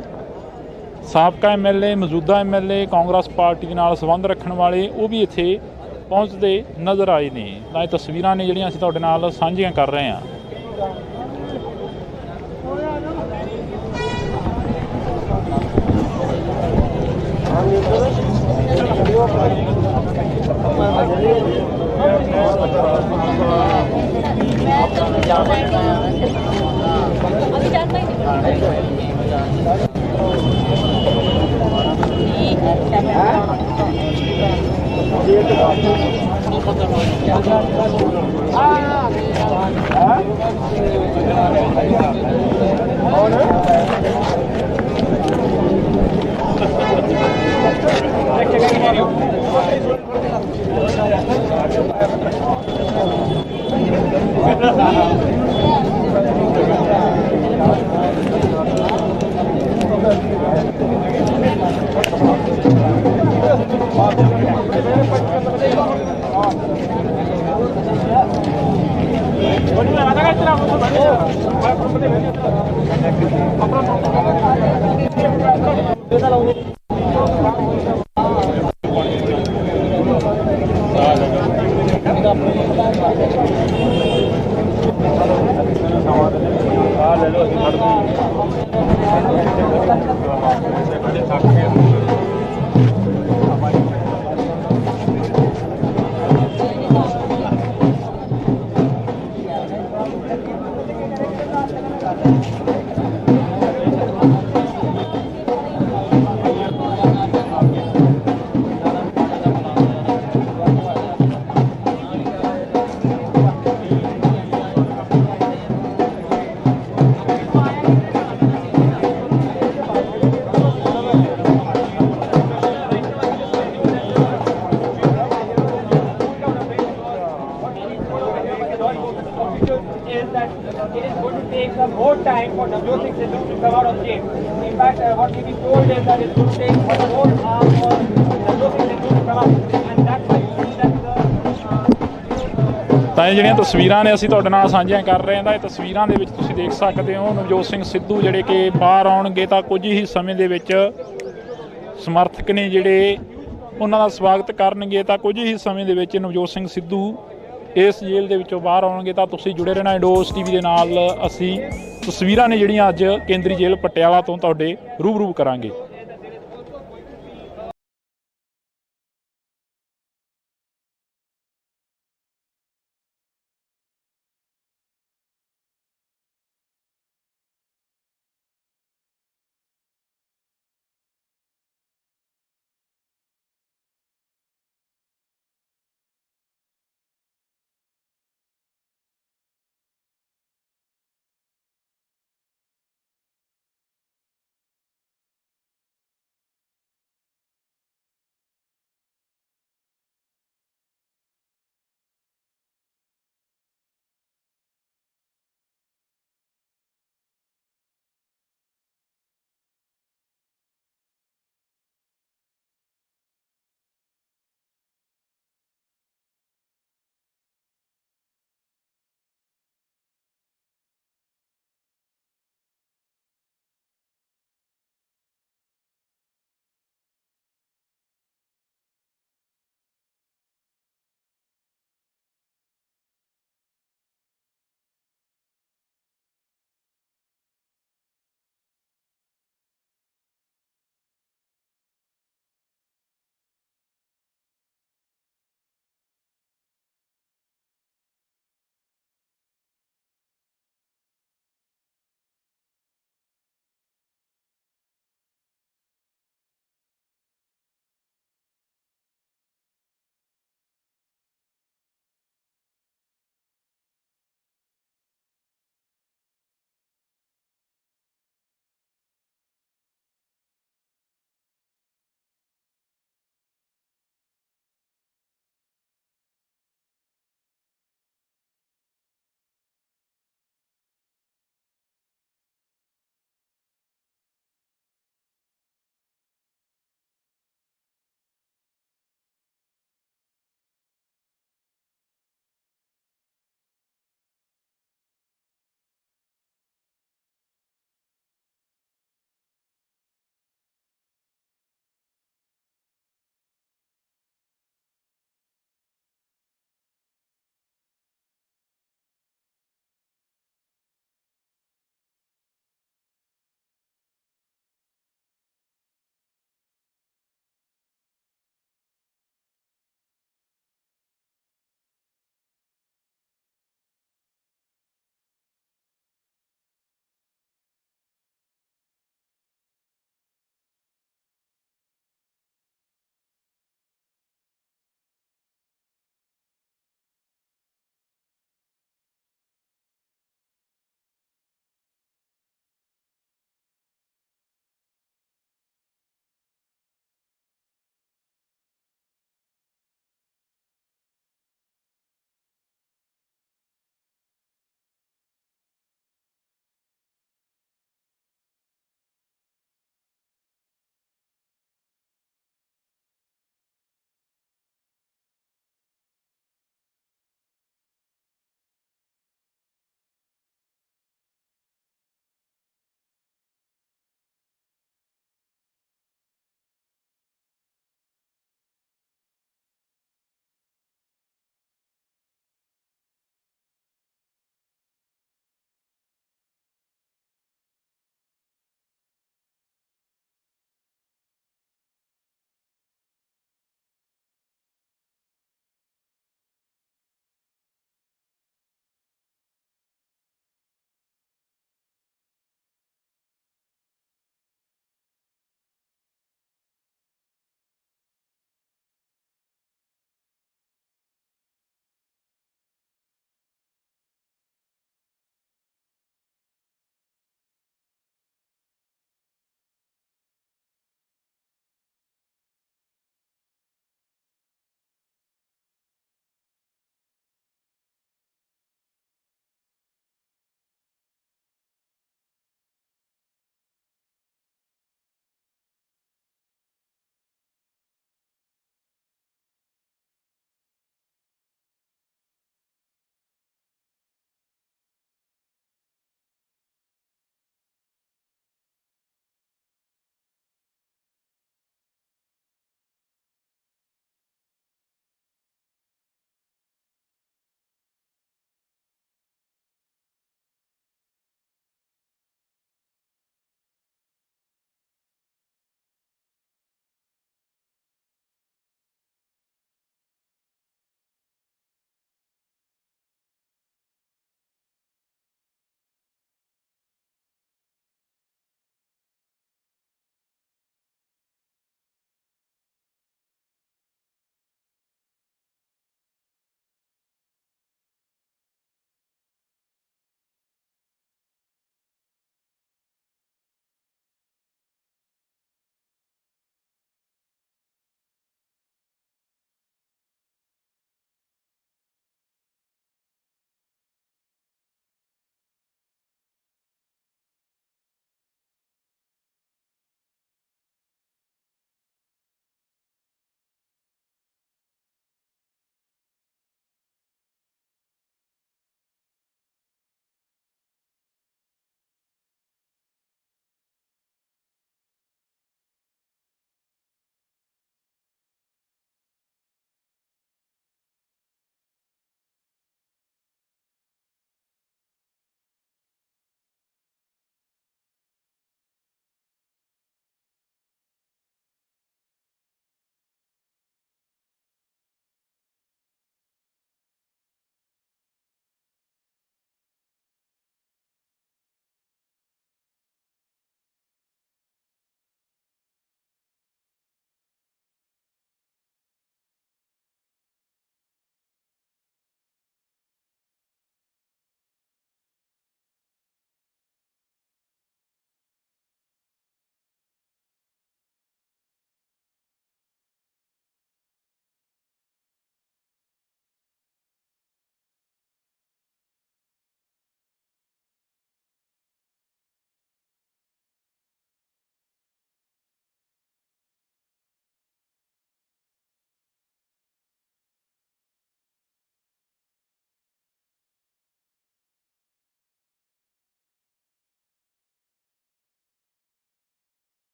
ਸਾਬਕਾ MLA, ਮੌਜੂਦਾ MLA, ਕਾਂਗਰਸ ਪਾਰਟੀ ਦੇ ਨਾਲ ਸੰਬੰਧ ਰੱਖਣ ਵਾਲੇ ਉਹ ਵੀ ਇੱਥੇ ਪਹੁੰਚਦੇ ਨਜ਼ਰ ਆਏ ਨੇ। ਤਾਂ ਇਹ ਤਸਵੀਰਾਂ ਨੇ ਜਿਹੜੀਆਂ ਅਸੀਂ ਤੁਹਾਡੇ ਨਾਲ ਸਾਂਝੀਆਂ ਕਰ ਰਹੇ ਹਾਂ। More time for Navjot Singh Sidhu to come out of jail. In fact, what we been told is that it's going to take one more hour for Navjot Singh Sidhu to come out, and that's why you see that ਤਾਂ ਇਹ ਜਿਹੜੀਆਂ ਤਸਵੀਰਾਂ ਨੇ ਅਸੀਂ ਤੁਹਾਡੇ ਨਾਲ ਸਾਂਝੀਆਂ ਕਰ ਰਹੇ ਹਾਂ। ਤਾਂ ਇਹ ਤਸਵੀਰਾਂ ਦੇ ਵਿੱਚ ਤੁਸੀਂ ਦੇਖ ਸਕਦੇ ਹੋ ਨਵਜੋਤ ਸਿੰਘ ਸਿੱਧੂ ਜਿਹੜੇ ਕਿ ਬਾਹਰ ਆਉਣਗੇ ਤਾਂ ਕੁਝ ਹੀ ਸਮੇਂ ਦੇ ਵਿੱਚ ਸਮਰਥਕ ਨੇ ਜਿਹੜੇ ਉਹਨਾਂ ਦਾ ਸਵਾਗਤ ਕਰਨਗੇ। ਤਾਂ ਕੁਝ ਹੀ ਸਮੇਂ ਦੇ ਵਿੱਚ ਨਵਜੋਤ ਸਿੰਘ ਸਿੱਧੂ ਇਸ ਜੇਲ੍ਹ ਦੇ ਵਿੱਚੋਂ ਬਾਹਰ ਆਉਣਗੇ। ਤਾਂ ਤੁਸੀਂ ਜੁੜੇ ਰਹਿਣਾ ਇੰਡੋਸ TV ਦੇ ਨਾਲ। ਅਸੀਂ ਤਸਵੀਰਾਂ ਨੇ ਜਿਹੜੀਆਂ ਅੱਜ ਕੇਂਦਰੀ ਜੇਲ੍ਹ ਪਟਿਆਲਾ ਤੋਂ ਤੁਹਾਡੇ ਰੂਬਰੂ ਕਰਾਂਗੇ।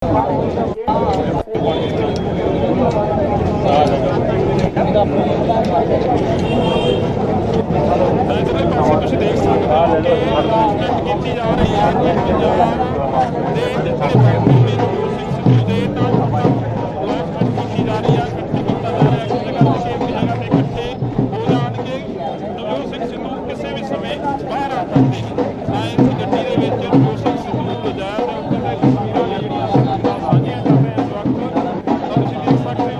ਤੁਸੀਂ ਦੇਖ ਸਕਦੇ ਹੋ ਕਿ ਅਨਾਉਂਸਮੈਂਟ ਕੀਤੀ ਜਾ ਰਹੀ ਹੈ ਕਿ ਪੰਜਾਬ ਦੇ ਜਿਹੜੇ ਸਿੱਧੂ ਦੇ ਨਾਲ ਅਨਾਉਂਸਮੈਂਟ ਕੀਤੀ ਜਾ ਰਹੀ ਹੈ, ਇਕੱਠੇ ਕੀਤਾ ਜਾ ਰਿਹਾ ਹੈ ਕਿ ਜਗ੍ਹਾ ਤੇ ਇਕੱਠੇ ਹੋ ਜਾਣਗੇ। ਨਵਜੋਤ ਸਿੰਘ ਸਿੱਧੂ ਕਿਸੇ ਵੀ ਸਮੇਂ ਬਾਹਰ ਆ ਸਕਦੇ ਨੇ। ਤਾਂ ਇਸ ਗੱਡੀ ਦੇ ਵਿੱਚ ਨਵਜੋਤ ਸਿੰਘ ਸਿੱਧੂ ਨੂੰ ਲਿਜਾਇਆ ਤੇ ਉੱਪਰ ਦੀਆਂ ਤਸਵੀਰਾਂ ਨੇ ਜਿਹੜੀਆਂ ਸਾਂਝੀਆਂ ਕਰ ਰਹੇ ਹਾਂ ਇਸ ਵਕਤ। ਤਾਂ ਤੁਸੀਂ ਦੇਖ ਸਕਦੇ ਹੋ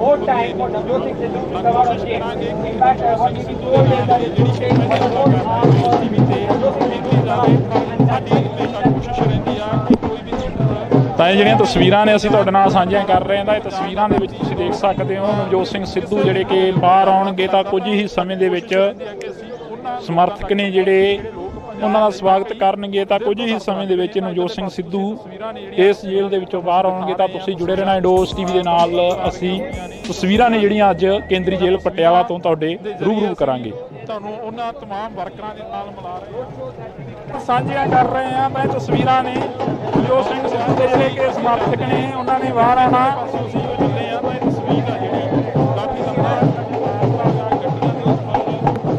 more time for Navjot Singh Sidhu to come out on stage. In fact, what we told them that it will take more time for Navjot Singh Sidhu to come out. And that ਤਾਂ ਇਹ ਜਿਹੜੀਆਂ ਤਸਵੀਰਾਂ ਨੇ ਅਸੀਂ ਤੁਹਾਡੇ ਨਾਲ ਸਾਂਝੀਆਂ ਕਰ ਰਹੇ ਹਾਂ ਤਾਂ ਇਹ ਤਸਵੀਰਾਂ ਦੇ ਵਿੱਚ ਤੁਸੀਂ ਦੇਖ ਸਕਦੇ ਹੋ ਨਵਜੋਤ ਸਿੰਘ ਸਿੱਧੂ ਜਿਹੜੇ ਕਿ ਬਾਹਰ ਆਉਣਗੇ ਤਾਂ ਕੁਝ ਹੀ ਸਮੇਂ ਦੇ ਵਿੱਚ ਸਮਰਥਕ ਨੇ ਜਿਹੜੇ ਉਹਨਾਂ ਦਾ ਸਵਾਗਤ ਕਰਨਗੇ। ਤਾਂ ਕੁਝ ਹੀ ਸਮੇਂ ਦੇ ਵਿੱਚ ਨਵਜੋਤ ਸਿੰਘ ਸਿੱਧੂ ਇਸ ਜੇਲ੍ਹ ਦੇ ਵਿੱਚੋਂ ਬਾਹਰ ਆਉਣਗੇ। ਤਾਂ ਤੁਸੀਂ ਜੁੜੇ ਰਹਿਣਾ ਇੰਡੋਸ ਟੀਵੀ ਦੇ ਨਾਲ। ਅਸੀਂ ਤਸਵੀਰਾਂ ਨੇ ਜਿਹੜੀਆਂ ਅੱਜ ਕੇਂਦਰੀ ਜੇਲ੍ਹ ਪਟਿਆਲਾ ਤੋਂ ਤੁਹਾਡੇ ਰੂਬਰੂ ਕਰਾਂਗੇ। ਤੁਹਾਨੂੰ ਉਹਨਾਂ ਤਮਾਮ ਵਰਕਰਾਂ ਦੇ ਨਾਲ ਮਿਲਾ ਰਹੇ ਸਾਂਝੀਆਂ ਕਰ ਰਹੇ ਹਾਂ ਤਾਂ ਇਹ ਤਸਵੀਰਾਂ ਨੇ ਨਵਜੋਤ ਸਿੰਘ ਸਿੱਧੂ ਦੇ ਜਿਹੜੇ ਕਿ ਸਮਰਥਕ ਨੇ ਉਹਨਾਂ ਨੇ ਬਾਹਰ ਆਉਣਾ। ਅਸੀਂ ਚੱਲੇ ਹਾਂ ਤਾਂ ਇਹ ਤਸਵੀਰ ਆ ਜਿਹੜੀ ਕਾਫੀ ਲੰਬਾ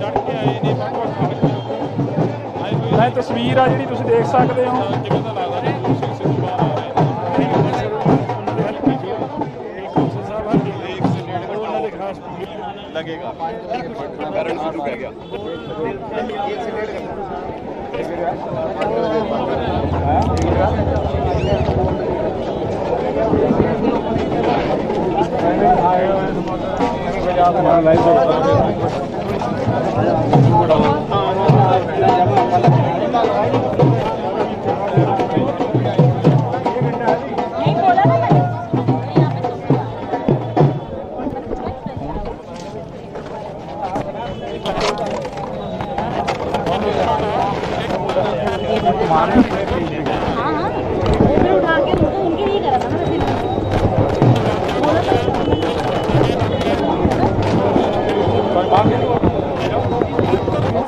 ਚੜ੍ਹ ਕੇ ਆਏ ਨੇ ਇਹ ਤਸਵੀਰ ਆ ਜਿਹੜੀ ਤੁਸੀਂ ਦੇਖ ਸਕਦੇ ਹੋ। ਜਿਵੇਂ ਦਾ ਲੱਗਦਾ ਨਵਜੋਤ ਸਿੰਘ ਸਿੱਧੂ ਬਾਹਰ ਆ ਰਹੇ लगेगा कारण सिद्धू कह गया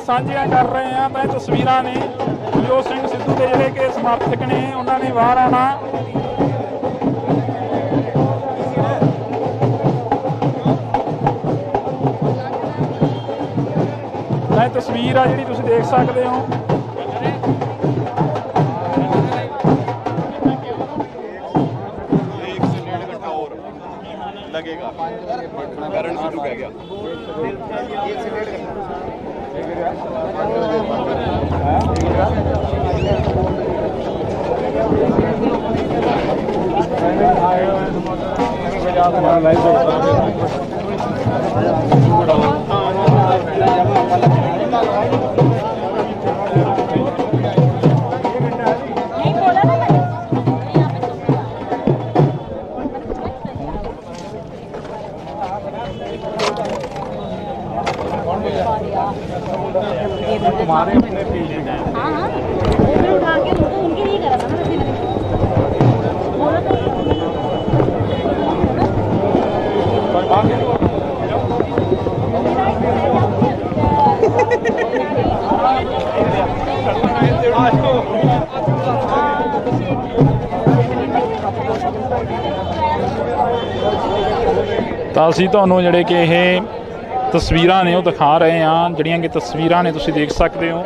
ਸਾਂਝੀਆਂ ਕਰ ਰਹੇ ਹਾਂ ਤਾਂ ਇਹ ਤਸਵੀਰਾਂ ਨੇ ਨਵਜੋਤ ਸਿੰਘ ਸਿੱਧੂ ਦੇ ਜਿਹੜੇ ਕਿ ਸਮਰਥਕ ਨੇ ਉਹਨਾਂ ਨੇ ਬਾਹਰ ਆਉਣਾ। ਤਾਂ ਇਹ ਤਸਵੀਰ ਆ ਜਿਹੜੀ ਤੁਸੀਂ ਦੇਖ ਸਕਦੇ ਹੋ। लगेगा कारण सिद्धू कह गया हाँ हाँ वो भी उठा के उनके लिए करा था ना वैसे बोला ਤਾਂ ਅਸੀਂ ਤੁਹਾਨੂੰ ਜਿਹੜੇ ਕਿ ਇਹ ਤਸਵੀਰਾਂ ਨੇ ਉਹ ਦਿਖਾ ਰਹੇ ਹਾਂ। ਜਿਹੜੀਆਂ ਕਿ ਤਸਵੀਰਾਂ ਨੇ ਤੁਸੀਂ ਦੇਖ ਸਕਦੇ ਹੋ।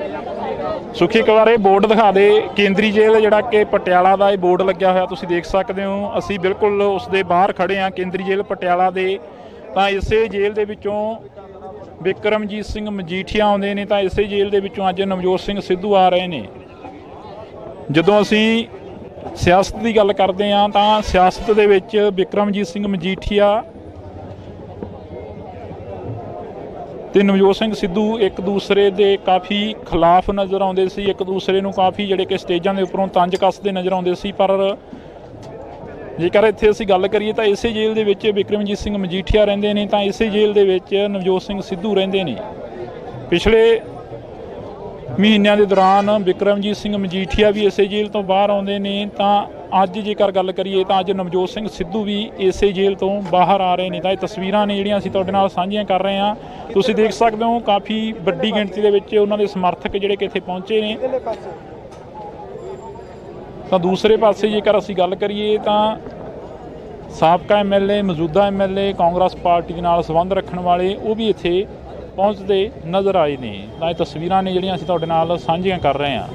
ਸੁਖੀ ਇੱਕ ਵਾਰ ਇਹ ਬੋਰਡ ਦਿਖਾ ਦੇ ਕੇਂਦਰੀ ਜੇਲ੍ਹ ਜਿਹੜਾ ਕਿ ਪਟਿਆਲਾ ਦਾ ਇਹ ਬੋਰਡ ਲੱਗਿਆ ਹੋਇਆ ਤੁਸੀਂ ਦੇਖ ਸਕਦੇ ਹੋ। ਅਸੀਂ ਬਿਲਕੁਲ ਉਸ ਦੇ ਬਾਹਰ ਖੜੇ ਹਾਂ ਕੇਂਦਰੀ ਜੇਲ੍ਹ ਪਟਿਆਲਾ ਦੇ। ਤਾਂ ਇਸੇ ਜੇਲ੍ਹ ਦੇ ਵਿੱਚੋਂ ਬਿਕਰਮਜੀਤ ਸਿੰਘ ਮਜੀਠੀਆ ਆਉਂਦੇ ਨੇ ਤਾਂ ਇਸੇ ਜੇਲ੍ਹ ਦੇ ਵਿੱਚੋਂ ਅੱਜ ਨਵਜੋਤ ਸਿੰਘ ਸਿੱਧੂ ਆ ਰਹੇ ਨੇ। ਜਦੋਂ ਅਸੀਂ ਸਿਆਸਤ ਦੀ ਗੱਲ ਕਰਦੇ ਹਾਂ ਤਾਂ ਸਿਆਸਤ ਦੇ ਵਿੱਚ ਬਿਕਰਮਜੀਤ ਸਿੰਘ ਮਜੀਠੀਆ ਤੇ ਨਵਜੋਤ ਸਿੰਘ ਸਿੱਧੂ ਇੱਕ ਦੂਸਰੇ ਦੇ ਕਾਫੀ ਖਿਲਾਫ ਨਜ਼ਰ ਆਉਂਦੇ ਸੀ। ਇੱਕ ਦੂਸਰੇ ਨੂੰ ਕਾਫੀ ਜਿਹੜੇ ਕਿ ਸਟੇਜਾਂ ਦੇ ਉੱਪਰੋਂ ਤੰਜ ਕੱਸਦੇ ਨਜ਼ਰ ਆਉਂਦੇ ਸੀ। ਪਰ ਜੇਕਰ ਇੱਥੇ ਅਸੀਂ ਗੱਲ ਕਰੀਏ ਤਾਂ ਇਸੇ ਜੇਲ੍ਹ ਦੇ ਵਿੱਚ ਬਿਕਰਮਜੀਤ ਸਿੰਘ ਮਜੀਠੀਆ ਰਹਿੰਦੇ ਨੇ ਤਾਂ ਇਸੇ ਜੇਲ੍ਹ ਦੇ ਵਿੱਚ ਨਵਜੋਤ ਸਿੰਘ ਸਿੱਧੂ ਰਹਿੰਦੇ ਨੇ। ਪਿਛਲੇ ਮਹੀਨਿਆਂ ਦੇ ਦੌਰਾਨ ਬਿਕਰਮਜੀਤ ਸਿੰਘ ਮਜੀਠੀਆ ਵੀ ਇਸੇ ਜੇਲ੍ਹ ਤੋਂ ਬਾਹਰ ਆਉਂਦੇ ਨੇ, ਤਾਂ ਅੱਜ ਜੇਕਰ ਗੱਲ ਕਰੀਏ ਤਾਂ ਅੱਜ ਨਵਜੋਤ ਸਿੰਘ ਸਿੱਧੂ ਵੀ ਇਸੇ ਜੇਲ੍ਹ ਤੋਂ ਬਾਹਰ ਆ ਰਹੇ ਨੇ। ਤਾਂ ਇਹ ਤਸਵੀਰਾਂ ਨੇ ਜਿਹੜੀਆਂ ਅਸੀਂ ਤੁਹਾਡੇ ਨਾਲ ਸਾਂਝੀਆਂ ਕਰ ਰਹੇ ਹਾਂ। ਤੁਸੀਂ ਦੇਖ ਸਕਦੇ ਹੋ ਕਾਫੀ ਵੱਡੀ ਗਿਣਤੀ ਦੇ ਵਿੱਚ ਉਹਨਾਂ ਦੇ ਸਮਰਥਕ ਜਿਹੜੇ ਕਿ ਇੱਥੇ ਪਹੁੰਚੇ ਨੇ। ਤਾਂ ਦੂਸਰੇ ਪਾਸੇ ਜੇਕਰ ਅਸੀਂ ਗੱਲ ਕਰੀਏ ਤਾਂ ਸਾਬਕਾ MLA, ਮੌਜੂਦਾ MLA, ਕਾਂਗਰਸ ਪਾਰਟੀ ਦੇ ਨਾਲ ਸੰਬੰਧ ਰੱਖਣ ਵਾਲੇ ਉਹ ਵੀ ਇੱਥੇ ਪਹੁੰਚਦੇ ਨਜ਼ਰ ਆਏ ਨੇ। ਤਾਂ ਇਹ ਤਸਵੀਰਾਂ ਨੇ ਜਿਹੜੀਆਂ ਅਸੀਂ ਤੁਹਾਡੇ ਨਾਲ ਸਾਂਝੀਆਂ ਕਰ ਰਹੇ ਹਾਂ।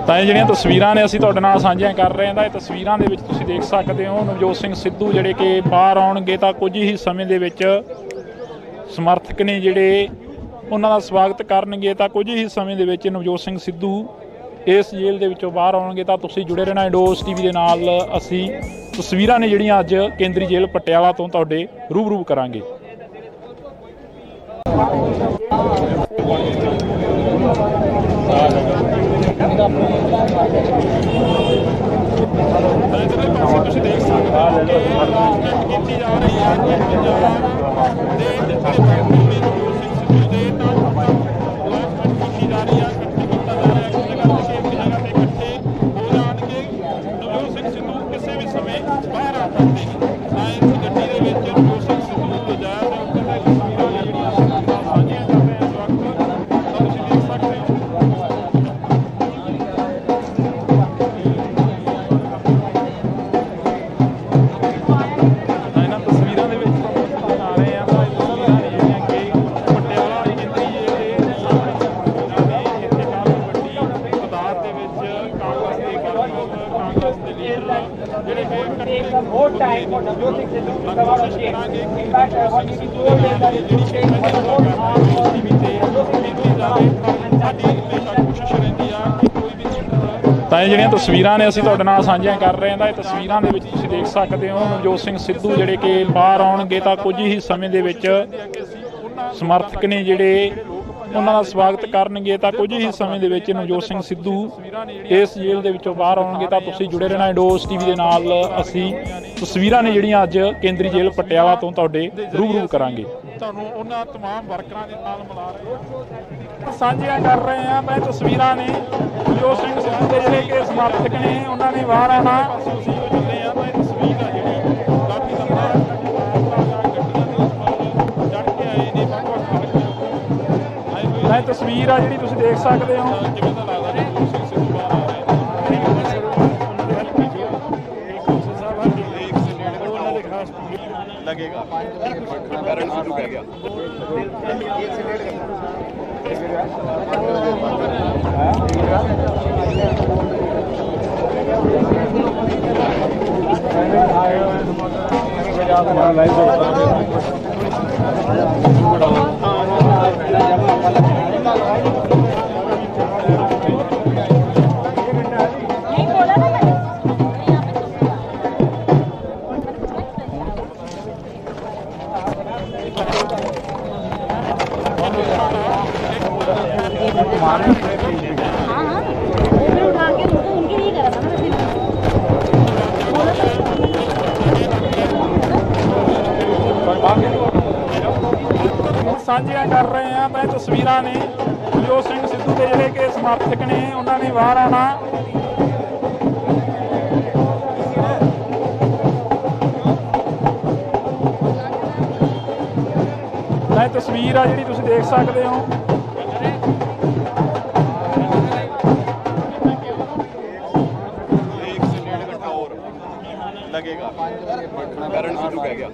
ਤਾਂ ਇਹ ਜਿਹੜੀਆਂ ਤਸਵੀਰਾਂ ਨੇ ਅਸੀਂ ਤੁਹਾਡੇ ਨਾਲ ਸਾਂਝੀਆਂ ਕਰ ਰਹੇ ਹਾਂ। ਤਾਂ ਇਹ ਤਸਵੀਰਾਂ ਦੇ ਵਿੱਚ ਤੁਸੀਂ ਦੇਖ ਸਕਦੇ ਹੋ ਨਵਜੋਤ ਸਿੰਘ ਸਿੱਧੂ ਜਿਹੜੇ ਕਿ ਬਾਹਰ ਆਉਣਗੇ ਤਾਂ ਕੁਝ ਹੀ ਸਮੇਂ ਦੇ ਵਿੱਚ ਸਮਰਥਕ ਨੇ ਜਿਹੜੇ ਉਹਨਾਂ ਦਾ ਸਵਾਗਤ ਕਰਨਗੇ। ਤਾਂ ਕੁਝ ਹੀ ਸਮੇਂ ਦੇ ਵਿੱਚ ਨਵਜੋਤ ਸਿੰਘ ਸਿੱਧੂ ਇਸ ਜੇਲ੍ਹ ਦੇ ਵਿੱਚੋਂ ਬਾਹਰ ਆਉਣਗੇ। ਤਾਂ ਤੁਸੀਂ ਜੁੜੇ ਰਹਿਣਾ ਇੰਡੋਸ TV ਦੇ ਨਾਲ। ਅਸੀਂ ਤਸਵੀਰਾਂ ਨੇ ਜਿਹੜੀਆਂ ਅੱਜ ਕੇਂਦਰੀ ਜੇਲ੍ਹ ਪਟਿਆਲਾ ਤੋਂ ਤੁਹਾਡੇ ਰੂਬਰੂ ਕਰਾਂਗੇ। ਤੁਸੀਂ ਦੇਖ ਸਕਦੇ ਹੋ ਕਿ ਕੀਤੀ ਜਾ ਰਹੀ ਹੈ ਕਿ ਪੰਜਾਬ ਦੇ ਨਵਜੋਤ ਸਿੰਘ ਸਿੱਧੂ ਦੇ ਨਾਲ ਕੀਤੀ ਜਾ ਰਹੀ ਹੈ, ਇਕੱਠੇ ਕੀਤਾ ਜਾ ਰਿਹਾ ਹੈ। ਕਿਸੇ ਜਗ੍ਹਾ ਤੇ ਇਕੱਠੇ ਹੋ ਜਾਣਗੇ। ਨਵਜੋਤ ਸਿੰਘ ਸਿੱਧੂ ਕਿਸੇ ਵੀ ਸਮੇਂ ਬਾਹਰ ਆ ਸਕਦੇ ਨੇ। ਤਾਂ ਇਸ ਗੱਡੀ ਦੇ ਵਿੱਚ ਨਵਜੋਤ ਸਿੰਘ ਸਿੱਧੂ ਨੂੰ ਲਿਜਾਇਆ ਜਾ ਉੱਤੇ ਤਸਵੀਰਾਂ ਨੇ ਜਿਹੜੀਆਂ ਸਾਂਝੀਆਂ ਕਰ ਰਹੇ ਹਾਂ ਇਸ ਵਕਤ। ਤਾਂ ਤੁਸੀਂ ਦੇਖ ਸਕਦੇ ਹੋ ਤਾਂ ਇਹ ਜਿਹੜੀਆਂ ਤਸਵੀਰਾਂ ਨੇ ਅਸੀਂ ਤੁਹਾਡੇ ਨਾਲ ਸਾਂਝੀਆਂ ਕਰ ਰਹੇ ਹਾਂ। ਤਾਂ ਇਹ ਤਸਵੀਰਾਂ ਦੇ ਵਿੱਚ ਤੁਸੀਂ ਦੇਖ ਸਕਦੇ ਹੋ ਨਵਜੋਤ ਸਿੰਘ ਸਿੱਧੂ ਜਿਹੜੇ ਕਿ ਬਾਹਰ ਆਉਣਗੇ ਤਾਂ ਕੁਝ ਹੀ ਸਮੇਂ ਦੇ ਵਿੱਚ ਸਮਰਥਕ ਨੇ ਜਿਹੜੇ ਉਹਨਾਂ ਦਾ ਸਵਾਗਤ ਕਰਨਗੇ। ਤਾਂ ਕੁਝ ਹੀ ਸਮੇਂ ਦੇ ਵਿੱਚ ਨਵਜੋਤ ਸਿੰਘ ਸਿੱਧੂ ਇਸ ਜੇਲ੍ਹ ਦੇ ਵਿੱਚੋਂ ਬਾਹਰ ਆਉਣਗੇ। ਤਾਂ ਤੁਸੀਂ ਜੁੜੇ ਰਹਿਣਾ ਇੰਡੋਸ TV ਦੇ ਨਾਲ। ਅਸੀਂ ਤਸਵੀਰਾਂ ਨੇ ਜਿਹੜੀਆਂ ਅੱਜ ਕੇਂਦਰੀ ਜੇਲ੍ਹ ਪਟਿਆਲਾ ਤੋਂ ਤੁਹਾਡੇ ਰੂਬਰੂ ਕਰਾਂਗੇ। ਤੁਹਾਨੂੰ ਉਹਨਾਂ ਤਮਾਮ ਵਰਕਰਾਂ ਦੇ ਨਾਲ ਮਿਲਾ ਰਹੇ ਸਾਂਝੀਆਂ ਕਰ ਰਹੇ ਹਾਂ। ਤਾਂ ਇਹ ਤਸਵੀਰਾਂ ਨੇ ਨਵਜੋਤ ਸਿੰਘ ਸਿੱਧੂ ਦੇ ਜਿਹੜੇ ਕਿ ਸਮਰਥਕ ਨੇ ਉਹਨਾਂ ਨੇ ਬਾਹਰ ਆਉਣਾ। ਅਸੀਂ ਚੱਲੇ ਹਾਂ ਤਾਂ ਇਹ ਤਸਵੀਰ ਆ ਜਿਹੜੀ ਕਾਫੀ ਲੰਬਾ ਚੜ ਕੇ ਆਏ ਨੇ ਵੱਖ-ਵੱਖ। ਤਾਂ ਇਹ ਤਸਵੀਰ ਆ ਜਿਹੜੀ ਤੁਸੀਂ ਦੇਖ ਸਕਦੇ ਹੋ। ਕਿਵੇਂ ਦਾ ਲੱਗਦਾ ਨਵਜੋਤ ਸਿੰਘ ਸਿੱਧੂ ਬਾਹਰ ਆ ਰਹੇ लगेगा कारण सिद्धू कह गया ਸਾਂਝੀਆਂ ਕਰ ਰਹੇ ਆ ਤਾਂ ਤਸਵੀਰਾਂ ਨੇ ਨਵਜੋਤ ਸਿੰਘ ਸਿੱਧੂ ਦੇ ਜਿਹੜੇ ਕਿ ਸਮਰਥਕ ਨੇ ਉਹਨਾਂ ਨੇ ਬਾਹਰ ਆਉਣਾ ਤਾਂ ਤਸਵੀਰ ਆ ਜਿਹੜੀ ਤੁਸੀਂ ਦੇਖ ਸਕਦੇ ਹੋ लगेगा कारण सिद्धू कह गया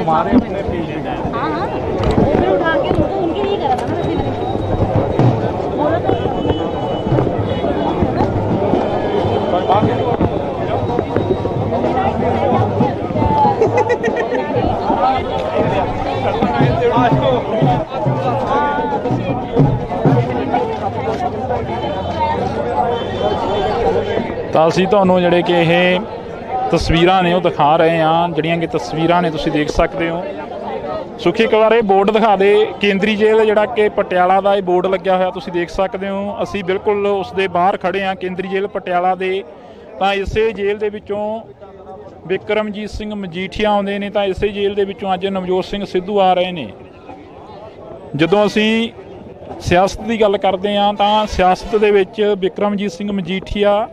हमारे अपने पेज हाँ हाँ वो फिर उठा के उनके लिए करा था ना वैसे बोला तो ਤਾਂ ਅਸੀਂ ਤੁਹਾਨੂੰ ਜਿਹੜੇ ਕਿ ਇਹ ਤਸਵੀਰਾਂ ਨੇ ਉਹ ਦਿਖਾ ਰਹੇ ਹਾਂ ਜਿਹੜੀਆਂ ਕਿ ਤਸਵੀਰਾਂ ਨੇ ਤੁਸੀਂ ਦੇਖ ਸਕਦੇ ਹੋ ਸੁਖੀ ਇੱਕ ਵਾਰ ਇਹ ਬੋਰਡ ਦਿਖਾ ਦੇ ਕੇਂਦਰੀ ਜੇਲ੍ਹ ਜਿਹੜਾ ਕਿ ਪਟਿਆਲਾ ਦਾ ਇਹ ਬੋਰਡ ਲੱਗਿਆ ਹੋਇਆ ਤੁਸੀਂ ਦੇਖ ਸਕਦੇ ਹੋ ਅਸੀਂ ਬਿਲਕੁਲ ਉਸ ਦੇ ਬਾਹਰ ਖੜੇ ਹਾਂ ਕੇਂਦਰੀ ਜੇਲ੍ਹ ਪਟਿਆਲਾ ਦੇ ਤਾਂ ਇਸੇ ਜੇਲ੍ਹ ਦੇ ਵਿੱਚੋਂ ਬਿਕਰਮਜੀਤ ਸਿੰਘ ਮਜੀਠੀਆ ਆਉਂਦੇ ਨੇ ਤਾਂ ਇਸੇ ਜੇਲ੍ਹ ਦੇ ਵਿੱਚੋਂ ਅੱਜ ਨਵਜੋਤ ਸਿੰਘ ਸਿੱਧੂ ਆ ਰਹੇ ਨੇ ਜਦੋਂ ਅਸੀਂ ਸਿਆਸਤ ਦੀ ਗੱਲ ਕਰਦੇ ਹਾਂ ਤਾਂ ਸਿਆਸਤ ਦੇ ਵਿੱਚ ਬਿਕਰਮਜੀਤ ਸਿੰਘ ਮਜੀਠੀਆ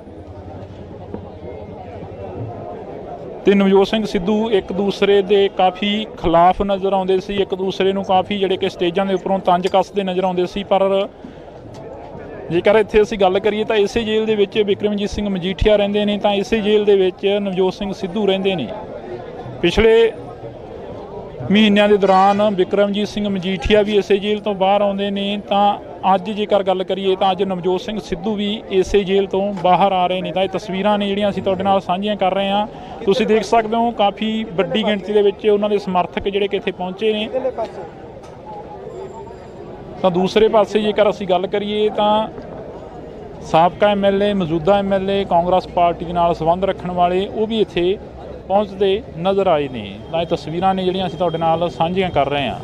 ਤੇ ਨਵਜੋਤ ਸਿੰਘ ਸਿੱਧੂ ਇੱਕ ਦੂਸਰੇ ਦੇ ਕਾਫੀ ਖਿਲਾਫ ਨਜ਼ਰ ਆਉਂਦੇ ਸੀ ਇੱਕ ਦੂਸਰੇ ਨੂੰ ਕਾਫੀ ਜਿਹੜੇ ਕਿ ਸਟੇਜਾਂ ਦੇ ਉੱਪਰੋਂ ਤੰਜ ਕੱਸਦੇ ਨਜ਼ਰ ਆਉਂਦੇ ਸੀ ਪਰ ਜੇਕਰ ਇੱਥੇ ਅਸੀਂ ਗੱਲ ਕਰੀਏ ਤਾਂ ਇਸੇ ਜੇਲ੍ਹ ਦੇ ਵਿੱਚ ਬਿਕਰਮਜੀਤ ਸਿੰਘ ਮਜੀਠੀਆ ਰਹਿੰਦੇ ਨੇ ਤਾਂ ਇਸੇ ਜੇਲ੍ਹ ਦੇ ਵਿੱਚ ਨਵਜੋਤ ਸਿੰਘ ਸਿੱਧੂ ਰਹਿੰਦੇ ਨੇ ਪਿਛਲੇ ਮਹੀਨਿਆਂ ਦੇ ਦੌਰਾਨ ਬਿਕਰਮਜੀਤ ਸਿੰਘ ਮਜੀਠੀਆ ਵੀ ਇਸੇ ਜੇਲ੍ਹ ਤੋਂ ਬਾਹਰ ਆਉਂਦੇ ਨੇ ਤਾਂ ਅੱਜ ਜੇਕਰ ਗੱਲ ਕਰੀਏ ਤਾਂ ਅੱਜ ਨਵਜੋਤ ਸਿੰਘ ਸਿੱਧੂ ਵੀ ਇਸੇ ਜੇਲ੍ਹ ਤੋਂ ਬਾਹਰ ਆ ਰਹੇ ਨੇ ਤਾਂ ਇਹ ਤਸਵੀਰਾਂ ਨੇ ਜਿਹੜੀਆਂ ਅਸੀਂ ਤੁਹਾਡੇ ਨਾਲ ਸਾਂਝੀਆਂ ਕਰ ਰਹੇ ਹਾਂ ਤੁਸੀਂ ਦੇਖ ਸਕਦੇ ਹੋ ਕਾਫੀ ਵੱਡੀ ਗਿਣਤੀ ਦੇ ਵਿੱਚ ਉਹਨਾਂ ਦੇ ਸਮਰਥਕ ਜਿਹੜੇ ਕਿ ਇੱਥੇ ਪਹੁੰਚੇ ਨੇ ਤਾਂ ਦੂਸਰੇ ਪਾਸੇ ਜੇਕਰ ਅਸੀਂ ਗੱਲ ਕਰੀਏ ਤਾਂ ਸਾਬਕਾ ਐਮਐਲਏ ਮੌਜੂਦਾ ਐਮਐਲਏ ਕਾਂਗਰਸ ਪਾਰਟੀ ਦੇ ਨਾਲ ਸੰਬੰਧ ਰੱਖਣ ਵਾਲੇ ਉਹ ਵੀ ਇੱਥੇ ਪਹੁੰਚਦੇ ਨਜ਼ਰ ਆਏ ਨੇ ਤਾਂ ਇਹ ਤਸਵੀਰਾਂ ਨੇ ਜਿਹੜੀਆਂ ਅਸੀਂ ਤੁਹਾਡੇ ਨਾਲ ਸਾਂਝੀਆਂ ਕਰ ਰਹੇ ਹਾਂ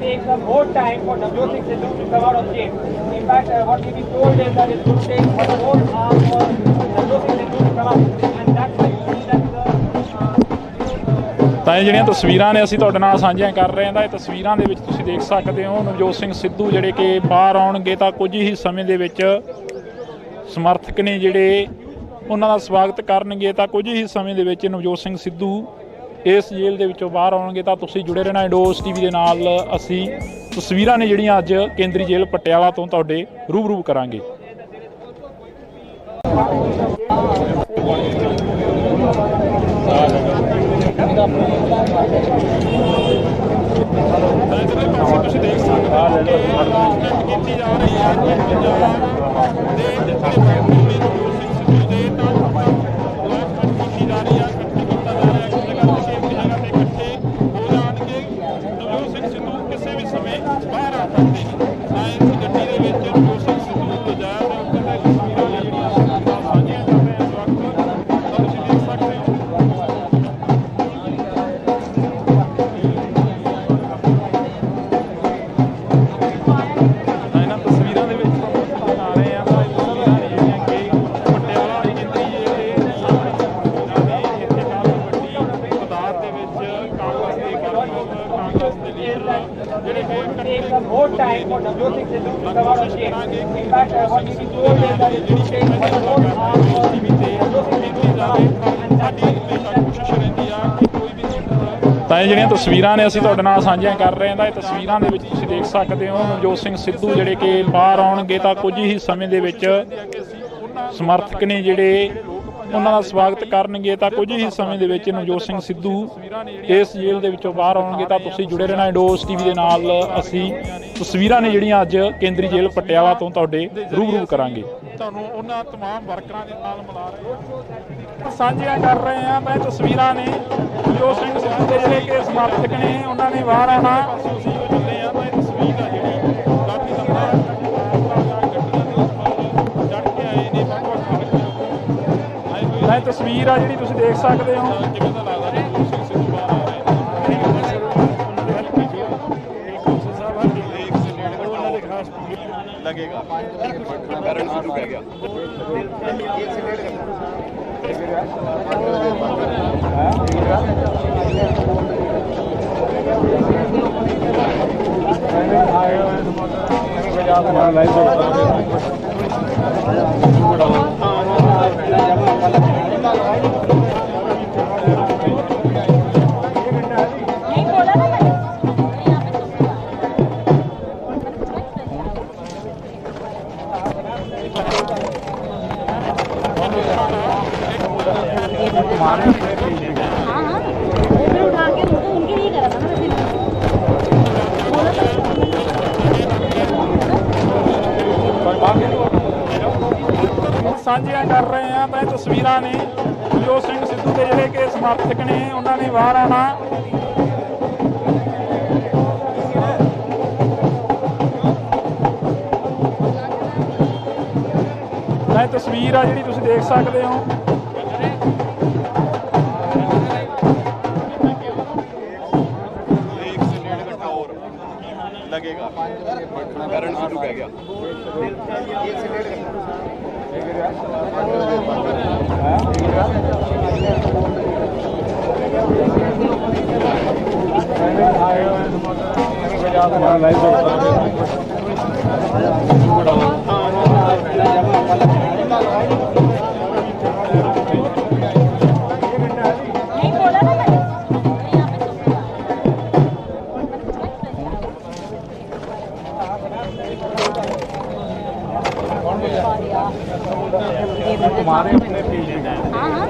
take some more time for Navjot Singh Sidhu to come out of jail. In fact, what we been told is that it's going to take one more hour for Navjot Singh Sidhu to come out, and that's why you see that ਤਾਂ ਇਹ ਜਿਹੜੀਆਂ ਤਸਵੀਰਾਂ ਨੇ ਅਸੀਂ ਤੁਹਾਡੇ ਨਾਲ ਸਾਂਝੀਆਂ ਕਰ ਰਹੇ ਹਾਂ ਤਾਂ ਇਹ ਤਸਵੀਰਾਂ ਦੇ ਵਿੱਚ ਤੁਸੀਂ ਦੇਖ ਸਕਦੇ ਹੋ ਨਵਜੋਤ ਸਿੰਘ ਸਿੱਧੂ ਜਿਹੜੇ ਕਿ ਬਾਹਰ ਆਉਣਗੇ ਤਾਂ ਕੁਝ ਹੀ ਸਮੇਂ ਦੇ ਵਿੱਚ ਸਮਰਥਕ ਨੇ ਜਿਹੜੇ ਉਹਨਾਂ ਦਾ ਸਵਾਗਤ ਕਰਨਗੇ ਤਾਂ ਕੁਝ ਹੀ ਸਮੇਂ ਦੇ ਵਿੱਚ ਨਵਜੋਤ ਸਿੰਘ ਸਿੱਧੂ ਇਸ ਜੇਲ੍ਹ ਦੇ ਵਿੱਚੋਂ ਬਾਹਰ ਆਉਣਗੇ ਤਾਂ ਤੁਸੀਂ ਜੁੜੇ ਰਹਿਣਾ ਇੰਡੋਸ ਟੀਵੀ ਦੇ ਨਾਲ। ਅਸੀਂ ਤਸਵੀਰਾਂ ਨੇ ਜਿਹੜੀਆਂ ਅੱਜ ਕੇਂਦਰੀ ਜੇਲ੍ਹ ਪਟਿਆਲਾ ਤੋਂ ਤੁਹਾਡੇ ਰੂਬਰੂ ਕਰਾਂਗੇ। ਤੁਸੀਂ ਦੇਖ ਸਕਦੇ ਹੋ ਕੀਤੀ ਜਾ ਰਹੀ ਹੈ more time for Navjot Singh Sidhu to come out of jail. In fact, what we been told is that it's going to take one more hour for Navjot Singh Sidhu to come out, and that's why ਤਾਂ ਇਹ ਜਿਹੜੀਆਂ ਤਸਵੀਰਾਂ ਨੇ ਅਸੀਂ ਤੁਹਾਡੇ ਨਾਲ ਸਾਂਝੀਆਂ ਕਰ ਰਹੇ ਹਾਂ ਤਾਂ ਇਹ ਤਸਵੀਰਾਂ ਦੇ ਵਿੱਚ ਤੁਸੀਂ ਦੇਖ ਸਕਦੇ ਹੋ ਨਵਜੋਤ ਸਿੰਘ ਸਿੱਧੂ ਜਿਹੜੇ ਕਿ ਬਾਹਰ ਆਉਣਗੇ ਤਾਂ ਕੁਝ ਹੀ ਸਮੇਂ ਦੇ ਵਿੱਚ ਸਮਰਥਕ ਨੇ ਜਿਹੜੇ ਉਹਨਾਂ ਦਾ ਸਵਾਗਤ ਕਰਨਗੇ ਤਾਂ ਕੁਝ ਹੀ ਸਮੇਂ ਦੇ ਵਿੱਚ ਨਵਜੋਤ ਸਿੰਘ ਸਿੱਧੂ ਇਸ ਜੇਲ੍ਹ ਦੇ ਵਿੱਚੋਂ ਬਾਹਰ ਆਉਣਗੇ ਤਾਂ ਤੁਸੀਂ ਜੁੜੇ ਰਹਿਣਾ ਇੰਡੋਸ ਟੀਵੀ ਦੇ ਨਾਲ। ਅਸੀਂ ਤਸਵੀਰਾਂ ਨੇ ਜਿਹੜੀਆਂ ਅੱਜ ਕੇਂਦਰੀ ਜੇਲ੍ਹ ਪਟਿਆਲਾ ਤੋਂ ਤੁਹਾਡੇ ਰੂਬਰੂ ਕਰਾਂਗੇ। ਤੁਹਾਨੂੰ ਉਹਨਾਂ ਤਮਾਮ ਵਰਕਰਾਂ ਦੇ ਨਾਲ ਮਿਲਾ ਰਹੇ ਹਾਂ ਸਾਂਝੀਆਂ ਕਰ ਰਹੇ ਹਾਂ ਤਾਂ ਇਹ ਤਸਵੀਰਾਂ ਨੇ ਨਵਜੋਤ ਸਿੰਘ ਸਿੱਧੂ ਦੇ ਜਿਹੜੇ ਕਿ ਸਮਰਥਕ ਨੇ ਉਹਨਾਂ ਨੇ ਬਾਹਰ ਆਉਣਾ ਤੁਸੀਂ ਚੱਲੇ ਆ ਤਾਂ ਇਹ ਤਸਵੀਰ ਆ ਜਿਹੜੀ ਕਾਫੀ ਲੰਬਾ ਚੜ ਕੇ ਆਏ ਨੇ ਤਾਂ ਇਹ ਤਸਵੀਰ ਆ ਜਿਹੜੀ ਤੁਸੀਂ ਦੇਖ ਸਕਦੇ ਹੋ ਕਿਵੇਂ ਦਾ ਲੱਗਦਾ ਨਵਜੋਤ ਸਿੰਘ ਸਿੱਧੂ ਬਾਹਰ ਆ ਰਹੇ लगेगा कारण सिद्धू कह गया ਸਾਂਝੀਆਂ ਕਰ ਰਹੇ ਹਾਂ ਤਾਂ ਇਹ ਤਸਵੀਰਾਂ ਨੇ ਨਵਜੋਤ ਸਿੰਘ ਸਿੱਧੂ ਦੇ ਜਿਹੜੇ ਕਿ ਸਮਰਥਕ ਨੇ ਉਹਨਾਂ ਨੇ ਬਾਹਰ ਆਉਣਾ ਤਾਂ ਇਹ ਤਸਵੀਰ ਆ ਜਿਹੜੀ ਤੁਸੀਂ ਦੇਖ ਸਕਦੇ ਹੋ लगेगा कारण सिद्धू कह गया हाँ हाँ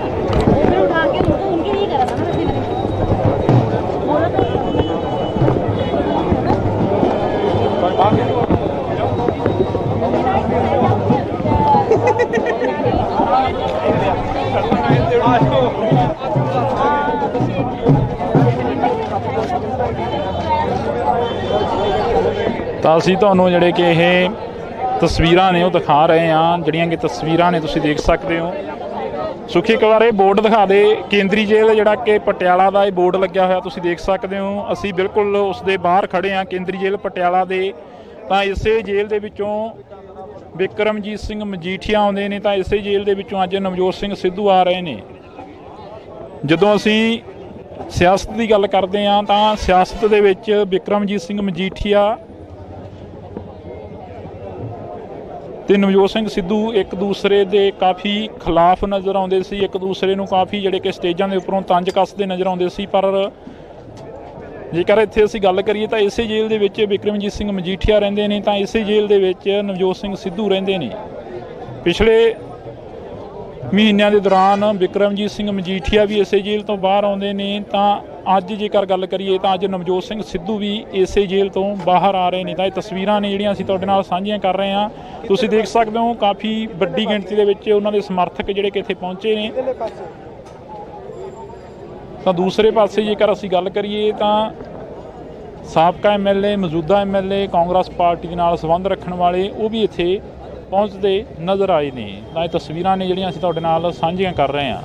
वो भी उठा के उनके नहीं करा था ना वैसे बोला तो ਤਾਂ ਅਸੀਂ ਤੁਹਾਨੂੰ ਜਿਹੜੇ ਕਿ ਇਹ ਤਸਵੀਰਾਂ ਨੇ ਉਹ ਦਿਖਾ ਰਹੇ ਹਾਂ ਜਿਹੜੀਆਂ ਕਿ ਤਸਵੀਰਾਂ ਨੇ ਤੁਸੀਂ ਦੇਖ ਸਕਦੇ ਹੋ ਸੁਖੀ ਇੱਕ ਵਾਰ ਇਹ ਬੋਰਡ ਦਿਖਾ ਦੇ, ਕੇਂਦਰੀ ਜੇਲ੍ਹ ਜਿਹੜਾ ਕਿ ਪਟਿਆਲਾ ਦਾ ਇਹ ਬੋਰਡ ਲੱਗਿਆ ਹੋਇਆ ਤੁਸੀਂ ਦੇਖ ਸਕਦੇ ਹੋ। ਅਸੀਂ ਬਿਲਕੁਲ ਉਸ ਦੇ ਬਾਹਰ ਖੜੇ ਹਾਂ, ਕੇਂਦਰੀ ਜੇਲ੍ਹ ਪਟਿਆਲਾ ਦੇ। ਤਾਂ ਇਸੇ ਜੇਲ੍ਹ ਦੇ ਵਿੱਚੋਂ ਬਿਕਰਮਜੀਤ ਸਿੰਘ ਮਜੀਠੀਆ ਆਉਂਦੇ ਨੇ, ਤਾਂ ਇਸੇ ਜੇਲ੍ਹ ਦੇ ਵਿੱਚੋਂ ਅੱਜ ਨਵਜੋਤ ਸਿੰਘ ਸਿੱਧੂ ਆ ਰਹੇ ਨੇ। ਜਦੋਂ ਅਸੀਂ ਸਿਆਸਤ ਦੀ ਗੱਲ ਕਰਦੇ ਹਾਂ ਤਾਂ ਸਿਆਸਤ ਦੇ ਵਿੱਚ ਬਿਕਰਮਜੀਤ ਸਿੰਘ ਮਜੀਠੀਆ ਤੇ ਨਵਜੋਤ ਸਿੰਘ ਸਿੱਧੂ ਇੱਕ ਦੂਸਰੇ ਦੇ ਕਾਫੀ ਖਿਲਾਫ ਨਜ਼ਰ ਆਉਂਦੇ ਸੀ, ਇੱਕ ਦੂਸਰੇ ਨੂੰ ਕਾਫੀ ਜਿਹੜੇ ਕਿ ਸਟੇਜਾਂ ਦੇ ਉੱਪਰੋਂ ਤੰਜ ਕੱਸਦੇ ਨਜ਼ਰ ਆਉਂਦੇ ਸੀ। ਪਰ ਜੇਕਰ ਇੱਥੇ ਅਸੀਂ ਗੱਲ ਕਰੀਏ ਤਾਂ ਇਸੇ ਜੇਲ੍ਹ ਦੇ ਵਿੱਚ ਬਿਕਰਮਜੀਤ ਸਿੰਘ ਮਜੀਠੀਆ ਰਹਿੰਦੇ ਨੇ, ਤਾਂ ਇਸੇ ਜੇਲ੍ਹ ਦੇ ਵਿੱਚ ਨਵਜੋਤ ਸਿੰਘ ਸਿੱਧੂ ਰਹਿੰਦੇ ਨੇ। ਪਿਛਲੇ ਮਹੀਨਿਆਂ ਦੇ ਦੌਰਾਨ ਬਿਕਰਮਜੀਤ ਸਿੰਘ ਮਜੀਠੀਆ ਵੀ ਇਸੇ ਜੇਲ੍ਹ ਤੋਂ ਬਾਹਰ ਆਉਂਦੇ ਨੇ, ਤਾਂ ਅੱਜ ਜੇਕਰ ਗੱਲ ਕਰੀਏ ਤਾਂ ਅੱਜ ਨਵਜੋਤ ਸਿੰਘ ਸਿੱਧੂ ਵੀ ਇਸੇ ਜੇਲ੍ਹ ਤੋਂ ਬਾਹਰ ਆ ਰਹੇ ਨੇ। ਤਾਂ ਇਹ ਤਸਵੀਰਾਂ ਨੇ ਜਿਹੜੀਆਂ ਅਸੀਂ ਤੁਹਾਡੇ ਨਾਲ ਸਾਂਝੀਆਂ ਕਰ ਰਹੇ ਹਾਂ। ਤੁਸੀਂ ਦੇਖ ਸਕਦੇ ਹੋ ਕਾਫੀ ਵੱਡੀ ਗਿਣਤੀ ਦੇ ਵਿੱਚ ਉਹਨਾਂ ਦੇ ਸਮਰਥਕ ਜਿਹੜੇ ਕਿ ਇੱਥੇ ਪਹੁੰਚੇ ਨੇ। ਤਾਂ ਦੂਸਰੇ ਪਾਸੇ ਜੇਕਰ ਅਸੀਂ ਗੱਲ ਕਰੀਏ ਤਾਂ ਸਾਬਕਾ MLA, ਮੌਜੂਦਾ MLA, ਕਾਂਗਰਸ ਪਾਰਟੀ ਦੇ ਨਾਲ ਸੰਬੰਧ ਰੱਖਣ ਵਾਲੇ ਉਹ ਵੀ ਇੱਥੇ ਪਹੁੰਚਦੇ ਨਜ਼ਰ ਆਏ ਨੇ। ਤਾਂ ਇਹ ਤਸਵੀਰਾਂ ਨੇ ਜਿਹੜੀਆਂ ਅਸੀਂ ਤੁਹਾਡੇ ਨਾਲ ਸਾਂਝੀਆਂ ਕਰ ਰਹੇ ਹਾਂ।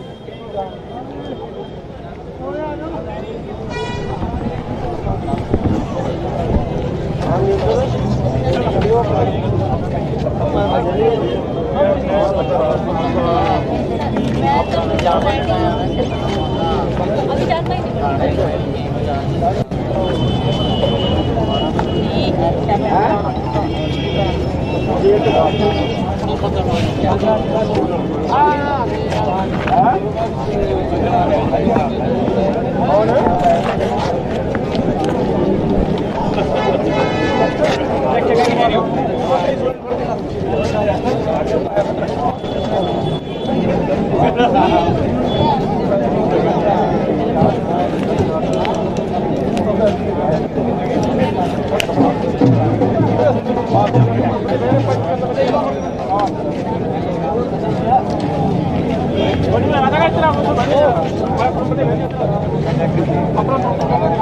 ਆਪਣਾ